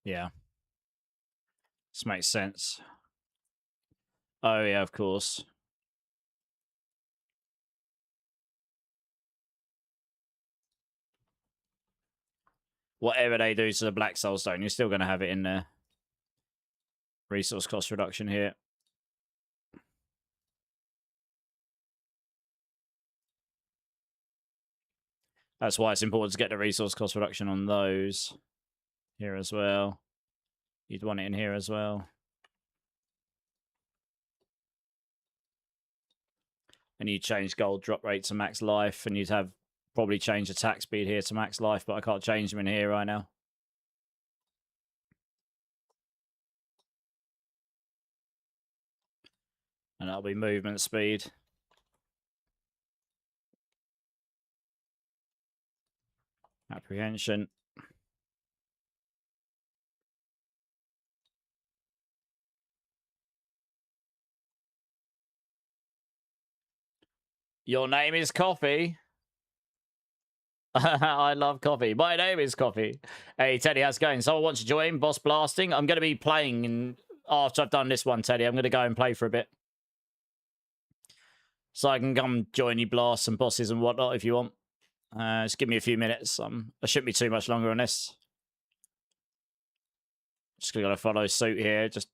Yeah. This makes sense. Oh, yeah, of course. Whatever they do to the Black Soul Stone, you're still going to have it in there. Resource cost reduction here. That's why it's important to get the resource cost reduction on those here as well. You'd want it in here as well. And you change gold drop rate to max life, and you'd have probably change attack speed here to max life, but I can't change them in here right now. And that'll be movement speed. Apprehension. Your name is Coffee. I love coffee. My name is Coffee. Hey, Teddy, how's it going? Someone wants to join Boss Blasting? I'm going to be playing after I've done this one, Teddy. I'm going to go and play for a bit. So I can come join you, blast some bosses and whatnot if you want. Just give me a few minutes. I shouldn't be too much longer on this. Just going to follow suit here. Just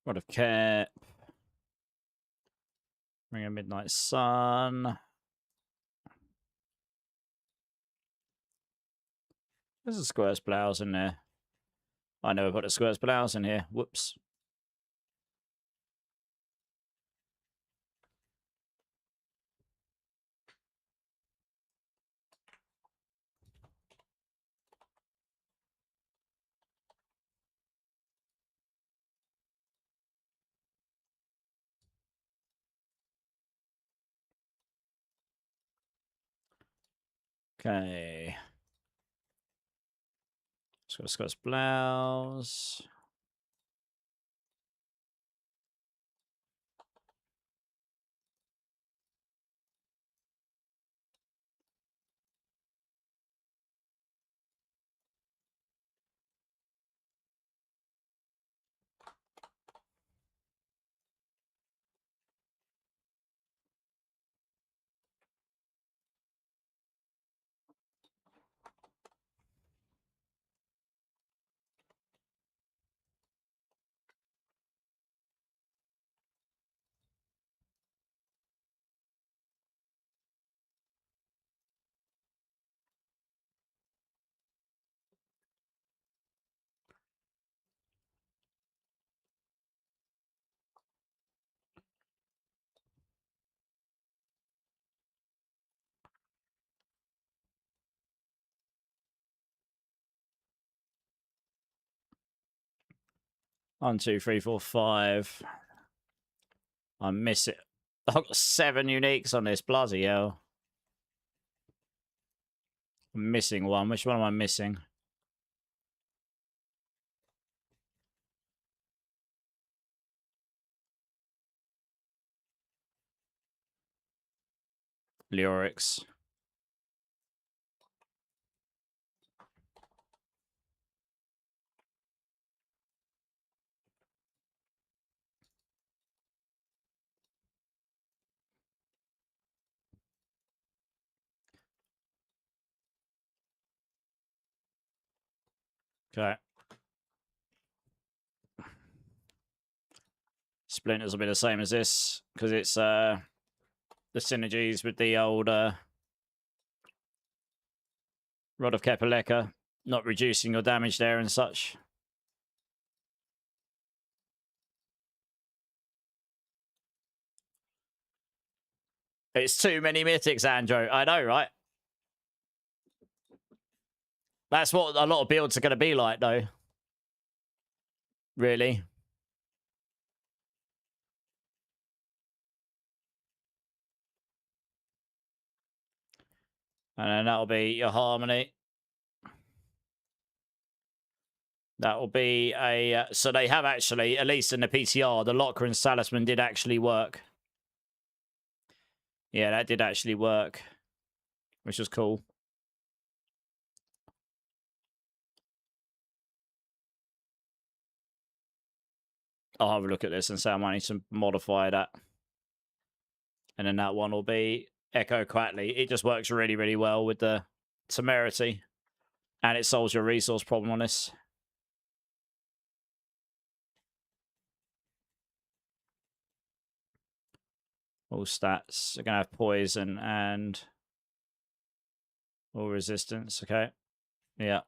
Rod of Care. Ring of Midnight Sun. There's a Square's blouse in there. I never put a Square's blouse in here. Whoops. Okay. Square's blouse. 1, 2, 3, 4, 5. I miss it. I've got 7 uniques on this. Bloody hell. I'm missing one. Which one am I missing? Lyrics. Okay. Splinters will be the same as this because it's the synergies with the old Rod of Kepaleka, not reducing your damage there and such. It's too many mythics, Andrew. I know, right? That's what a lot of builds are going to be like, though. Really. And then that'll be your Harmony. That will be a... so they have actually, at least in the PTR, the Locker and Talisman did actually work. Yeah, that did actually work, which was cool. I'll have a look at this and say I might need to modify that. And then that one will be Echo Quatley. It just works really, really well with the temerity. And it solves your resource problem on this. All stats are going to have poison and all resistance. Okay. Yeah.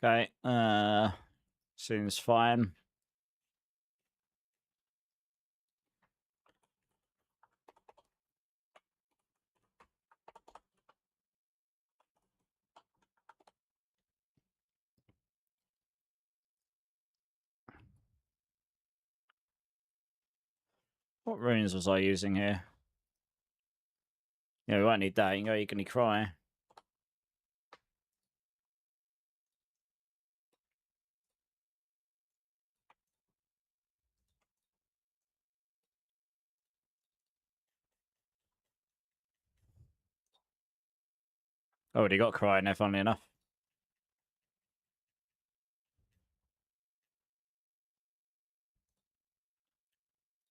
Okay. Seems fine. What runes was I using here? Yeah, we won't need that. You can go cry. Already got cry in there, funnily enough.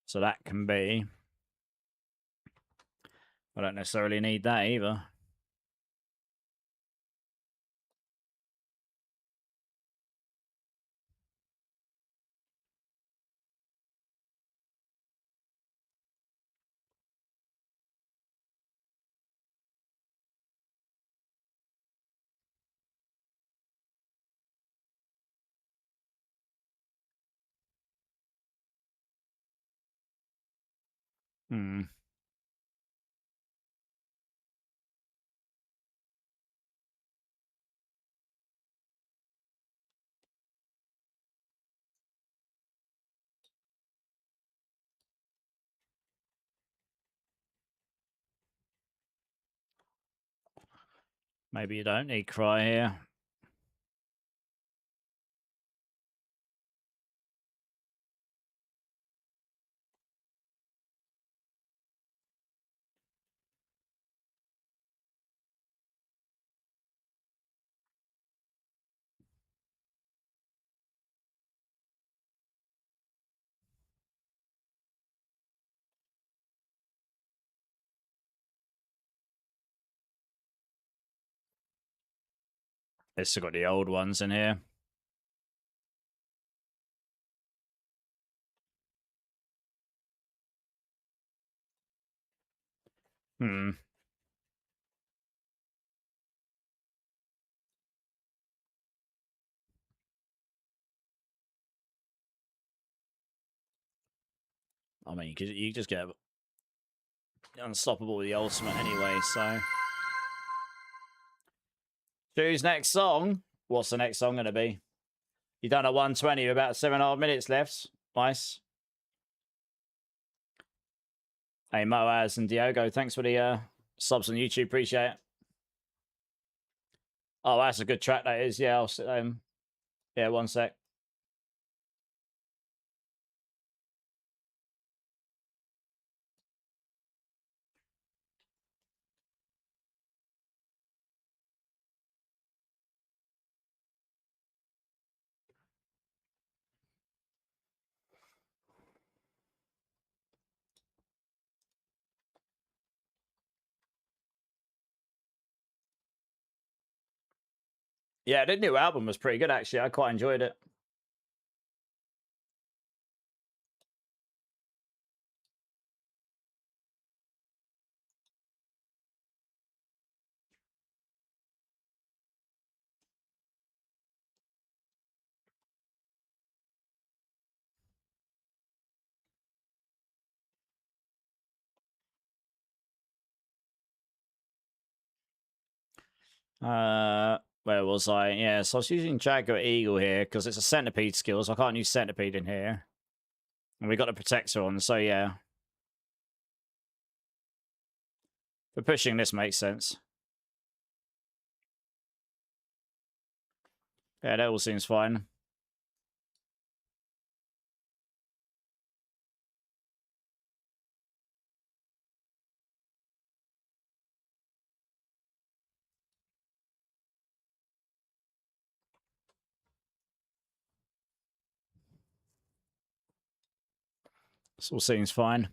So that can be... I don't necessarily need that either. Hmm. Maybe you don't need cry here. They've still got the old ones in here. Hmm. I mean, you just get unstoppable with the ultimate anyway, so. Choose next song. What's the next song going to be? You done at 120 with about 7.5 minutes left. Nice. Hey, Moaz and Diogo, thanks for the subs on YouTube. Appreciate it. Oh, that's a good track, that is. Yeah, I'll sit yeah, one sec. Yeah, the new album was pretty good, actually. I quite enjoyed it. Where was I? Yeah, so I was using Jaguar Eagle here because it's a centipede skill, so I can't use centipede in here. And we got the protector on, so yeah. For pushing, this makes sense. Yeah, that all seems fine. This all seems fine.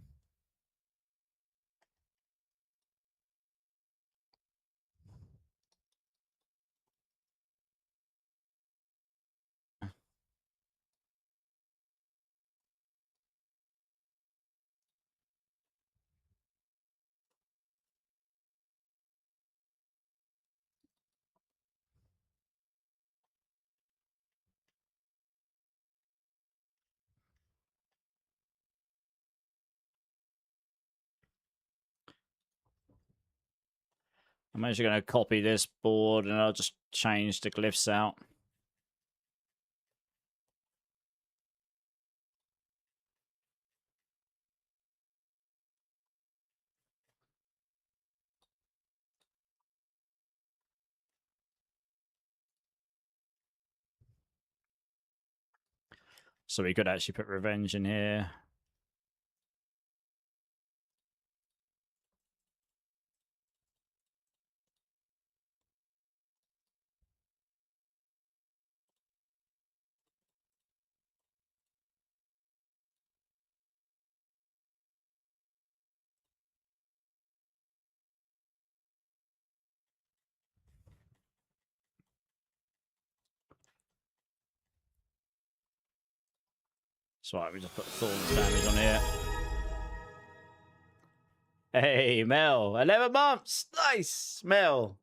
I'm actually going to copy this board and I'll just change the glyphs out. So we could actually put revenge in here. That's right, we just put Thorns damage on here. Hey, Mel, 11 months. Nice, Mel.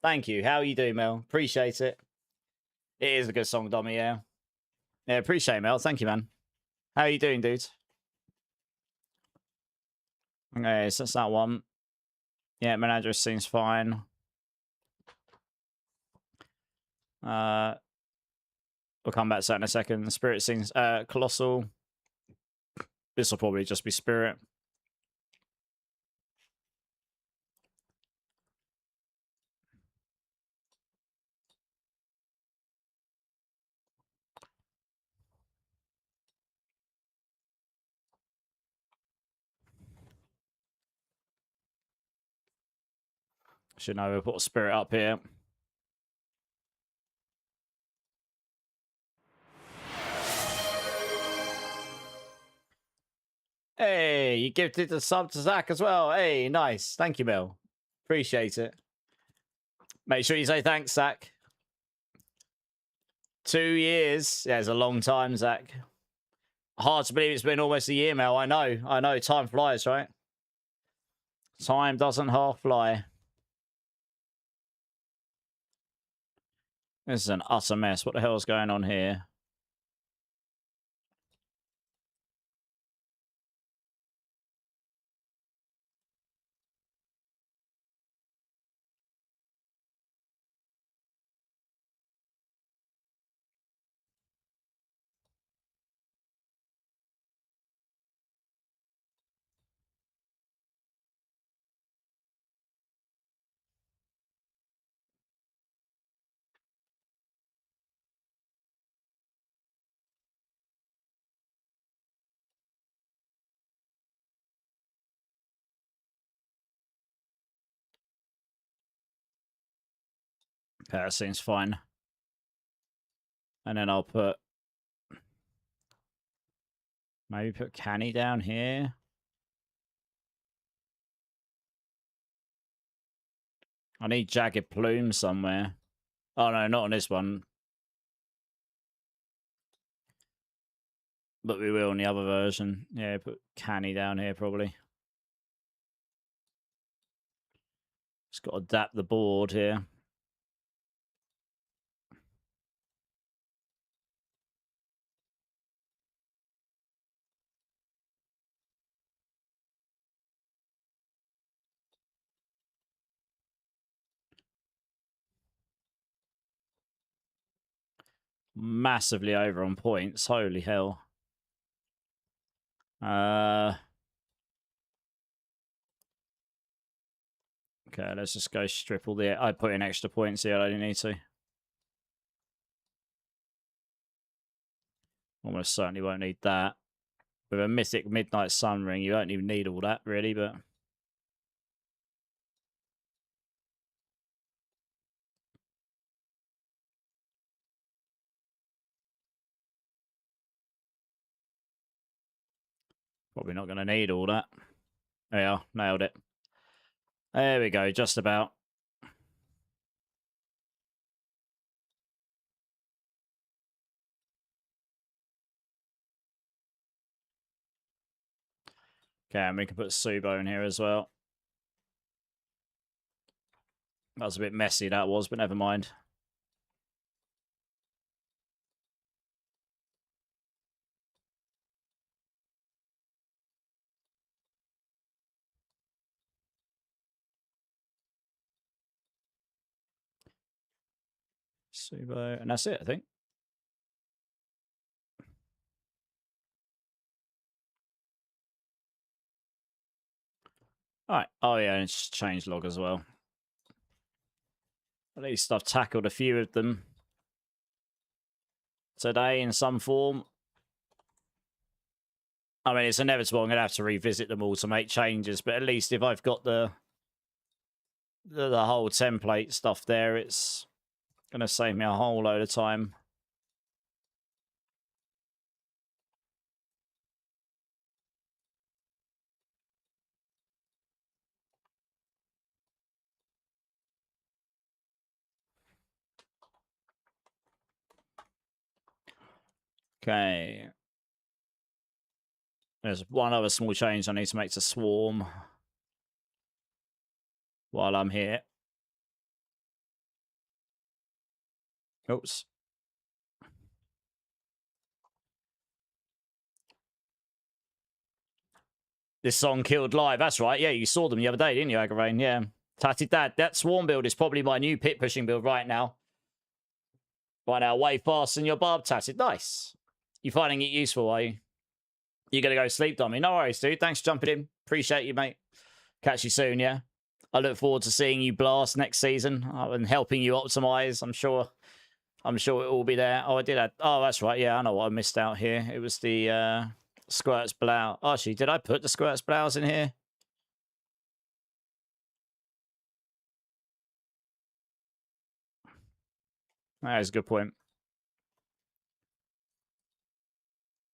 Thank you. How are you doing, Mel? Appreciate it. It is a good song, Dommy, yeah. Yeah, appreciate it, Mel. Thank you, man. How are you doing, dude? Okay, so that's that one. Yeah, manager seems fine. We'll come back to that in a second. Spirit seems colossal. This will probably just be spirit. Should know we'll put a spirit up here. Hey, you gifted the sub to Zach as well. Hey, nice. Thank you, Mel. Appreciate it. Make sure you say thanks, Zach. 2 years. Yeah, it's a long time, Zach. Hard to believe it's been almost a year, Mel. I know. Time flies, right? Time doesn't half fly. This is an utter mess. What the hell is going on here? Okay, that seems fine. And then I'll put... Maybe put Canny down here. I need Jagged Plume somewhere. Oh, no, not on this one. But we will on the other version. Yeah, put Canny down here, probably. Just got to adapt the board here. Massively over on points. Holy hell. Okay, let's just go strip all the... I put in extra points here. I didn't need to. Almost certainly won't need that. With a mythic Midnight Sun Ring, you don't even need all that, really, but... Probably not going to need all that. There we are. Nailed it. There we go. Just about. Okay, and we can put Subo in here as well. That was a bit messy, that was, but never mind. Subo, and that's it, I think. Alright. Oh, yeah, and it's change log as well. At least I've tackled a few of them today in some form. I mean, it's inevitable. I'm going to have to revisit them all to make changes, but at least if I've got the whole template stuff there, it's going to save me a whole load of time. Okay. There's one other small change I need to make to Swarm while I'm here. Oops. This song killed live. That's right. Yeah, you saw them the other day, didn't you, Agravain? Yeah. Tatty Dad. That Swarm build is probably my new pit pushing build right now. Right now, way faster than your barb, Tatted. Nice. You finding it useful, are you? You're going to go sleep, Dommy. No worries, dude. Thanks for jumping in. Appreciate you, mate. Catch you soon, yeah? I look forward to seeing you blast next season and helping you optimize. I'm sure it will be there. Oh, I did add... Oh, that's right. Yeah, I know what I missed out here. It was the Squirts Blouse. Oh, actually, did I put the Squirts Blouse in here? That is a good point.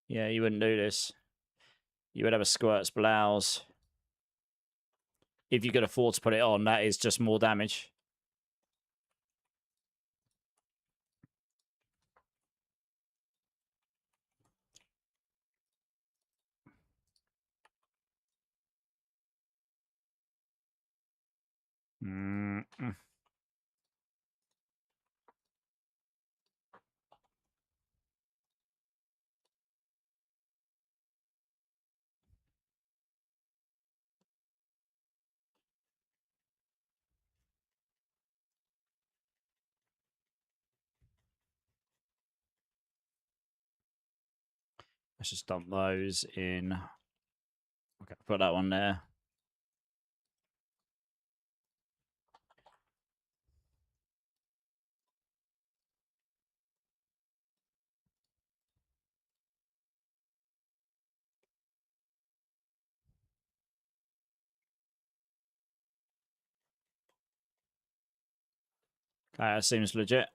Yeah, you wouldn't do this. You would have a Squirts Blouse. If you could afford to put it on, that is just more damage. Let's just dump those in. Okay, put that one there. Okay, that seems legit.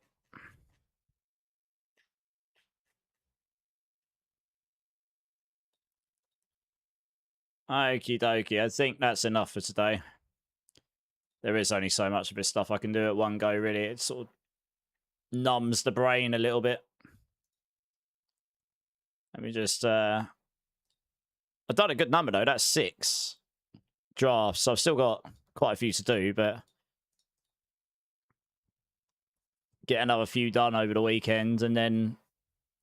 Okie dokie. I think that's enough for today. There is only so much of this stuff I can do at one go, really. It sort of numbs the brain a little bit. Let me just... I've done a good number, though. That's 6 drafts. So I've still got quite a few to do, but... get another few done over the weekend, and then...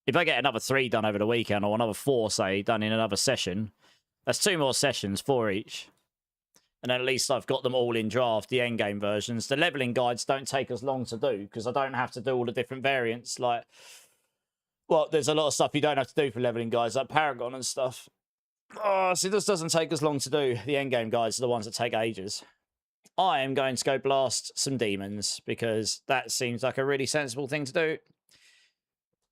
if I get another 3 done over the weekend, or another 4, say, done in another session... that's 2 more sessions, 4 each. And then at least I've got them all in draft, the endgame versions. The leveling guides don't take as long to do, because I don't have to do all the different variants. Like, well, there's a lot of stuff you don't have to do for leveling guides, like Paragon and stuff. Oh, so this doesn't take as long to do. The endgame guides are the ones that take ages. I am going to go blast some demons, because that seems like a really sensible thing to do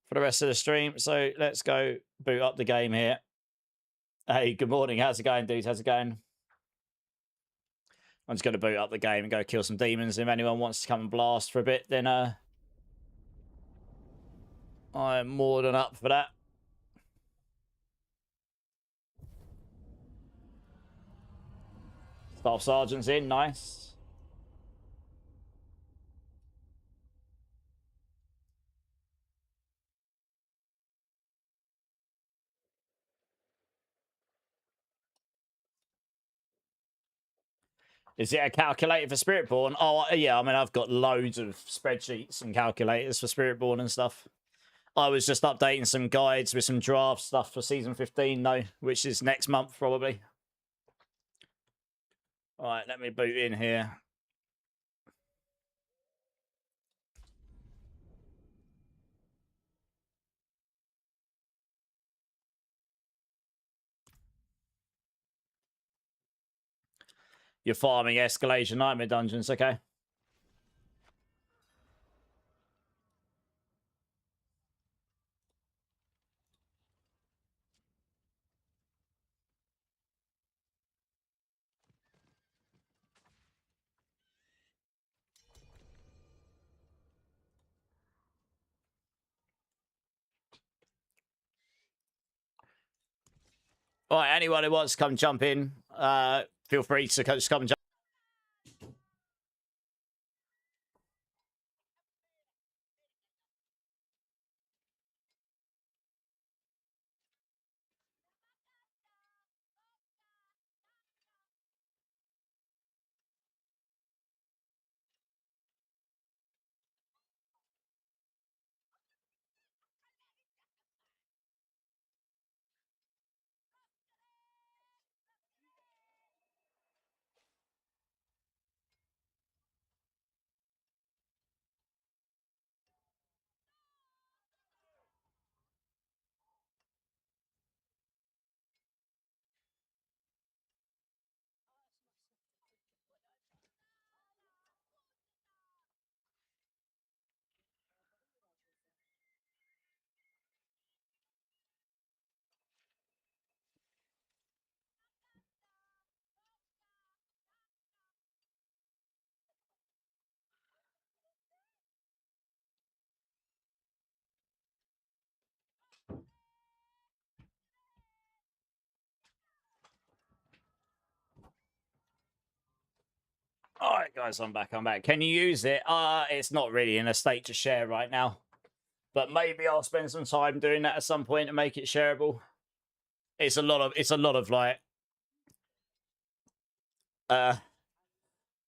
for the rest of the stream. So let's go boot up the game here. Hey, good morning. How's it going, dudes? How's it going? I'm just going to boot up the game and go kill some demons. If anyone wants to come and blast for a bit, then I'm more than up for that. Staff Sergeant's in. Nice. Is it a calculator for Spiritborn? Oh, yeah. I mean, I've got loads of spreadsheets and calculators for Spiritborn and stuff. I was just updating some guides with some draft stuff for Season 15, though, which is next month, probably. All right, let me boot in here. You're farming Escalation Nightmare Dungeons, okay? All right, anyone who wants to come jump in, feel free to just come and jump. All right, guys, I'm back. Can you use it? It's not really in a state to share right now, but maybe I'll spend some time doing that at some point to make it shareable. It's a lot of like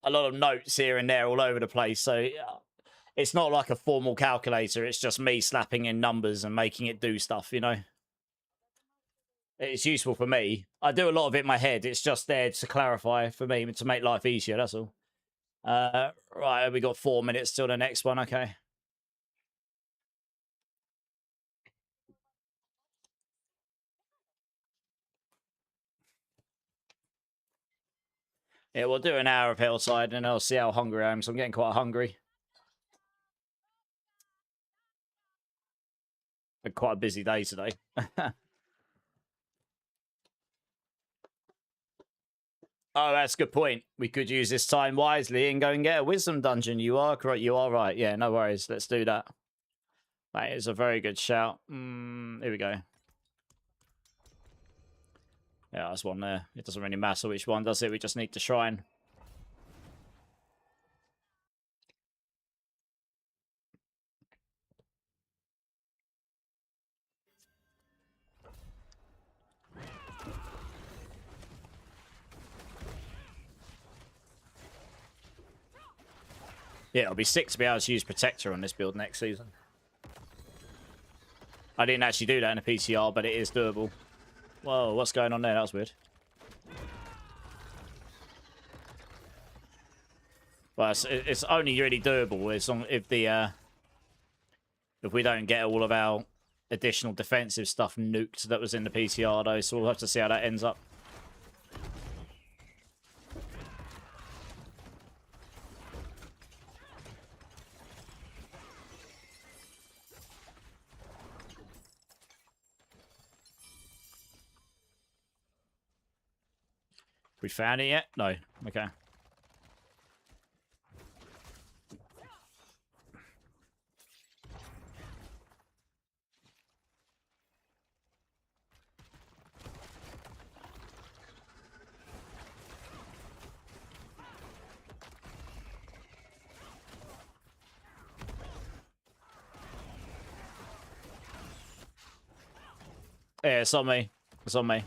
a lot of notes here and there all over the place. So it's not like a formal calculator. It's just me slapping in numbers and making it do stuff, you know. It's useful for me. I do a lot of it in my head. It's just there to clarify for me, to make life easier. That's all. Right, we got 4 minutes till the next one. Okay. Yeah, we'll do an hour of Hillside and I'll see how hungry I am. So I'm getting quite hungry. Had quite a busy day today. Oh, that's a good point. We could use this time wisely and go and get a wisdom dungeon. You are correct. You are right. Yeah, no worries. Let's do that. That is a very good shout. Here we go. Yeah, that's one there. It doesn't really matter which one, does it? We just need the shrine. Yeah, it'll be sick to be able to use Protector on this build next season. I didn't actually do that in a PTR, but it is doable. Whoa, what's going on there? That was weird. Well, it's only really doable if we don't get all of our additional defensive stuff nuked that was in the PTR, though. So we'll have to see how that ends up. We found it yet? No. Okay. Yeah, it's on me. It's on me.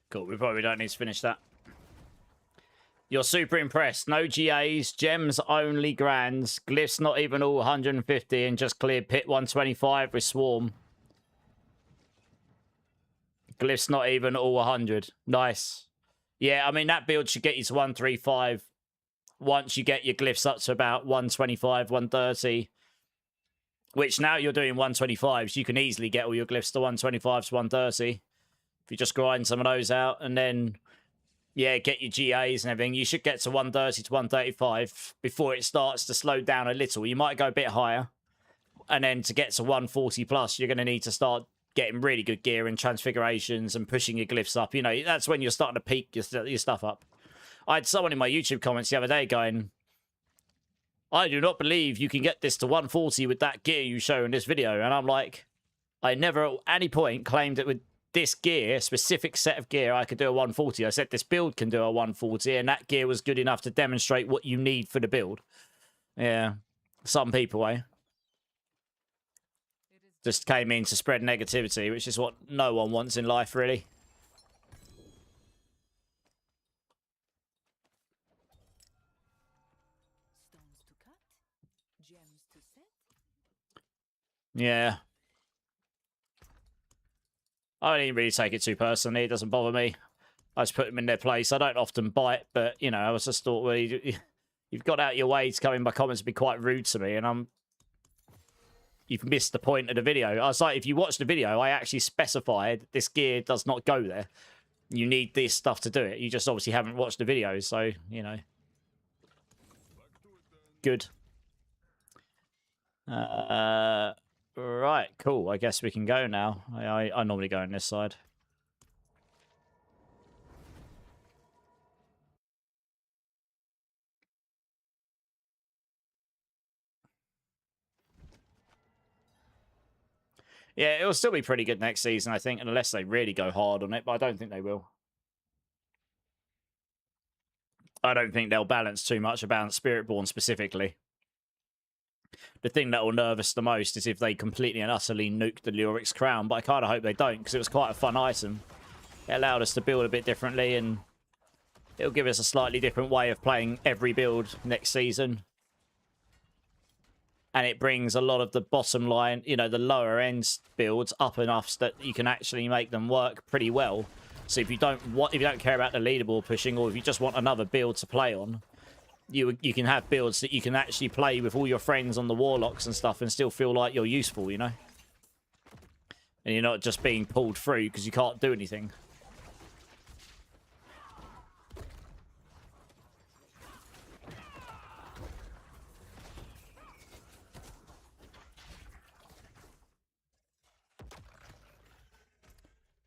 Cool, we probably don't need to finish that. You're super impressed. No GAs, gems only grands, glyphs not even all 150, and just cleared pit 125 with Swarm. Glyphs not even all 100. Nice. Yeah, I mean, that build should get you to 135 once you get your glyphs up to about 125, 130. Which now you're doing 125s, you can easily get all your glyphs to 125 to 130. If you just grind some of those out and then... yeah, get your GAs and everything. You should get to 130 to 135 before it starts to slow down a little. You might go a bit higher. And then to get to 140 plus, you're going to need to start getting really good gear and transfigurations and pushing your glyphs up. You know, that's when you're starting to peak your stuff up. I had someone in my YouTube comments the other day going, I do not believe you can get this to 140 with that gear you show in this video. And I'm like, I never at any point claimed that with this gear, specific set of gear, I could do a 140. I said this build can do a 140, and that gear was good enough to demonstrate what you need for the build. Yeah, some people, eh? Just came in to spread negativity, which is what no one wants in life, really. Stones to cut, gems to set. Yeah. I don't even really take it too personally. It doesn't bother me. I just put them in their place. I don't often bite, but, you know, I was just thought, well, you've got out your way to come in my comments and be quite rude to me, and you've missed the point of the video. I was like, if you watch the video, I actually specified this gear does not go there. You need this stuff to do it. You just obviously haven't watched the video, so, you know. Good. Right, cool. I guess we can go now. I normally go on this side. Yeah, it'll still be pretty good next season, I think, unless they really go hard on it, but I don't think they will. I don't think they'll balance too much about Spiritborn specifically. The thing that will nerve us the most is if they completely and utterly nuke the Lyrics Crown, but I kind of hope they don't, because it was quite a fun item. It allowed us to build a bit differently, and it'll give us a slightly different way of playing every build next season. And it brings a lot of the bottom line, you know, the lower end builds up enough so that you can actually make them work pretty well. So if you don't care about the leaderboard pushing, or if you just want another build to play on, you can have builds that you can actually play with all your friends on the Warlocks and stuff and still feel like you're useful, you know? And you're not just being pulled through because you can't do anything.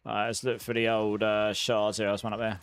Alright, let's look for the old shards here. There's one up there.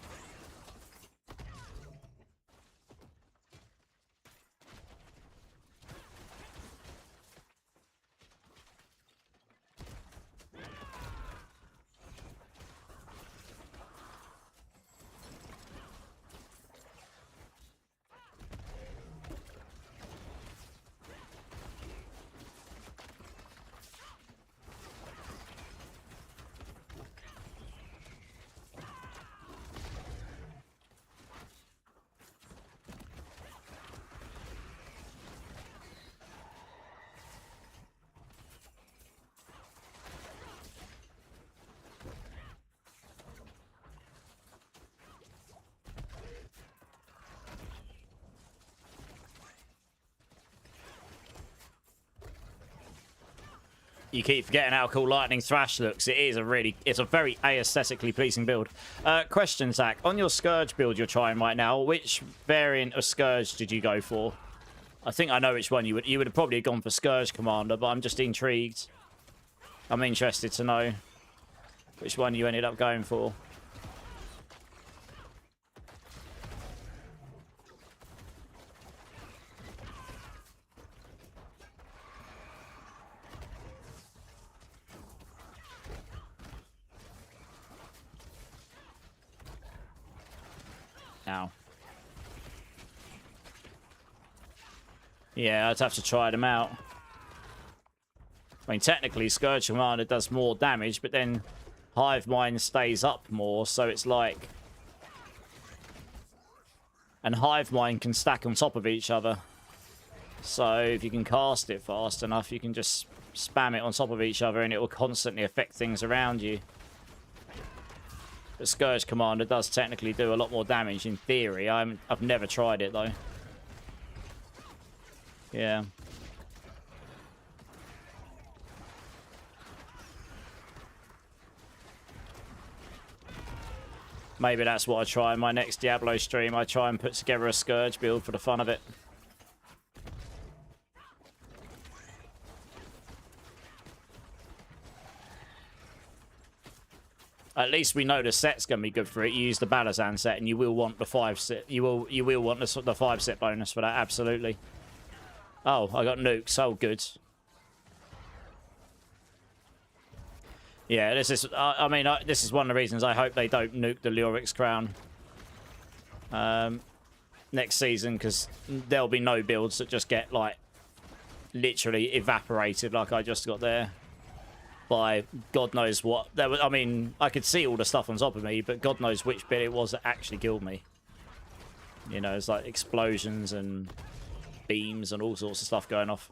You keep forgetting how cool Lightning Thrash looks. It's a very aesthetically pleasing build. Question, Zach. On your Scourge build you're trying right now, which variant of Scourge did you go for? I think I know which one you would have probably gone for Scourge Commander, but I'm just intrigued. I'm interested to know which one you ended up going for. Now. Yeah, I'd have to try them out. I mean, technically, Scourge Commander does more damage, but then Hive Mind stays up more, so it's like... And Hive Mind can stack on top of each other. So if you can cast it fast enough, you can just spam it on top of each other and it will constantly affect things around you. The Scourge Commander does technically do a lot more damage in theory. I've never tried it though. Yeah. Maybe that's what I try in my next Diablo stream. I try and put together a Scourge build for the fun of it. At least we know the set's gonna be good for it. You use the Balazan set, and you will want the 5 set. You will want the 5 set bonus for that. Absolutely. Oh, I got nukes. Oh, good. Yeah, this is. I mean, this is one of the reasons I hope they don't nuke the Lyrics Crown next season, because there'll be no builds that just get like literally evaporated like I just got there. By God knows what. There was, I mean, I could see all the stuff on top of me, but God knows which bit it was that actually killed me. You know, it's like explosions and beams and all sorts of stuff going off.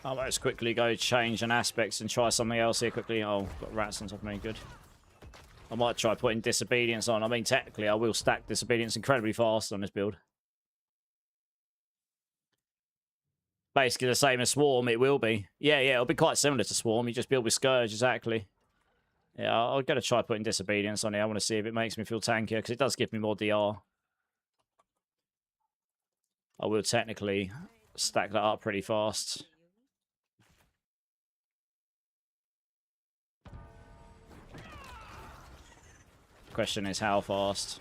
I might just quickly go change an aspects and try something else here quickly. Oh, got rats on top of me. Good. I might try putting Disobedience on. I mean, technically, I will stack Disobedience incredibly fast on this build. Basically the same as Swarm, it will be. Yeah, it'll be quite similar to Swarm. You just build with Scourge, exactly. Yeah, I'll go to try putting Disobedience on it. I want to see if it makes me feel tankier, because it does give me more DR. I will technically stack that up pretty fast. Question is how fast.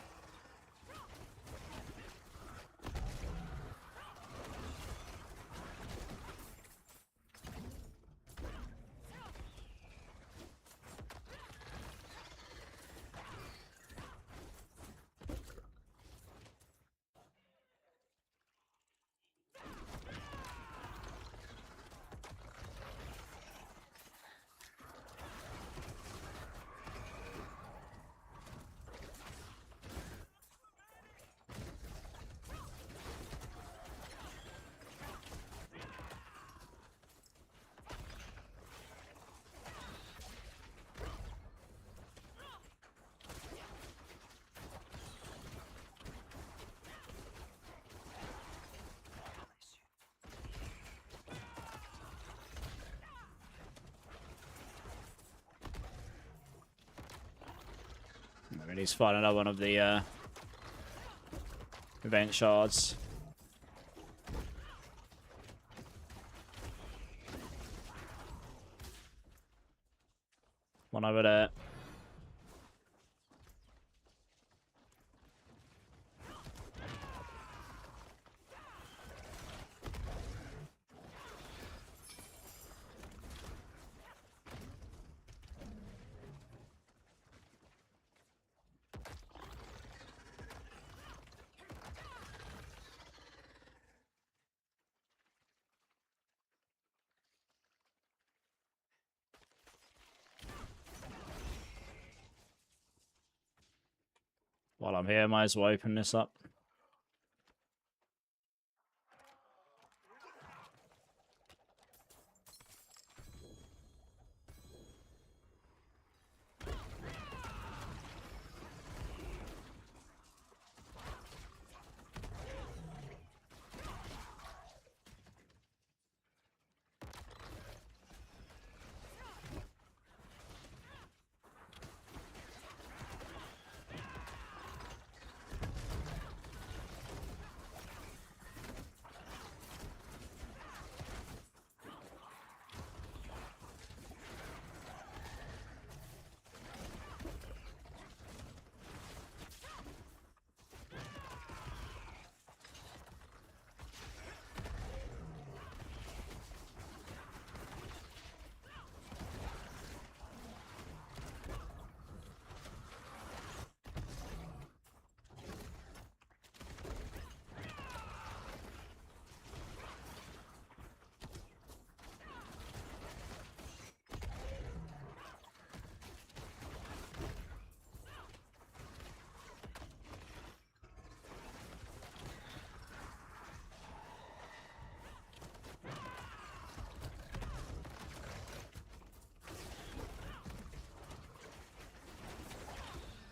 We need to find another one of the event shards. One over there. While I'm here, might as well open this up.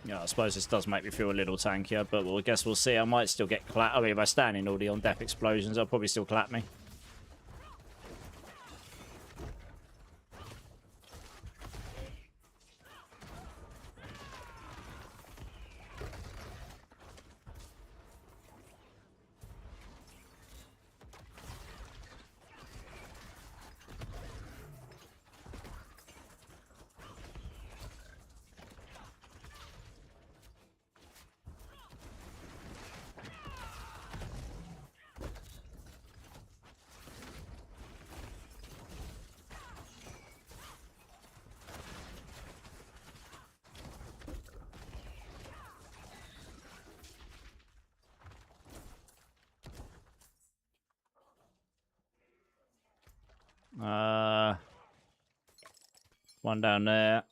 Yeah, I suppose this does make me feel a little tankier, but I guess we'll see. I might still get clapped. I mean, if I stand in all the on-death explosions, they'll probably still clap me. One down there.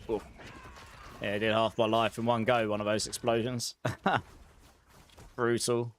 Oof. Yeah, I did half my life in one go, one of those explosions. Brutal.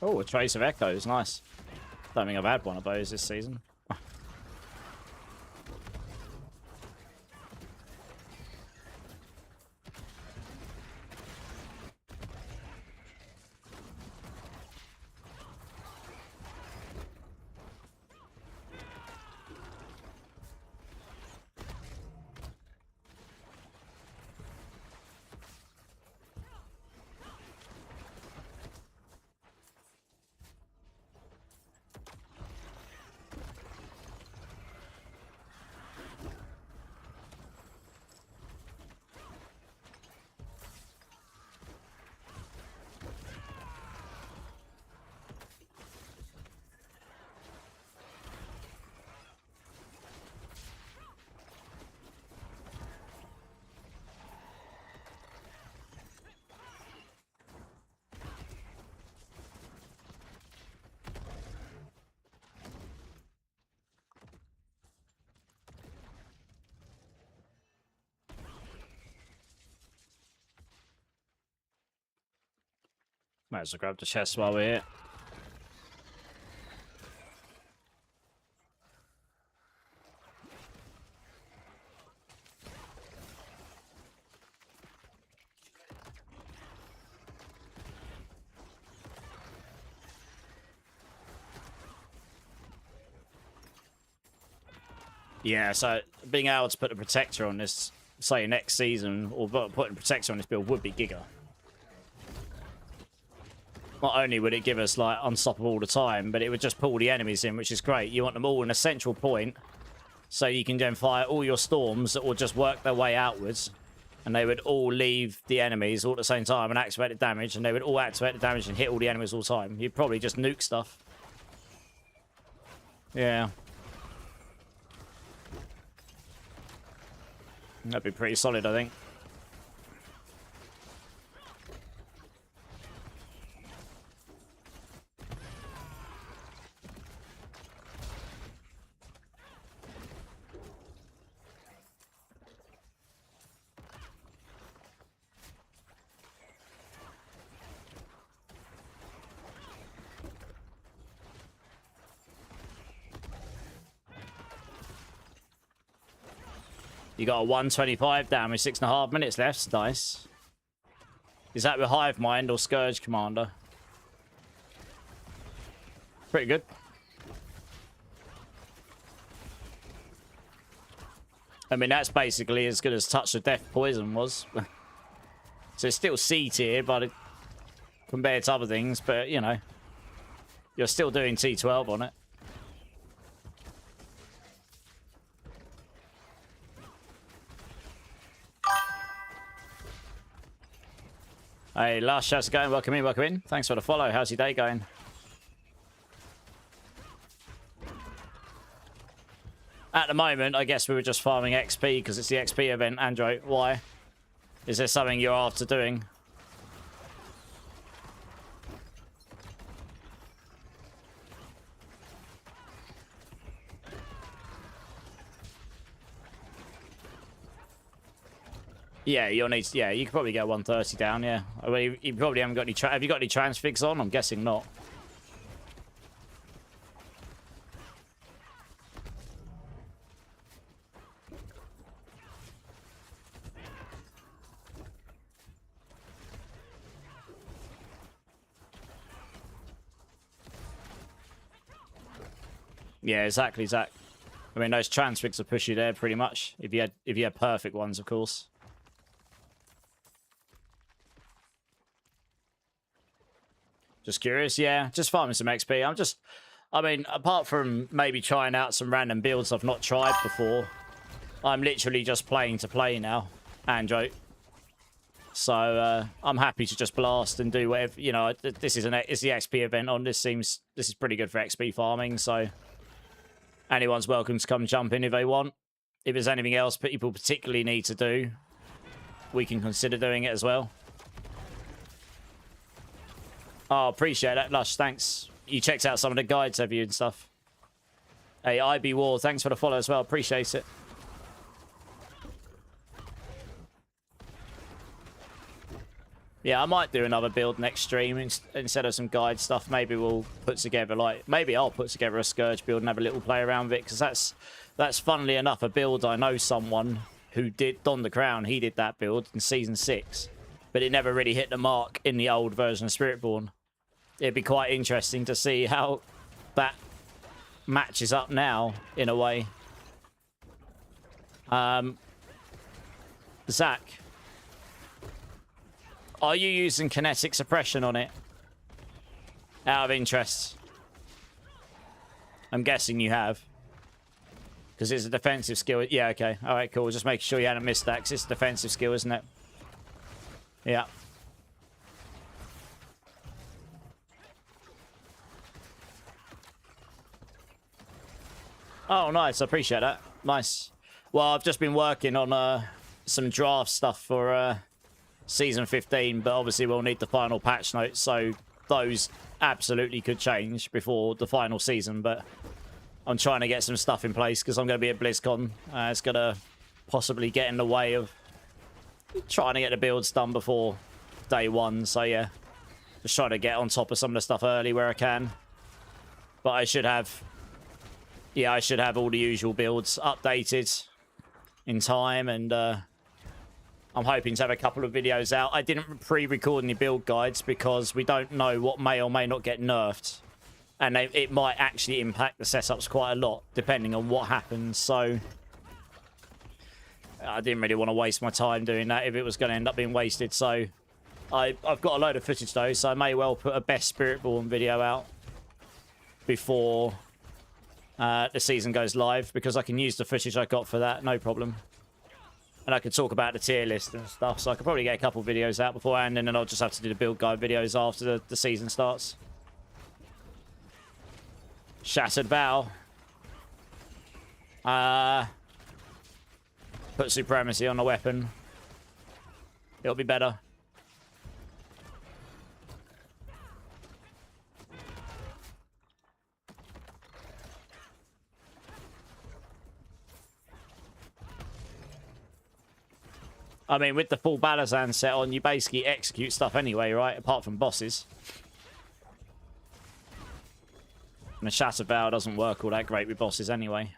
Oh, a trace of echoes. Nice. Don't think I've had one of those this season. Might as well grab the chest while we're here. Yeah, so being able to put a protector on this, say next season, or putting a protector on this build would be giga. Not only would it give us like unstoppable all the time, but it would just pull the enemies in, which is great. You want them all in a central point, so you can then fire all your storms that will just work their way outwards, and they would all leave the enemies all at the same time and activate the damage, and they would all activate the damage and hit all the enemies all the time. You'd probably just nuke stuff. Yeah. That'd be pretty solid, I think. You got a 125 damage, 6.5 minutes left. Nice. Is that with Hive Mind or Scourge Commander? Pretty good. I mean, that's basically as good as Touch of Death Poison was. So it's still C tier, but compared to other things, but you know, you're still doing T12 on it. Hey, Lush, how's it going? Welcome in, welcome in. Thanks for the follow. How's your day going? At the moment, I guess we were just farming XP because it's the XP event, Andro. Why? Is there something you're after doing? Yeah, you'll need. Yeah, you could probably get 130 down. Yeah, I mean, you probably haven't got any. Have you got any transfigs on? I'm guessing not. Yeah, exactly, Zach. I mean, those transfigs will push you there pretty much. If you had perfect ones, of course. Just curious, yeah. Just farming some XP. I mean, apart from maybe trying out some random builds I've not tried before, I'm literally just playing to play now, Andro. So I'm happy to just blast and do whatever. You know, it's the XP event on. This is pretty good for XP farming. So anyone's welcome to come jump in if they want. If there's anything else people particularly need to do, we can consider doing it as well. Oh, appreciate that, Lush. Thanks. You checked out some of the guides, have you, and stuff? Hey, IB War, thanks for the follow as well. Appreciate it. Yeah, I might do another build next stream instead of some guide stuff. Maybe we'll put together, like, maybe I'll put together a Scourge build and have a little play around with it, because that's funnily enough a build I know someone who did Don the Crown. He did that build in Season 6, but it never really hit the mark in the old version of Spiritborn. It'd be quite interesting to see how that matches up now, in a way. Zach, are you using kinetic suppression on it? Out of interest. I'm guessing you have. Because it's a defensive skill. Yeah, okay. Alright, cool. Just making sure you hadn't missed that, because it's a defensive skill, isn't it? Yeah. Oh, nice. I appreciate that. Nice. Well, I've just been working on some draft stuff for Season 15, but obviously we'll need the final patch notes, so those absolutely could change before the final season, but I'm trying to get some stuff in place because I'm going to be at BlizzCon. It's going to possibly get in the way of trying to get the builds done before day one, so yeah. Just trying to get on top of some of the stuff early where I can. But I should have... Yeah, I should have all the usual builds updated in time, and I'm hoping to have a couple of videos out. I didn't pre-record any build guides because we don't know what may or may not get nerfed. And it might actually impact the setups quite a lot, depending on what happens. So I didn't really want to waste my time doing that if it was going to end up being wasted. So I've got a load of footage, though, so I may well put a best Spiritborn video out before the season goes live, because I can use the footage I got for that, no problem. And I could talk about the tier list and stuff, so I could probably get a couple of videos out beforehand, and then I'll just have to do the build guide videos after the season starts. Shattered Vow. Put Supremacy on the weapon. It'll be better. I mean, with the full Balazan set on, you basically execute stuff anyway, right? Apart from bosses. And the Shatter Vow doesn't work all that great with bosses anyway.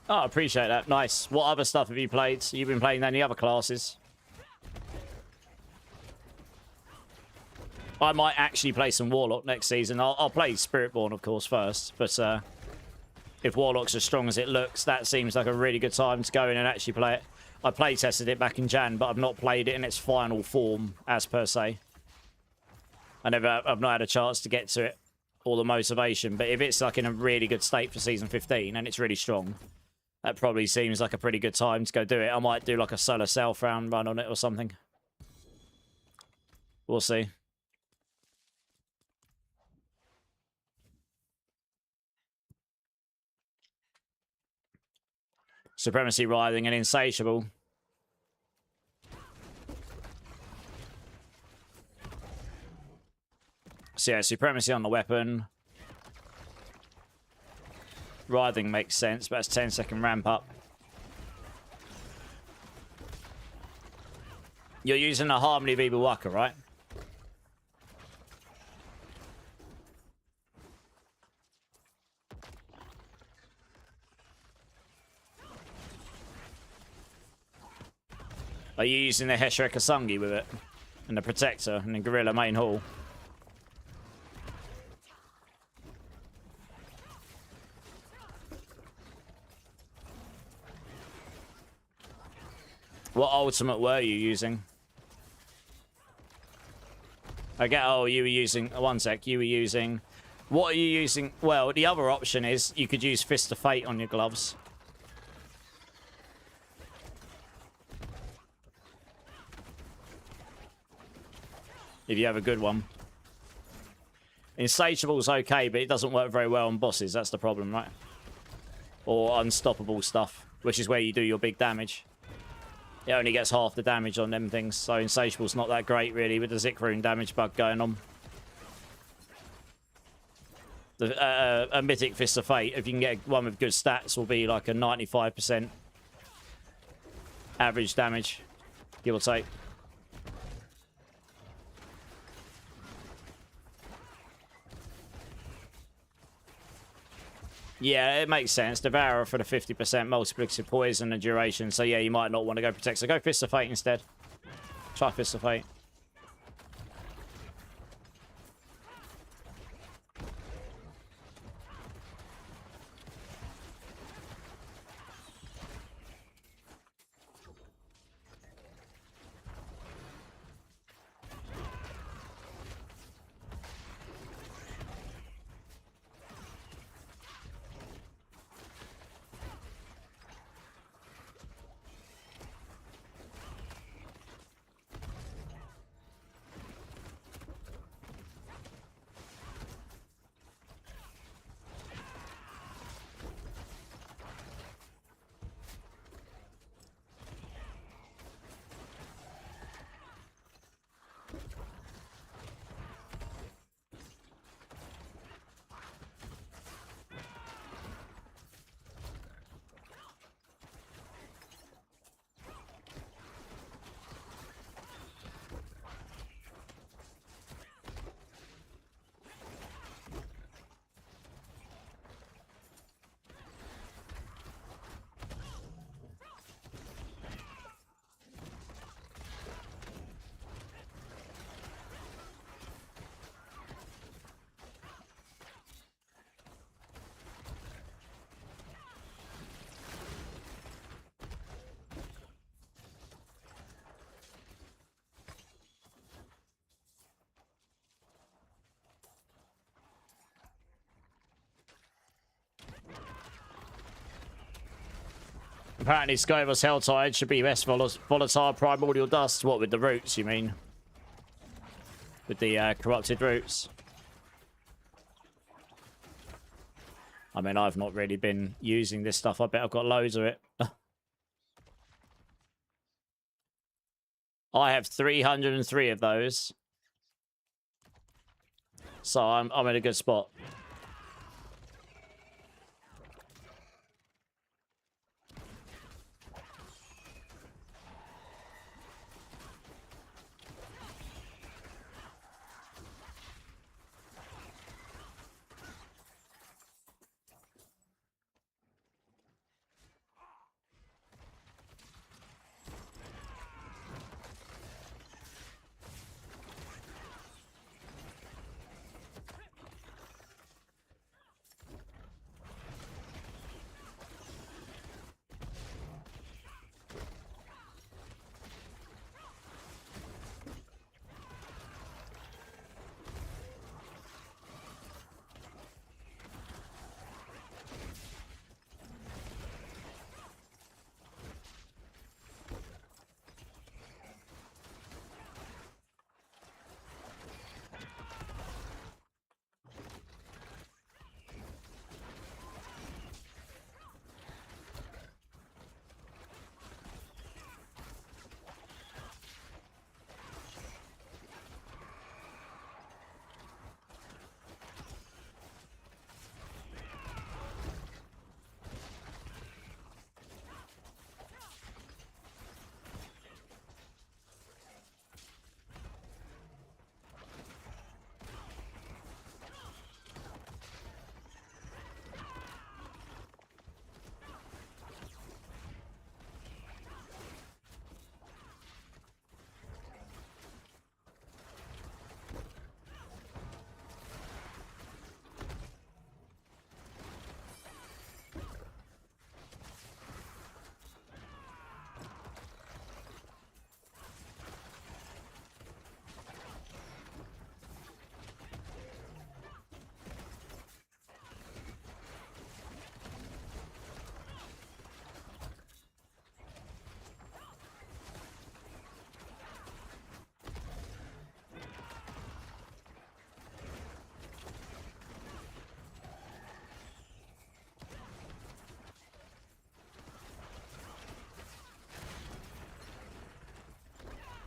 Oh, I appreciate that. Nice. What other stuff have you played? You've been playing any other classes? I might actually play some Warlock next season. I'll play Spiritborn, of course, first. But if Warlock's as strong as it looks, that seems like a really good time to go in and actually play it. I play tested it back in Jan, but I've not played it in its final form, as per se. I've not had a chance to get to it, or the motivation. But if it's like in a really good state for Season 15 and it's really strong, that probably seems like a pretty good time to go do it. I might do like a solo self round run on it or something. We'll see. Supremacy Writhing and Insatiable. So yeah, Supremacy on the weapon. Writhing makes sense, but that's 10-second ramp up. You're using a Harmony Viva Waka, right? Are you using the Heshrek Asungi with it? And the Protector and the Gorilla main hall? What ultimate were you using? Okay, oh, you were using... One sec, you were using... What are you using? Well, the other option is you could use Fist of Fate on your gloves. If you have a good one. Insatiable's okay, but it doesn't work very well on bosses. That's the problem, right? Or unstoppable stuff, which is where you do your big damage. It only gets half the damage on them things, so Insatiable's not that great, really, with the Zikrune damage bug going on. A Mythic Fist of Fate, if you can get one with good stats, will be like a 95% average damage, give or take. Yeah, it makes sense. Devourer for the 50% multiplicative poison and duration. So yeah, you might not want to go Protect. So go Fist of Fate instead. Try Fist of Fate. Apparently, Scova's Helltide should be best volatile primordial dust. What, with the roots, you mean? With the corrupted roots? I mean, I've not really been using this stuff. I bet I've got loads of it. I have 303 of those. So I'm in a good spot.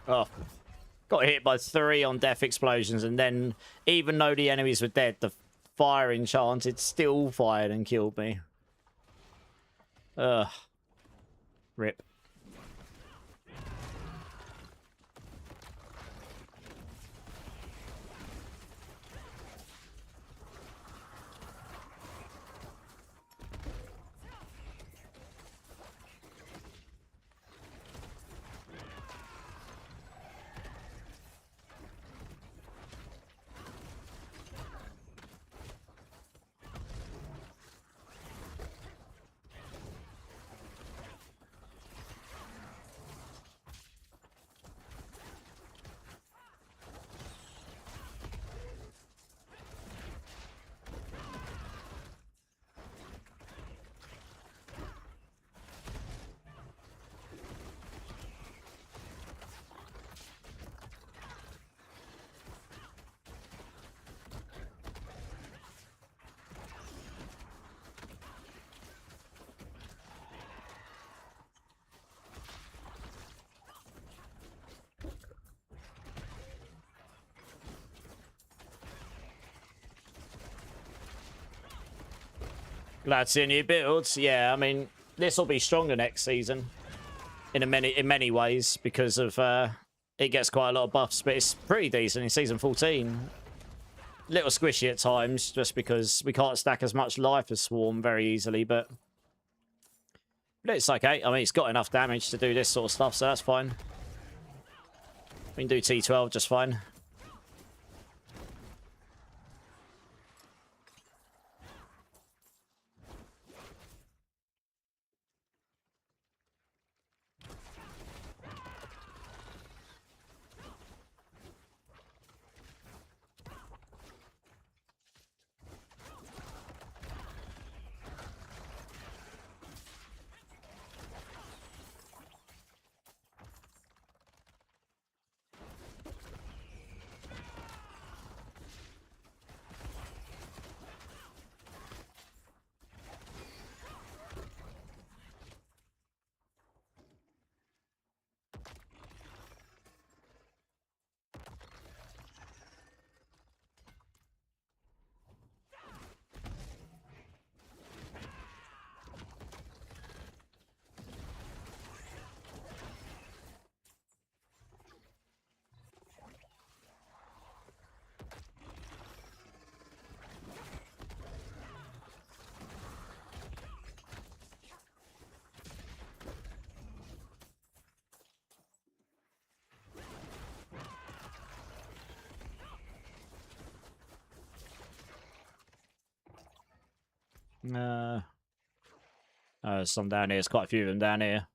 Oh, got hit by 3 on death explosions, and then even though the enemies were dead, the fire enchanted still fired and killed me. Ugh. Rip. Glad seeing new builds. Yeah, I mean, this will be stronger next season in many ways because of it gets quite a lot of buffs, but it's pretty decent in season 14. Little squishy at times, just because we can't stack as much life as Swarm very easily, but it's okay. I mean, it's got enough damage to do this sort of stuff, so that's fine. We can do T12 just fine. There's some down here. There's quite a few of them down here.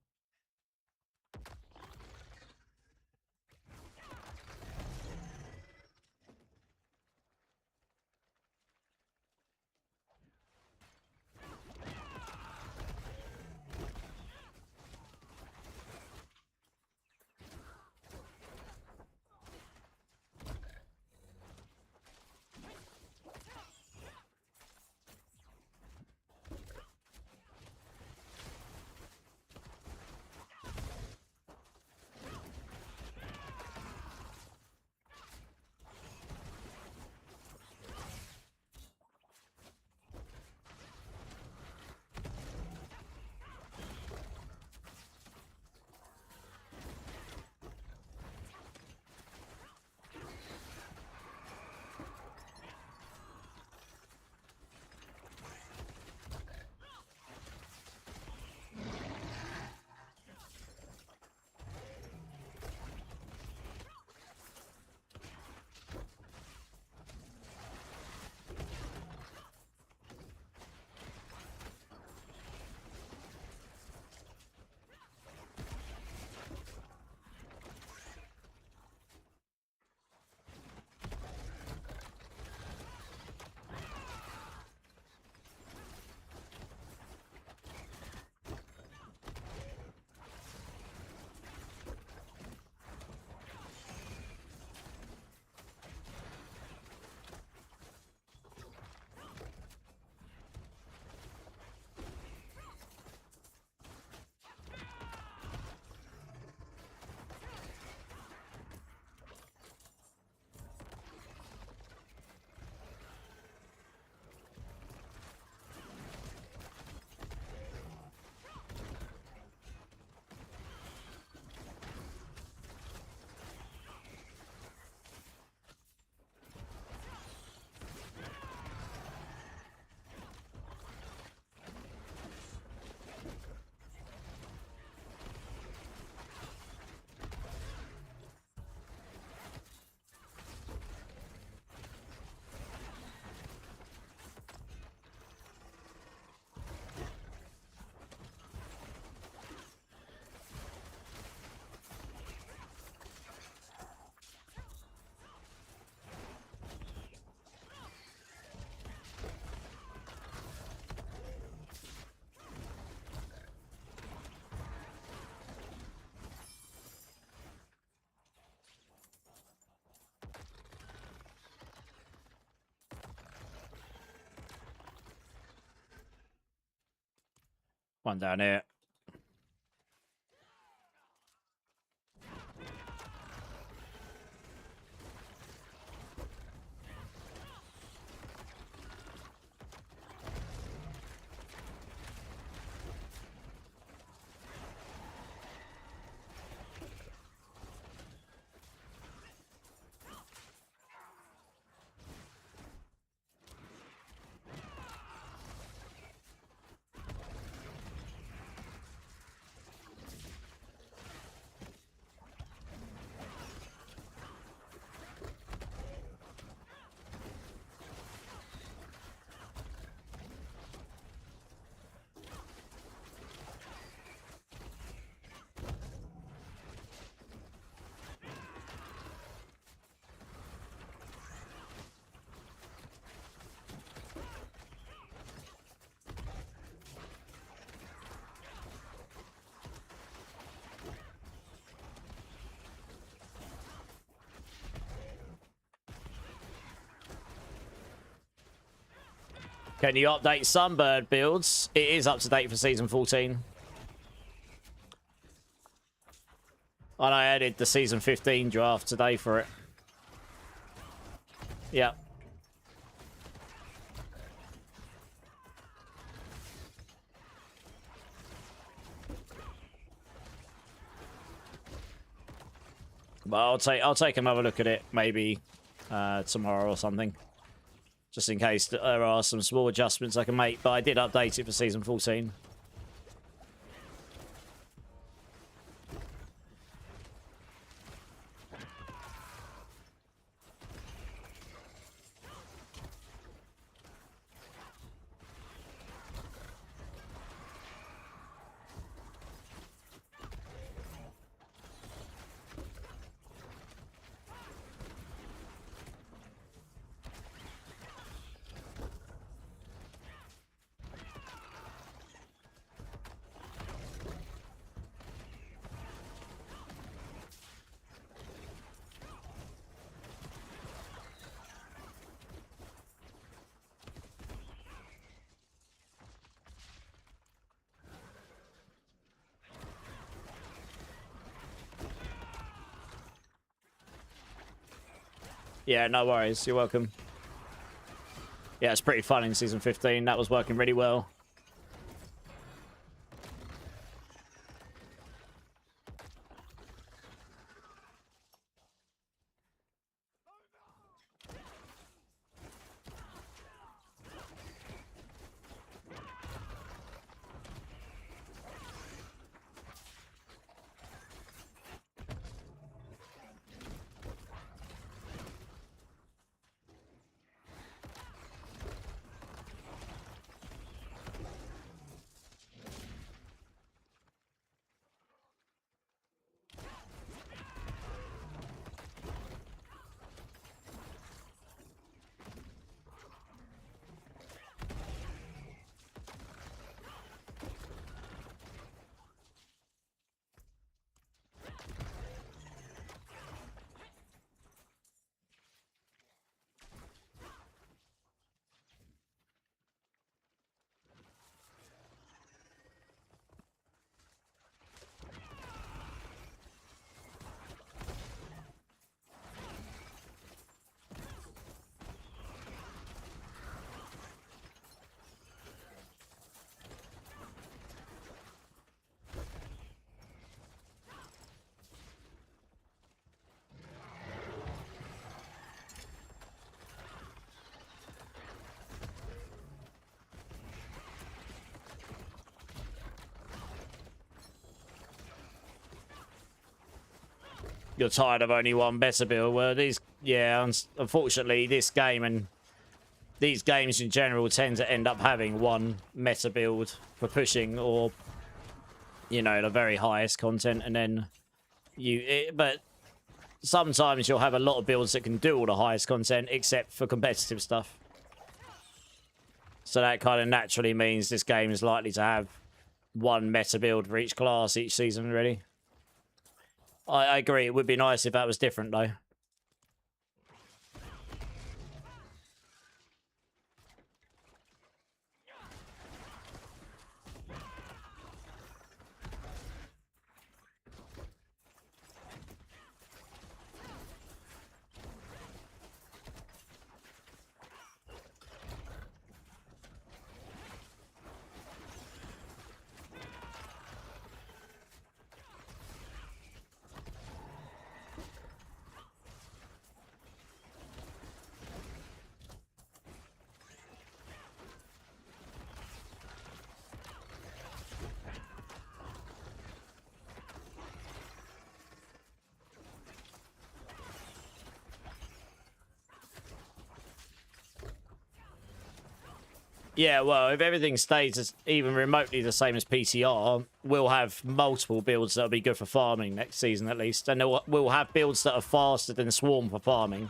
One down here. Can you update Sunbird builds? It is up to date for Season 14. And I added the Season 15 draft today for it. Yeah. But I'll take another look at it maybe tomorrow or something. Just in case there are some small adjustments I can make. But I did update it for Season 14. Yeah, no worries. You're welcome. Yeah, it's pretty fun in Season 15. That was working really well. You're tired of only one better build. Well, unfortunately, this game and these games in general tend to end up having one meta build for pushing or, you know, the very highest content, and then but sometimes you'll have a lot of builds that can do all the highest content except for competitive stuff. So that kind of naturally means this game is likely to have one meta build for each class each season, really. I agree. It would be nice if that was different, though. Yeah, well, if everything stays even remotely the same as PTR, we'll have multiple builds that'll be good for farming next season at least. And we'll have builds that are faster than Swarm for farming.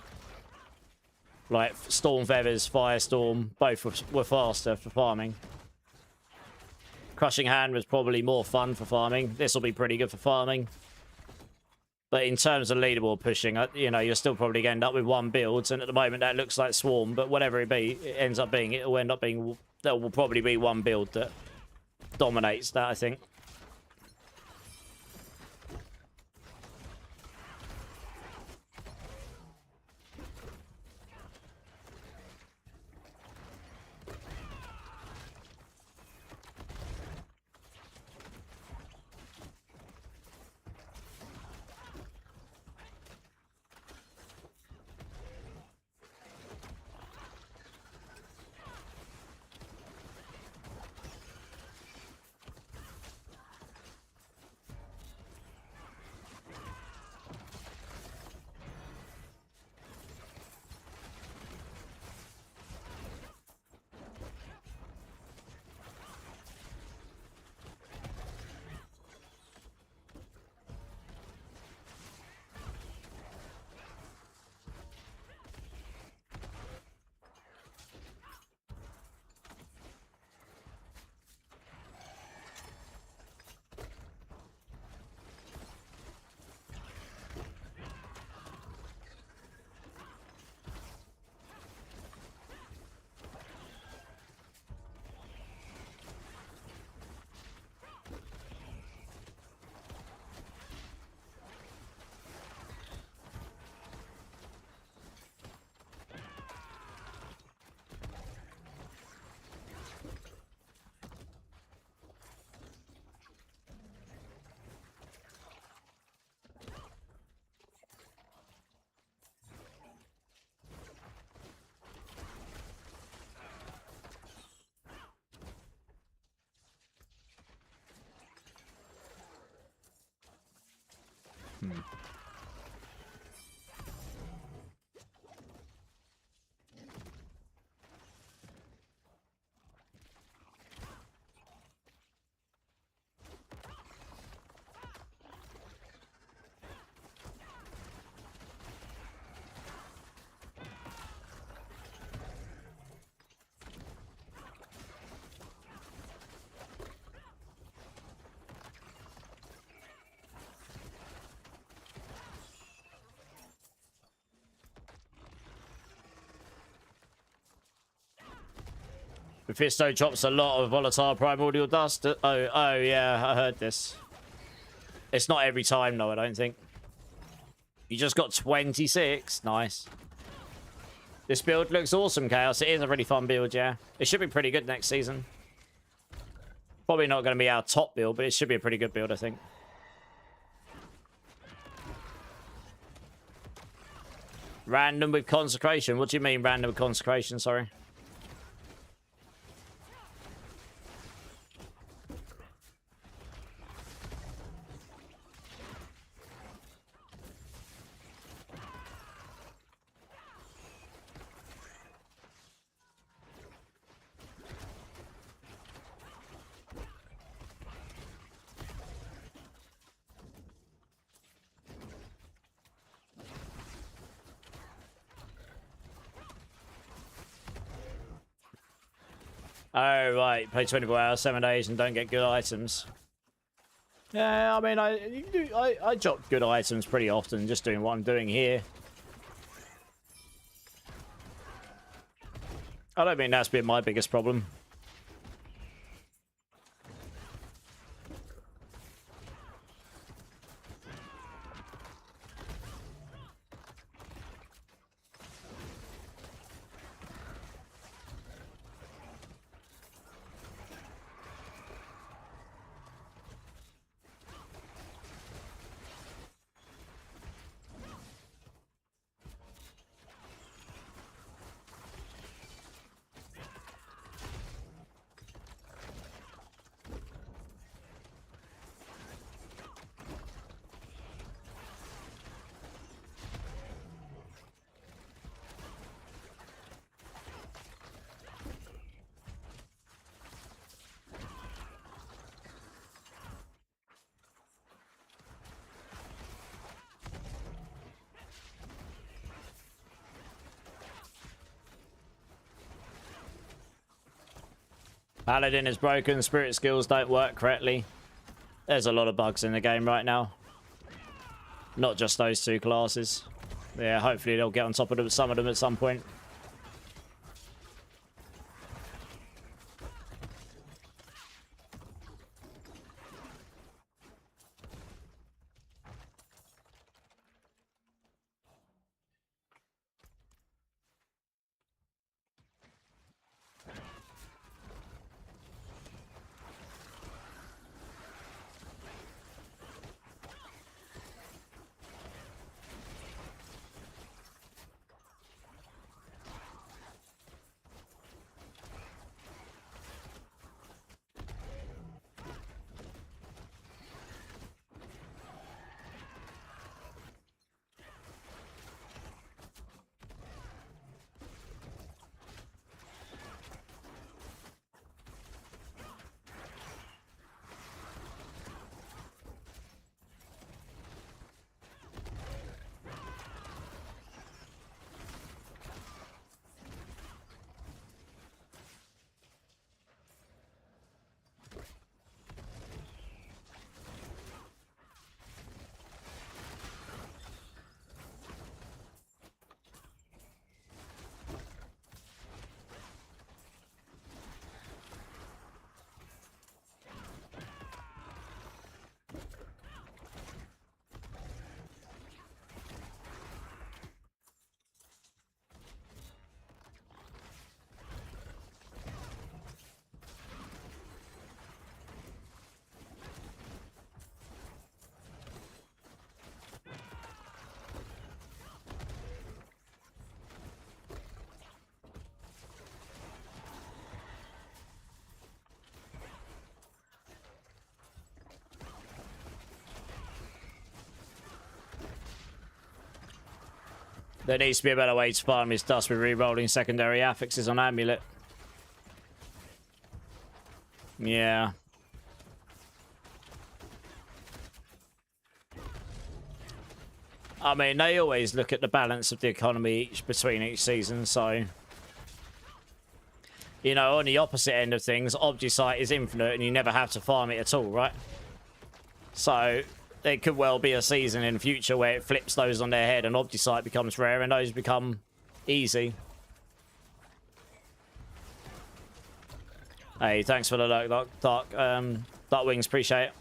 Like Storm Feathers, Firestorm, both were faster for farming. Crushing Hand was probably more fun for farming. This will be pretty good for farming. But in terms of leaderboard pushing, you know, you're still probably going to end up with one build, and at the moment that looks like Swarm, but whatever it be, it ends up being, it'll end up being, there will probably be one build that dominates that, I think. Mephisto drops a lot of volatile primordial dust. Oh, yeah, I heard this. It's not every time, though, I don't think. You just got 26. Nice. This build looks awesome, Chaos. It is a really fun build, yeah. It should be pretty good next season. Probably not going to be our top build, but it should be a pretty good build, I think. Random with Consecration. What do you mean, random with Consecration? Sorry. Oh, right. Play 24 hours, 7 days, and don't get good items. Yeah, I mean, I drop good items pretty often, just doing what I'm doing here. I don't think that's been my biggest problem. Paladin is broken. Spirit skills don't work correctly. There's a lot of bugs in the game right now. Not just those two classes. Yeah, hopefully they'll get on top of them, some of them at some point. There needs to be a better way to farm his dust with re-rolling secondary affixes on Amulet. Yeah. I mean, they always look at the balance of the economy between each season, so... You know, on the opposite end of things, Obducite is infinite and you never have to farm it at all, right? So... There could well be a season in the future where it flips those on their head and Obducite becomes rare and those become easy. Hey, thanks for the dark wings, appreciate it.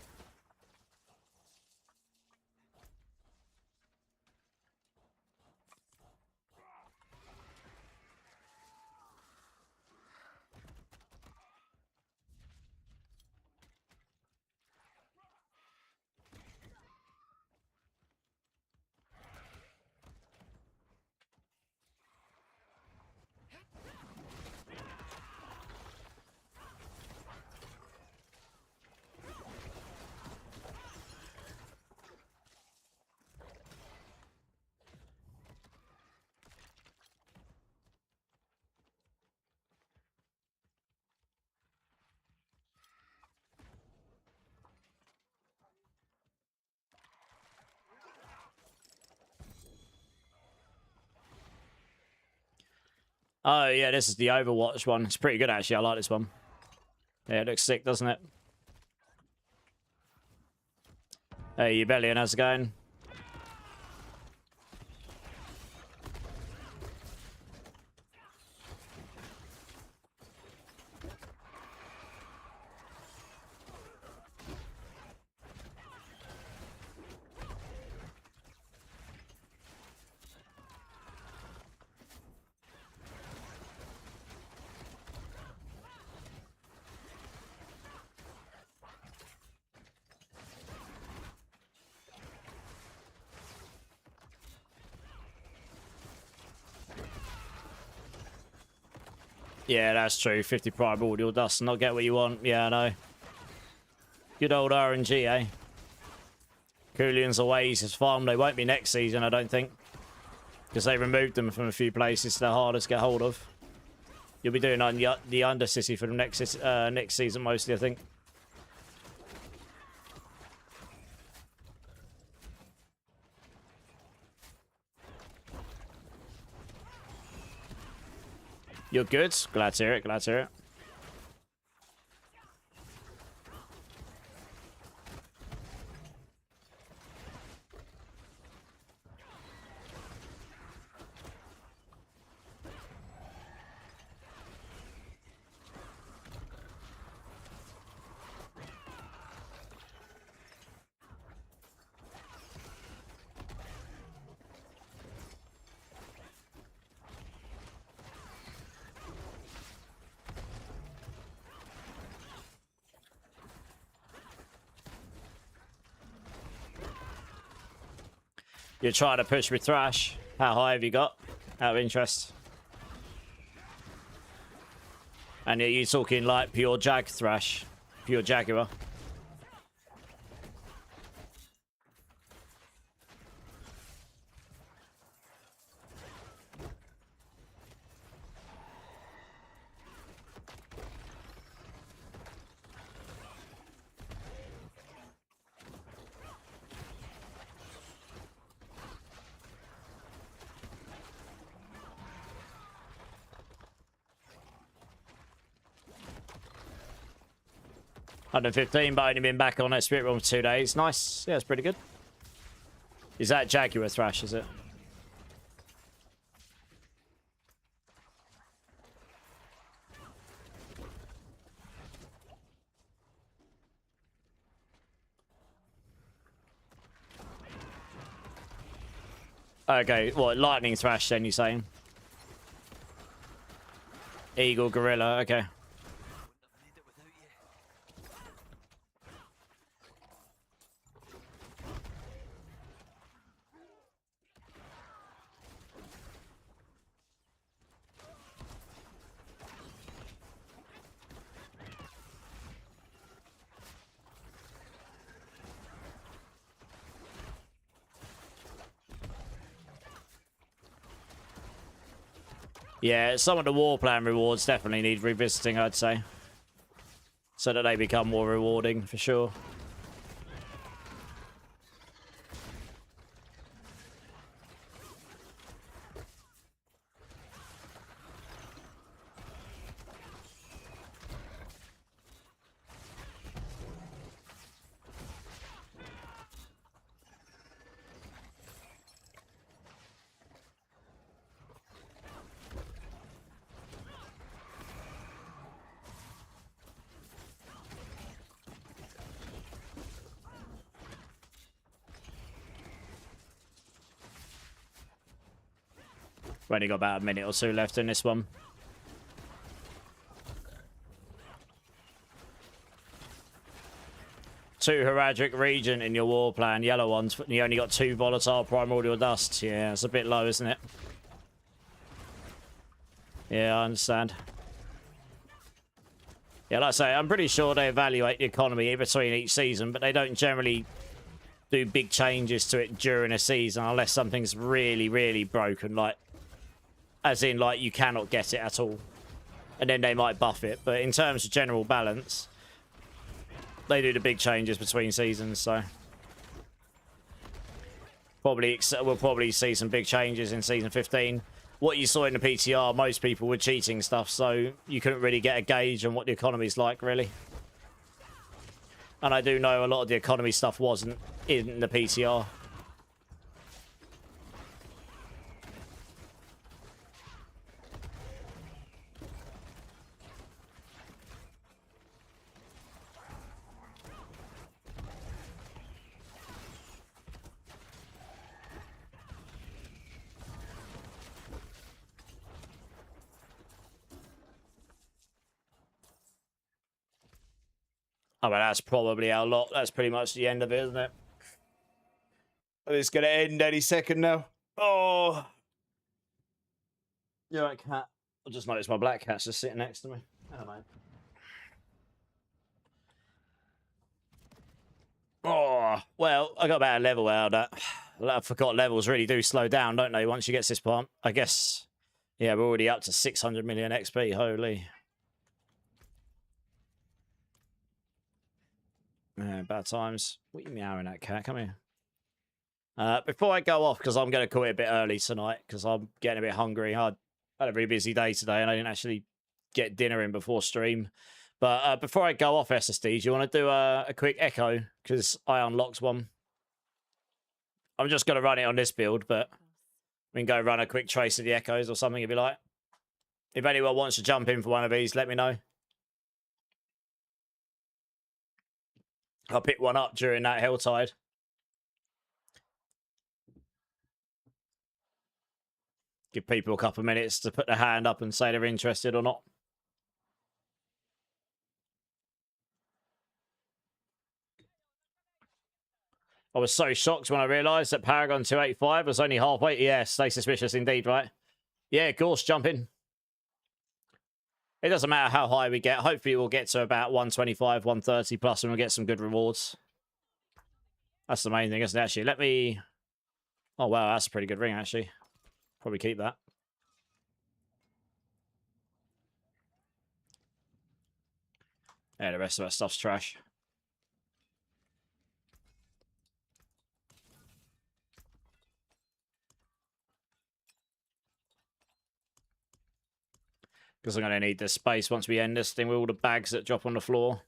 Oh, yeah, this is the Overwatch one. It's pretty good, actually. I like this one. Yeah, it looks sick, doesn't it? Hey, Ubellion, how's it going? Yeah, that's true. 50 primordial dust and not get what you want. Yeah, I know. Good old RNG, eh? Coolians away, his farm. They won't be next season, I don't think. Because they removed them from a few places they're hardest to get hold of. You'll be doing on the Undercity for the next season mostly, I think. You're good. Glad to hear it. Glad to hear it. You're trying to push with Thrash. How high have you got? Out of interest. And are you talking like pure Jag Thrash? Pure Jaguar? $115, but only been back on that Spiritborn for 2 days. Nice. Yeah, it's pretty good. Is that Jaguar Thrash, is it? Okay, what, Lightning Thrash then, you saying? Eagle Gorilla, okay. Yeah, some of the war plan rewards definitely need revisiting, I'd say. So that they become more rewarding, for sure. We've only got about a minute or two left in this one. Two Heraldric Regent in your war plan, yellow ones, but you only got 2 volatile primordial dust. Yeah, it's a bit low, isn't it? Yeah, I understand. Yeah, like I say, I'm pretty sure they evaluate the economy in between each season, but they don't generally do big changes to it during a season unless something's really, really broken, like, as in, like, you cannot get it at all. And then they might buff it. But in terms of general balance, they do the big changes between seasons, so... we'll probably see some big changes in Season 15. What you saw in the PTR, most people were cheating stuff, so you couldn't really get a gauge on what the economy's like, really. And I do know a lot of the economy stuff wasn't in the PTR. Oh, well, that's probably our lot. That's pretty much the end of it, isn't it? It's going to end any second now. Oh. You're right, cat. I just noticed my black cat's just sitting next to me. Hello, mate. Oh, well, I got about a level out of that. I forgot levels really do slow down, don't they, once you get to this part? I guess, yeah, we're already up to 600 million XP. Holy. Yeah, bad times. What are you meowing at, cat? Come here. Before I go off, because I'm going to call it a bit early tonight, because I'm getting a bit hungry. I had a very busy day today, and I didn't actually get dinner in before stream. But before I go off SSD, do you want to do a quick echo? Because I unlocked one. I'm just going to run it on this build, but we can go run a quick trace of the echoes or something if you like. If anyone wants to jump in for one of these, let me know. I'll pick one up during that Helltide. Give people a couple of minutes to put their hand up and say they're interested or not. I was so shocked when I realised that Paragon 285 was only halfway. Yeah, stay suspicious indeed, right? Yeah, Gorse, jump in. It doesn't matter how high we get. Hopefully we'll get to about 125, 130 plus and we'll get some good rewards. That's the main thing, isn't it, actually? Let me... Oh, wow, that's a pretty good ring, actually. Probably keep that. Yeah, the rest of that stuff's trash. Because I'm going to need this space once we end this thing with all the bags that drop on the floor.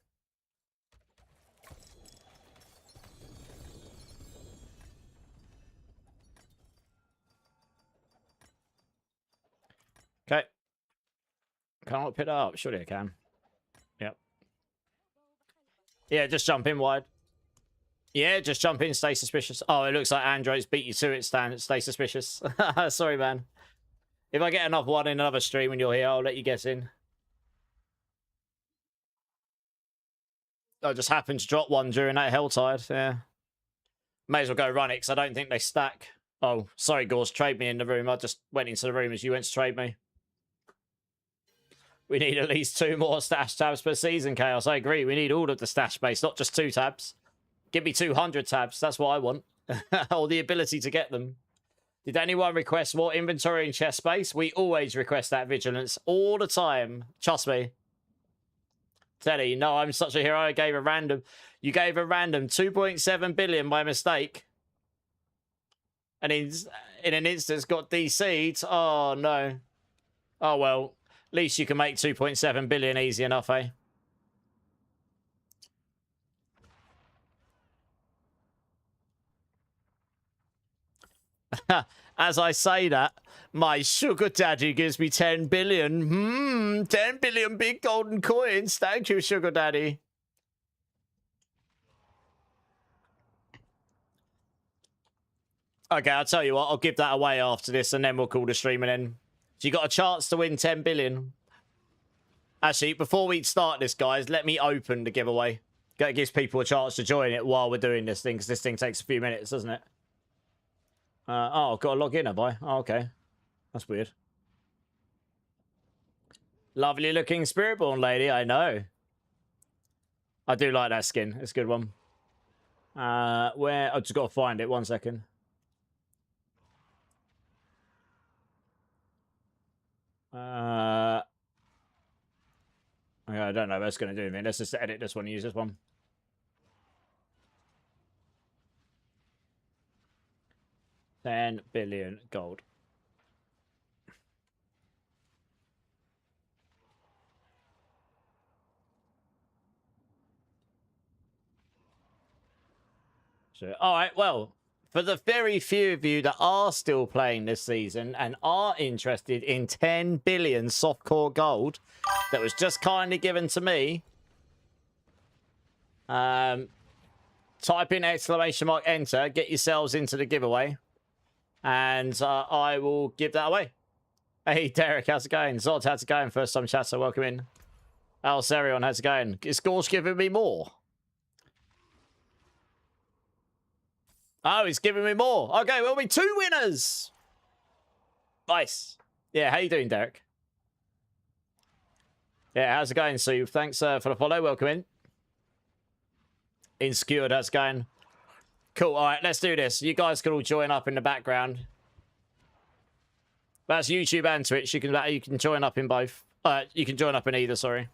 Okay. Can I pick that up? Surely I can. Yep. Yeah, just jump in wide. Yeah, just jump in, stay suspicious. Oh, it looks like Android's beat you to it, Stan. Stay suspicious. Sorry, man. If I get another one in another stream and you're here, I'll let you get in. I just happened to drop one during that Helltide, yeah. May as well go run it, because I don't think they stack. Oh, sorry, Gauze, trade me in the room. I just went into the room as you went to trade me. We need at least 2 more stash tabs per season, Chaos. I agree. We need all of the stash base, not just 2 tabs. Give me 200 tabs. That's what I want. Or the ability to get them. Did anyone request more inventory and chest space? We always request that, Vigilance. All the time. Trust me. Teddy, no, I'm such a hero. I gave a random... You gave a random 2.7 billion by mistake. And in an instance got DC'd. Oh, no. Oh, well. At least you can make 2.7 billion easy enough, eh? As I say that, my sugar daddy gives me 10 billion. 10 billion big golden coins. Thank you, sugar daddy. Okay, I'll tell you what. I'll give that away after this, and then we'll call the stream and then... So you got a chance to win 10 billion. Actually, before we start this, guys, let me open the giveaway. That gives people a chance to join it while we're doing this thing, because this thing takes a few minutes, doesn't it? Oh, I've got to log in, have I? Oh, okay. That's weird. Lovely looking Spiritborn lady, I know. I do like that skin. It's a good one. Where? I've just got to find it. 1 second. Okay, I don't know what that's going to do anything. Let's just edit this one and use this one. $10 billion gold. So, all right, well, for the very few of you that are still playing this season and are interested in 10 billion softcore gold that was just kindly given to me, type in ! enter, get yourselves into the giveaway, and I will give that away. Hey, Derek, how's it going? Zod, how's it going? First time chatter, welcome in. Al Serion, how's it going? Is Gorge giving me more? Oh, he's giving me more. Okay, we'll be 2 winners. Nice. Yeah, how you doing, Derek? Yeah, how's it going, Sue? Thanks for the follow. Welcome in. Inskewered, how's it going? Cool. All right, let's do this. You guys can all join up in the background. That's YouTube and Twitch. You can join up in both. You can join up in either, sorry.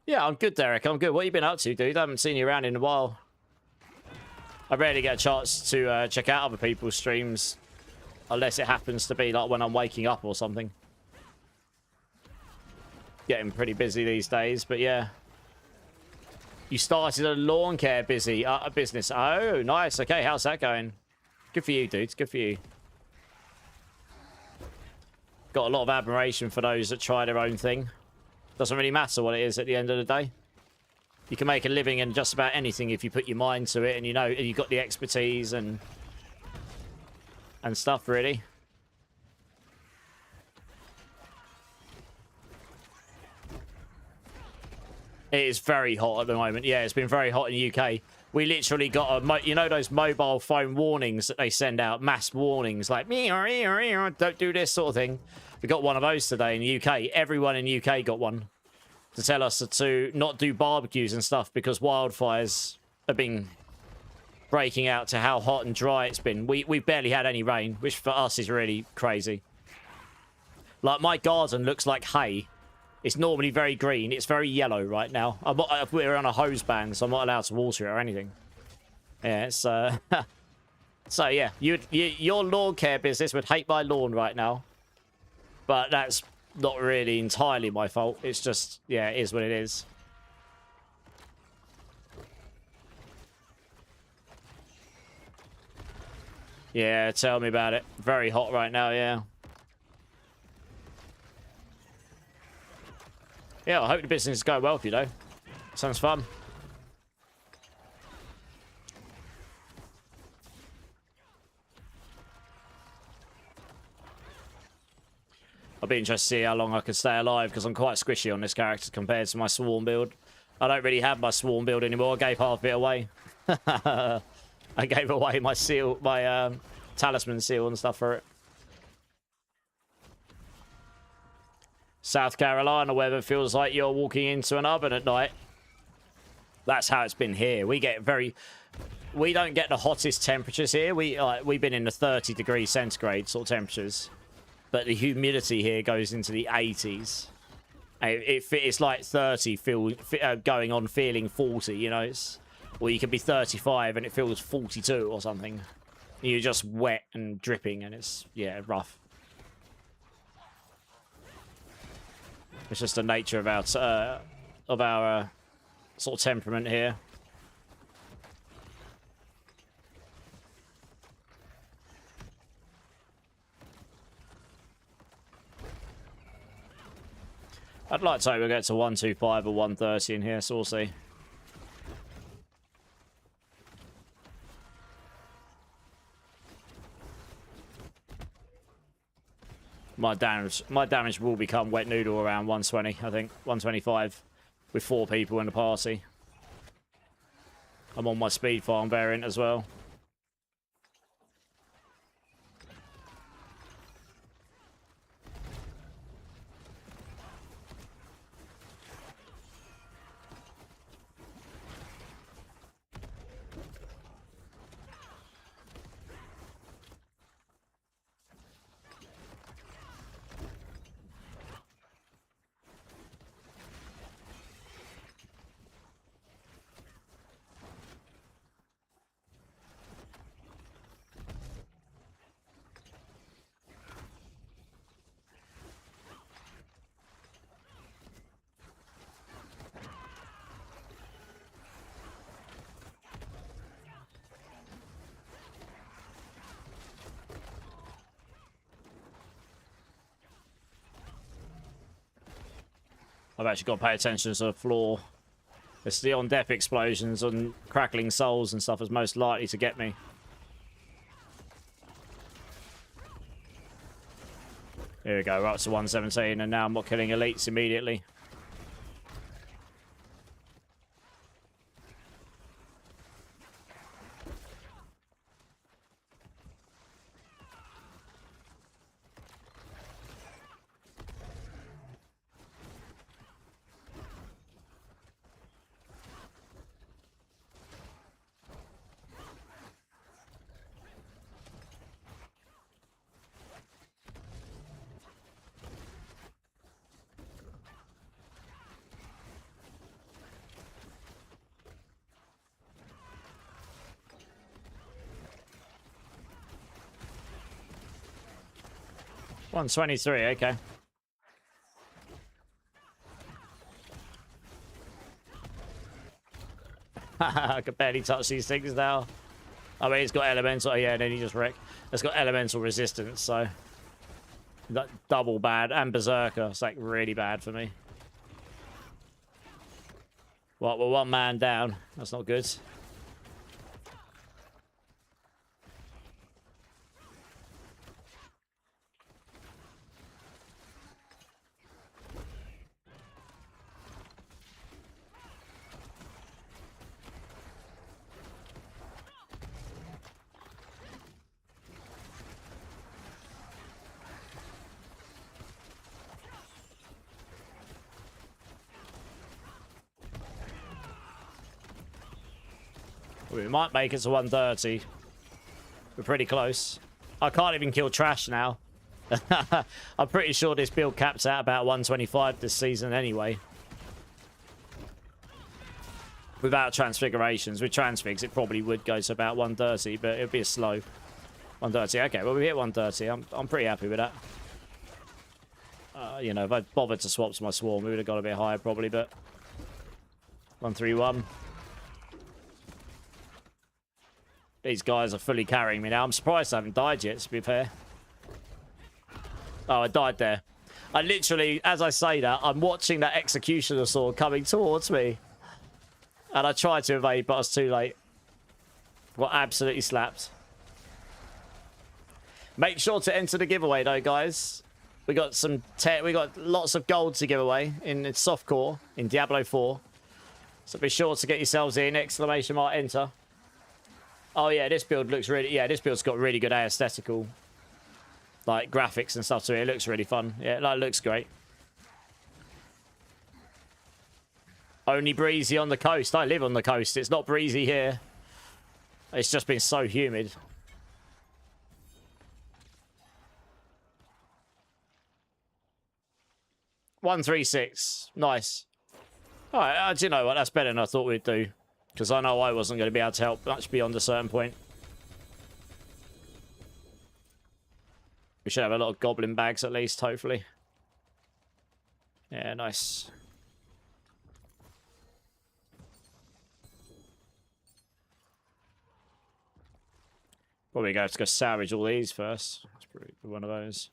Yeah, I'm good, Derek. I'm good. What you been up to, dude? I haven't seen you around in a while. I rarely get a chance to check out other people's streams. Unless it happens to be like when I'm waking up or something. Getting pretty busy these days, but yeah. You started a lawn care business. Oh, nice. Okay, how's that going? Good for you, dudes. Good for you. Got a lot of admiration for those that try their own thing. Doesn't really matter what it is at the end of the day. You can make a living in just about anything if you put your mind to it, and you know, and you've got the expertise and stuff, really. It is very hot at the moment. Yeah, it's been very hot in the UK. We literally got a, you know, those mobile phone warnings that they send out, mass warnings, like, don't do this sort of thing. We got one of those today in the UK. Everyone in the UK got one to tell us to not do barbecues and stuff because wildfires have been breaking out to how hot and dry it's been. We've barely had any rain, which for us is really crazy. Like, my garden looks like hay. It's normally very green. It's very yellow right now. We're on a hose ban, so I'm not allowed to water it or anything. Yeah, it's... So, yeah, your lawn care business would hate my lawn right now. But that's not really entirely my fault. It's just, yeah, it is what it is. Yeah, tell me about it. Very hot right now, yeah. Yeah, I hope the business is going well for you, though. Sounds fun. I'll be interested to see how long I can stay alive, because I'm quite squishy on this character compared to my Swarm build. I don't really have my Swarm build anymore. I gave half of it away. I gave away my seal, my talisman seal and stuff for it. South Carolina weather feels like you're walking into an oven at night. That's how it's been here. We don't get the hottest temperatures here. We've been in the 30 degrees centigrade sort of temperatures, but the humidity here goes into the 80s. It's like 30 going on feeling 40, you know. Or you can be 35 and it feels 42 or something. You're just wet and dripping, and it's, yeah, rough. It's just the nature of our sort of temperament here. I'd like to hope we'll get to 125 or 130 in here, so we'll see. My damage will become wet noodle around 120, I think. 125 with 4 people in the party. I'm on my speed farm variant as well. I've actually got to pay attention to the floor. It's the on-death explosions and crackling souls and stuff is most likely to get me. Here we go, we're up to 117, and now I'm not killing elites immediately. $123, okay. I can barely touch these things now. I mean, it's got elemental. Yeah, and then he just wrecked. It's got elemental resistance, so that double bad, and berserker. It's like really bad for me. Well, we're 1 man down. That's not good. We might make it to 130. We're pretty close. I can't even kill Thrash now. I'm pretty sure this build caps out about 125 this season anyway. Without transfigurations. With transfigs, it probably would go to about 130, but it would be a slow 130. Okay, well, we hit 130. I'm pretty happy with that. You know, if I'd bothered to swap to my swarm, we would have got a bit higher probably, but 131. These guys are fully carrying me now. I'm surprised I haven't died yet, to be fair. Oh, I died there. I literally, as I say that, I'm watching that executioner sword coming towards me. And I tried to evade, but I was too late. Got absolutely slapped. Make sure to enter the giveaway, though, guys. We got we got lots of gold to give away in softcore in Diablo 4. So be sure to get yourselves in. ! Enter. Oh yeah, this build looks really. Yeah, this build's got really good aesthetical, like graphics and stuff to it. It looks really fun. Yeah, it looks great. Only breezy on the coast. I live on the coast. It's not breezy here. It's just been so humid. $136. Nice. All right, do you know what? That's better than I thought we'd do. Because I know I wasn't going to be able to help much beyond a certain point. We should have a lot of goblin bags at least, hopefully. Yeah, nice. Probably going to have to go salvage all these first. That's pretty good one of those.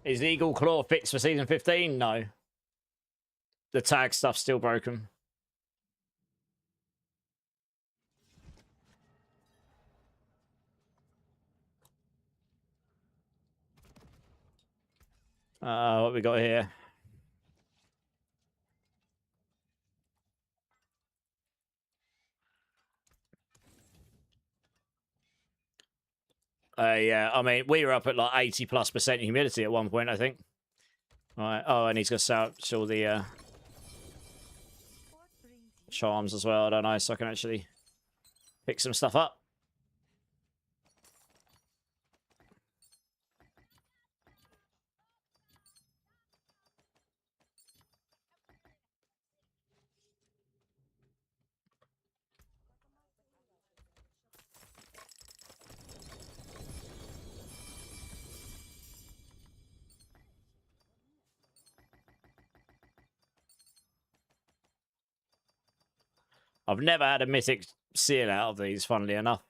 Is the Eagle Claw fixed for Season 15? No. The tag stuff's still broken. What we got here? Yeah, I mean, we were up at like 80+% humidity at one point, I think. All right. Oh, and he's got to all the charms as well. I don't know, so I can actually pick some stuff up. I've never had a mythic seal out of these, funnily enough.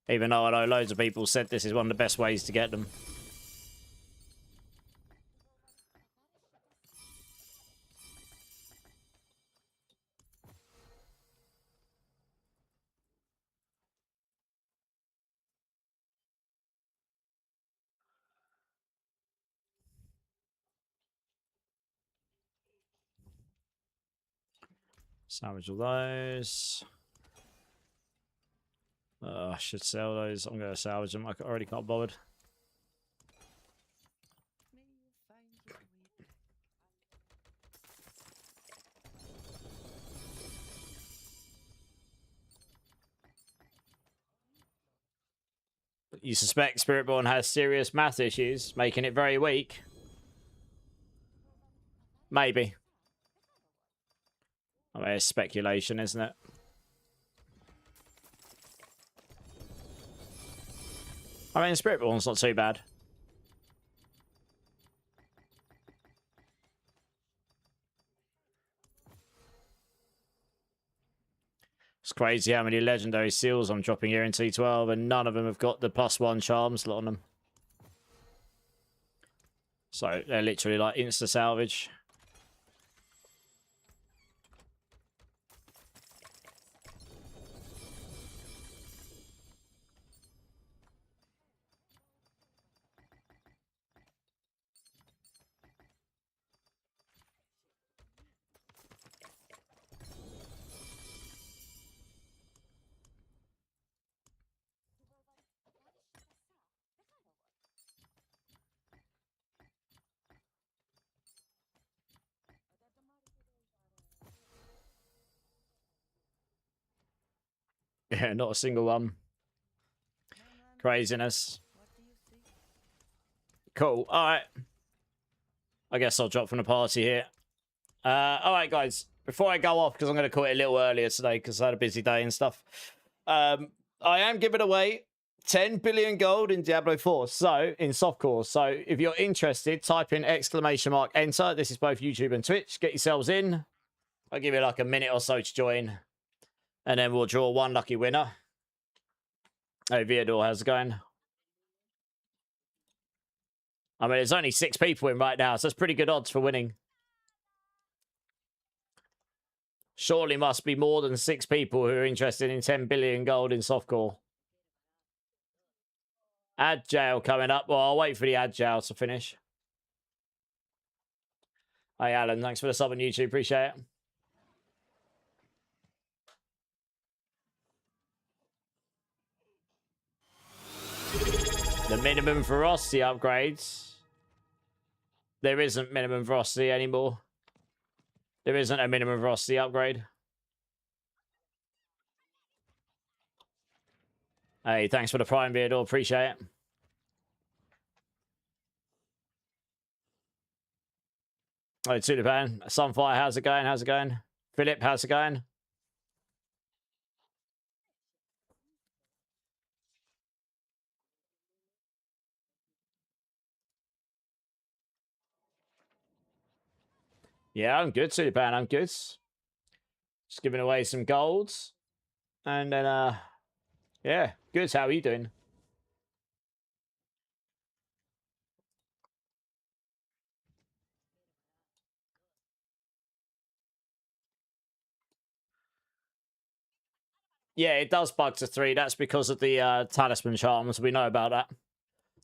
Even though I know loads of people said this is one of the best ways to get them. Salvage all those. I should sell those. I'm going to salvage them. I already can't be bothered. You suspect Spiritborn has serious math issues, making it very weak? Maybe. I mean, it's speculation, isn't it? I mean, Spiritborn's not too bad. It's crazy how many legendary seals I'm dropping here in T12, and none of them have got the +1 charm slot on them. So they're literally like insta salvage. Yeah, not a single one. Craziness. Cool. All right. I guess I'll drop from the party here. All right, guys. Before I go off, because I'm going to call it a little earlier today because I had a busy day and stuff. I am giving away 10 billion gold in Diablo 4. So, in softcore. So, if you're interested, type in / enter. This is both YouTube and Twitch. Get yourselves in. I'll give you like a minute or so to join. And then we'll draw one lucky winner. Hey, Viador, how's it going? I mean, there's only 6 people in right now, so that's pretty good odds for winning. Surely must be more than 6 people who are interested in 10 billion gold in softcore. Ad jail coming up. Well, I'll wait for the ad jail to finish. Hey, Alan, thanks for the sub on YouTube. Appreciate it. The minimum ferocity upgrades. There isn't minimum ferocity anymore. There isn't a minimum ferocity upgrade. Hey, thanks for the Prime Beard. Appreciate it. Oh, Tulipan. Sunfire, how's it going? How's it going? Philip, how's it going? Yeah, I'm good, Tulipan. I'm good. Just giving away some golds. And then, yeah, good. How are you doing? Yeah, it does bug to 3. That's because of the talisman charms. We know about that.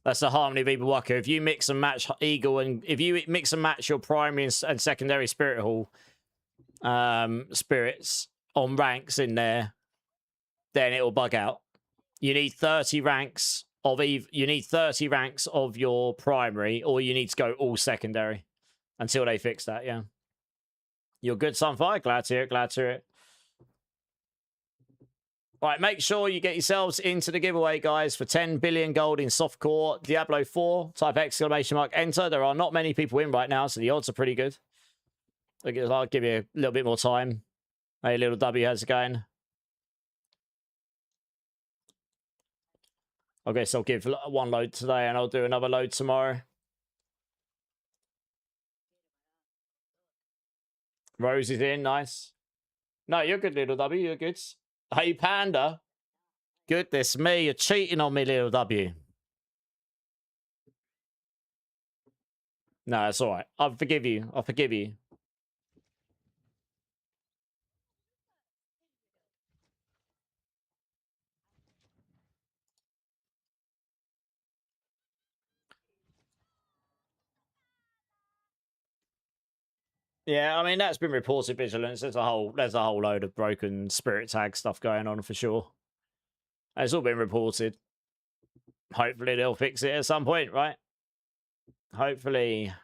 That's the Harmony of Evil Walker. If you mix and match Eagle, and if you mix and match your primary and secondary Spirit Hall spirits on ranks in there, then it will bug out. You need 30 ranks of you need 30 ranks of your primary, or you need to go all secondary until they fix that. Yeah, you're good, Sunfire. Glad to hear it. Glad to hear it. All right, make sure you get yourselves into the giveaway, guys, for 10 billion gold in softcore Diablo 4. Type ! enter. There are not many people in right now, so the odds are pretty good. I'll give you a little bit more time. Hey, little W, how's it going? I guess I'll give one load today, and I'll do another load tomorrow. Rose is in, nice. No, you're good, little W, you're good. Hey, Panda. Goodness me, you're cheating on me, little W. No, it's all right. I'll forgive you. I'll forgive you. Yeah, I mean, that's been reported, Vigilance. There's a whole load of broken spirit tag stuff going on for sure. It's all been reported. Hopefully they'll fix it at some point, right? Hopefully.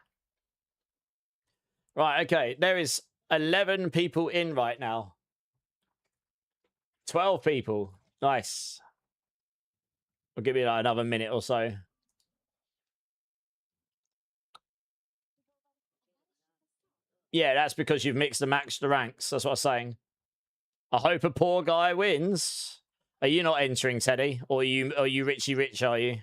Right, okay. There is 11 people in right now. 12 people. Nice. I'll give you like another minute or so. Yeah, that's because you've mixed and matched the ranks. That's what I'm saying. I hope a poor guy wins. Are you not entering, Teddy? Or are you Richie Rich, are you?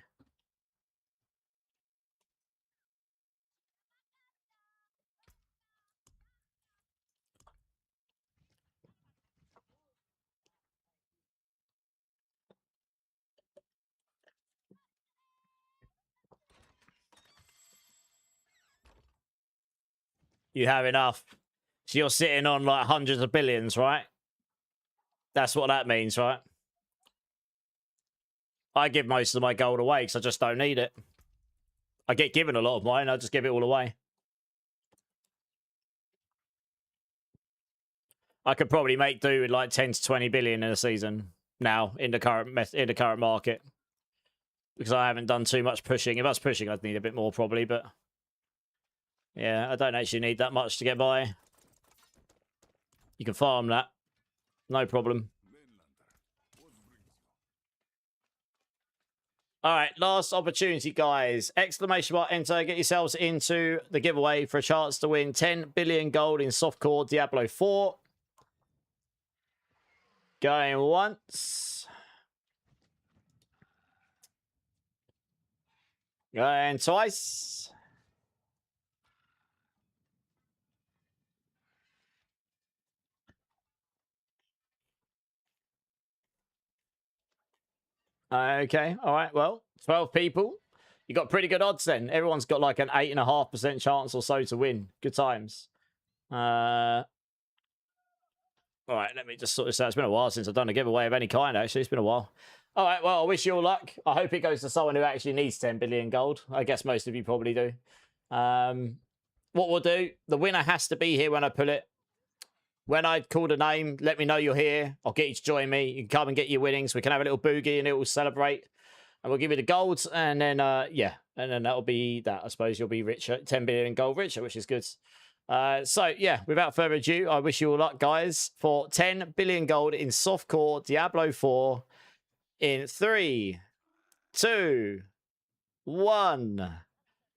You have enough. So you're sitting on like hundreds of billions, right? That's what that means, right? I give most of my gold away because I just don't need it. I get given a lot of mine. I just give it all away. I could probably make do with like 10 to 20 billion in a season now in the current market, because I haven't done too much pushing. If I was pushing, I'd need a bit more probably, but yeah, I don't actually need that much to get by. You can farm that, no problem. All right, last opportunity, guys. Exclamation mark enter. Get yourselves into the giveaway for a chance to win 10 billion gold in softcore Diablo 4. Going once. Going twice. Okay, all right, well, 12 people. You got pretty good odds then. Everyone's got like an 8.5% chance or so to win. Good times. All right, let me just sort this out. It's been a while since I've done a giveaway of any kind, actually. It's been a while. All right, well, I wish you all luck. I hope it goes to someone who actually needs 10 billion gold. I guess most of you probably do. What we'll do, the winner has to be here when I pull it. When I call the name, let me know you're here. I'll get you to join me. You can come and get your winnings. We can have a little boogie and it will celebrate. And we'll give you the golds. And then, yeah. And then that'll be that. I suppose you'll be richer, 10 billion gold richer, which is good. So, yeah, without further ado, I wish you all luck, guys, for 10 billion gold in softcore Diablo 4 in 3, 2, 1.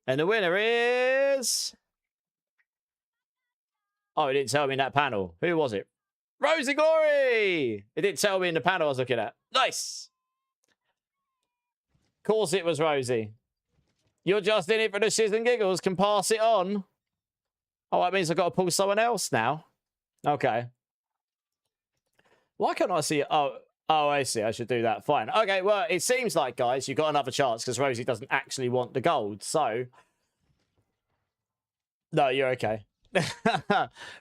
And the winner is... Oh, it didn't tell me in that panel. Who was it? Rosie Glory! It didn't tell me in the panel I was looking at. Nice! Of course it was Rosie. You're just in it for the shiz and giggles. Can pass it on. Oh, that means I've got to pull someone else now. Okay. Why can't I see it? Oh, I see. I should do that. Fine. Okay, well, it seems like, guys, you've got another chance because Rosie doesn't actually want the gold. So, no, you're okay.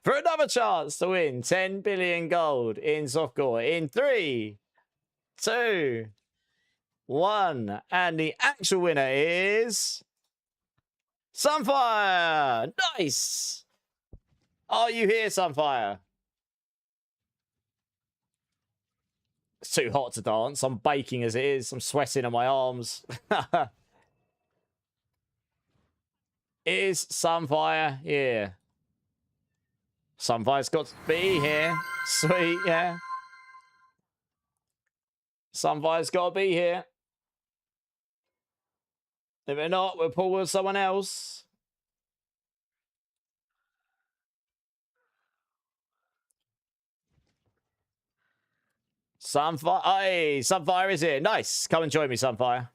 For another chance to win 10 billion gold in softcore in 3, 2, 1. And the actual winner is... Sunfire! Nice! Are you here, Sunfire? It's too hot to dance. I'm baking as it is. I'm sweating on my arms. Is Sunfire here? Sunfire's got to be here. Sweet, yeah. Sunfire's got to be here. If we're not, we'll pull with someone else. Sunfire. Hey, Sunfire is here. Nice. Come and join me, Sunfire.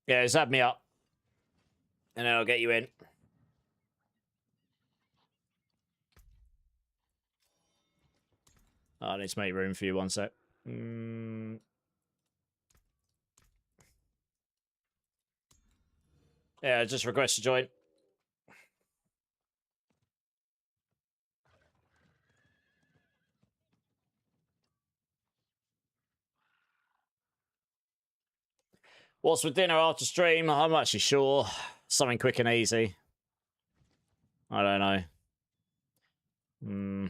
Yeah, just add me up. And then I'll get you in. Oh, I need to make room for you, one sec. Yeah, just request to join. What's for dinner after stream? I'm not actually sure. Something quick and easy. I don't know.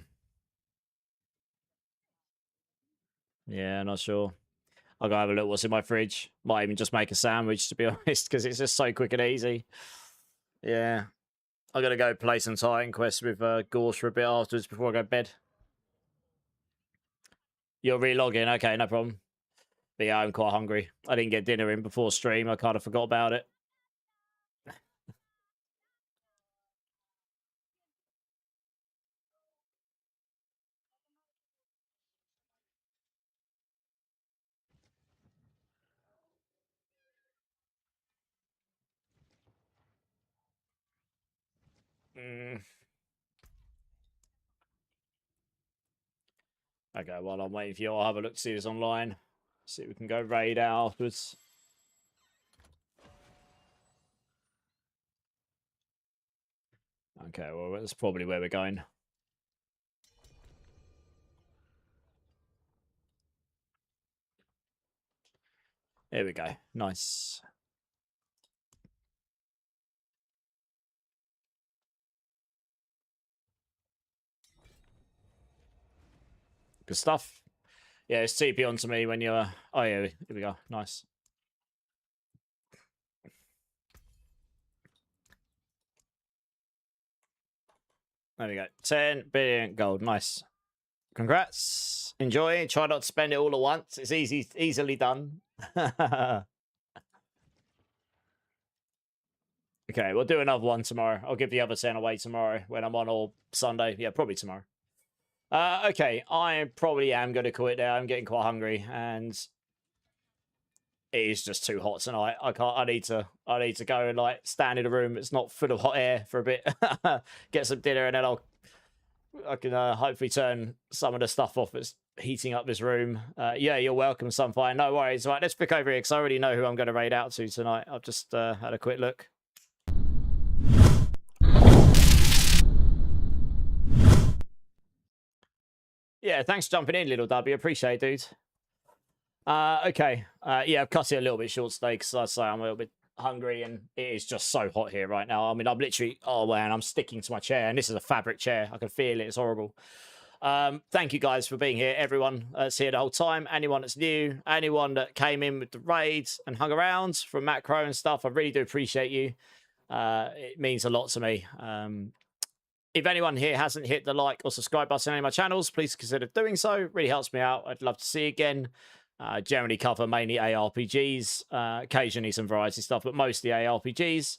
Yeah, not sure. I'll go have a look what's in my fridge. Might even just make a sandwich, to be honest, because it's just so quick and easy. Yeah. I'm going to go play some Titan Quest with Gorsh for a bit afterwards before I go to bed. You're re-logging? Okay, no problem. But yeah, I'm quite hungry. I didn't get dinner in before stream. I kind of forgot about it. Okay, while I'm waiting for you, I'll have a look to see this online. See if we can go raid out afterwards. Okay, well, that's probably where we're going. Here we go. Nice. Good stuff. Yeah, it's TP onto me when you're... Oh, yeah, here we go. Nice. There we go. 10 billion gold. Nice. Congrats. Enjoy. Try not to spend it all at once. It's easily done. Okay, we'll do another one tomorrow. I'll give the other 10 away tomorrow when I'm on, or Sunday. Yeah, probably tomorrow. Okay, I probably am going to quit now. I'm getting quite hungry, and it is just too hot tonight. I can't. I need to go and like stand in a room that's not full of hot air for a bit, get some dinner, and then I can hopefully turn some of the stuff off that's heating up this room. Yeah, you're welcome, Sunfire. No worries. Right, let's pick over here because I already know who I'm going to raid out to tonight. I've just had a quick look. Yeah, thanks for jumping in, Little W. Appreciate it, dude. Okay. Yeah, I've cut it a little bit short today because I say I'm a little bit hungry and it is just so hot here right now. I mean, I'm literally, oh man, I'm sticking to my chair, and this is a fabric chair. I can feel it. It's horrible. Thank you guys for being here. Everyone that's here the whole time. Anyone that's new, anyone that came in with the raids and hung around from macro and stuff. I really do appreciate you. It means a lot to me. If anyone here hasn't hit the like or subscribe button on any of my channels, please consider doing so. It really helps me out. I'd love to see you again. Generally cover mainly ARPGs, occasionally some variety stuff, but mostly ARPGs.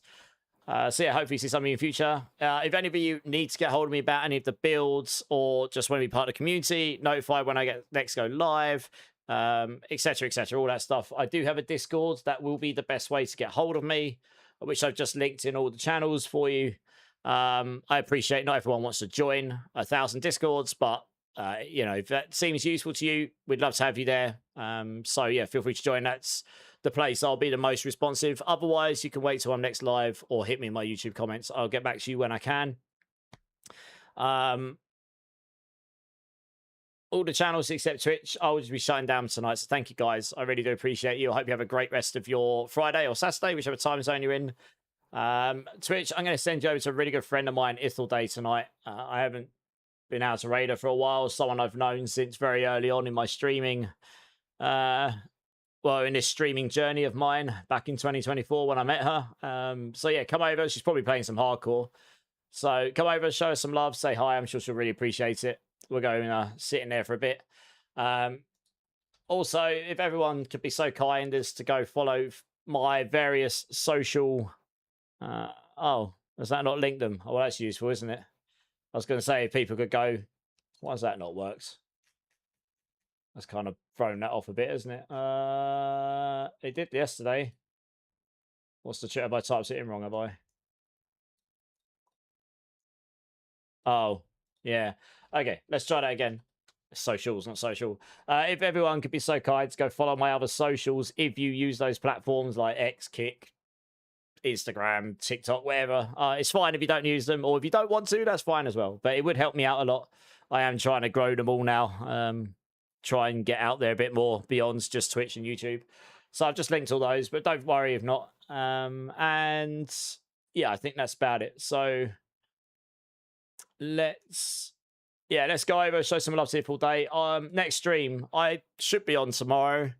So yeah, hopefully see some of you in the future. If any of you need to get hold of me about any of the builds or just want to be part of the community, notify when I get next go live, etc., etc., all that stuff. I do have a Discord. That will be the best way to get hold of me, which I've just linked in all the channels for you. I appreciate not everyone wants to join 1,000 Discords, but you know, if that seems useful to you, we'd love to have you there. So yeah, feel free to join. That's the place I'll be the most responsive. Otherwise, you can wait till I'm next live or hit me in my YouTube comments. I'll get back to you when I can. All the channels except Twitch, I will just be shutting down tonight. So thank you guys. I really do appreciate you. I hope you have a great rest of your Friday or Saturday, whichever time zone you're in. Twitch, I'm going to send you over to a really good friend of mine, Ithel Day, tonight. I haven't been out to raid her for a while. Someone I've known since very early on in my streaming, well, in this streaming journey of mine back in 2024 when I met her. So yeah, come over. She's probably playing some hardcore. So come over, show her some love, say hi. I'm sure she'll really appreciate it. We're going sit in there for a bit. Also, if everyone could be so kind as to go follow my various social... oh, does that not link them? Oh, well, that's useful, isn't it? I was going to say if people could go... Why has that not worked? That's kind of thrown that off a bit, isn't it? It did yesterday. What's the chat? Have I typed it in wrong, have I? Oh, yeah. Okay, let's try that again. Socials, not social. If everyone could be so kind to go follow my other socials, if you use those platforms like X, Kick, Instagram, TikTok, whatever. It's fine if you don't use them, or if you don't want to, that's fine as well. But it would help me out a lot. I am trying to grow them all now. Try and get out there a bit more beyond just Twitch and YouTube. So I've just linked all those, but don't worry if not. And yeah, I think that's about it. So let's go over, show some love to you all day. Next stream, I should be on tomorrow.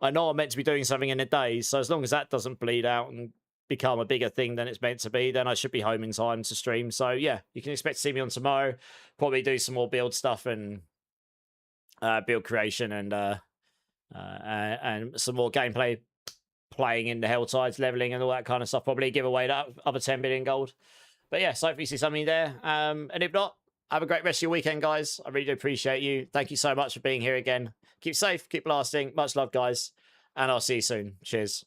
I know I'm meant to be doing something in a day, so as long as that doesn't bleed out and become a bigger thing than it's meant to be, then I should be home in time to stream. So yeah, you can expect to see me on tomorrow. Probably do some more build stuff and build creation and some more gameplay, playing in the Helltides, leveling and all that kind of stuff. Probably give away that other 10 billion gold. But yeah, so hopefully you see something there. And if not, have a great rest of your weekend, guys. I really do appreciate you. Thank you so much for being here again. Keep safe, keep blasting. Much love, guys. And I'll see you soon. Cheers.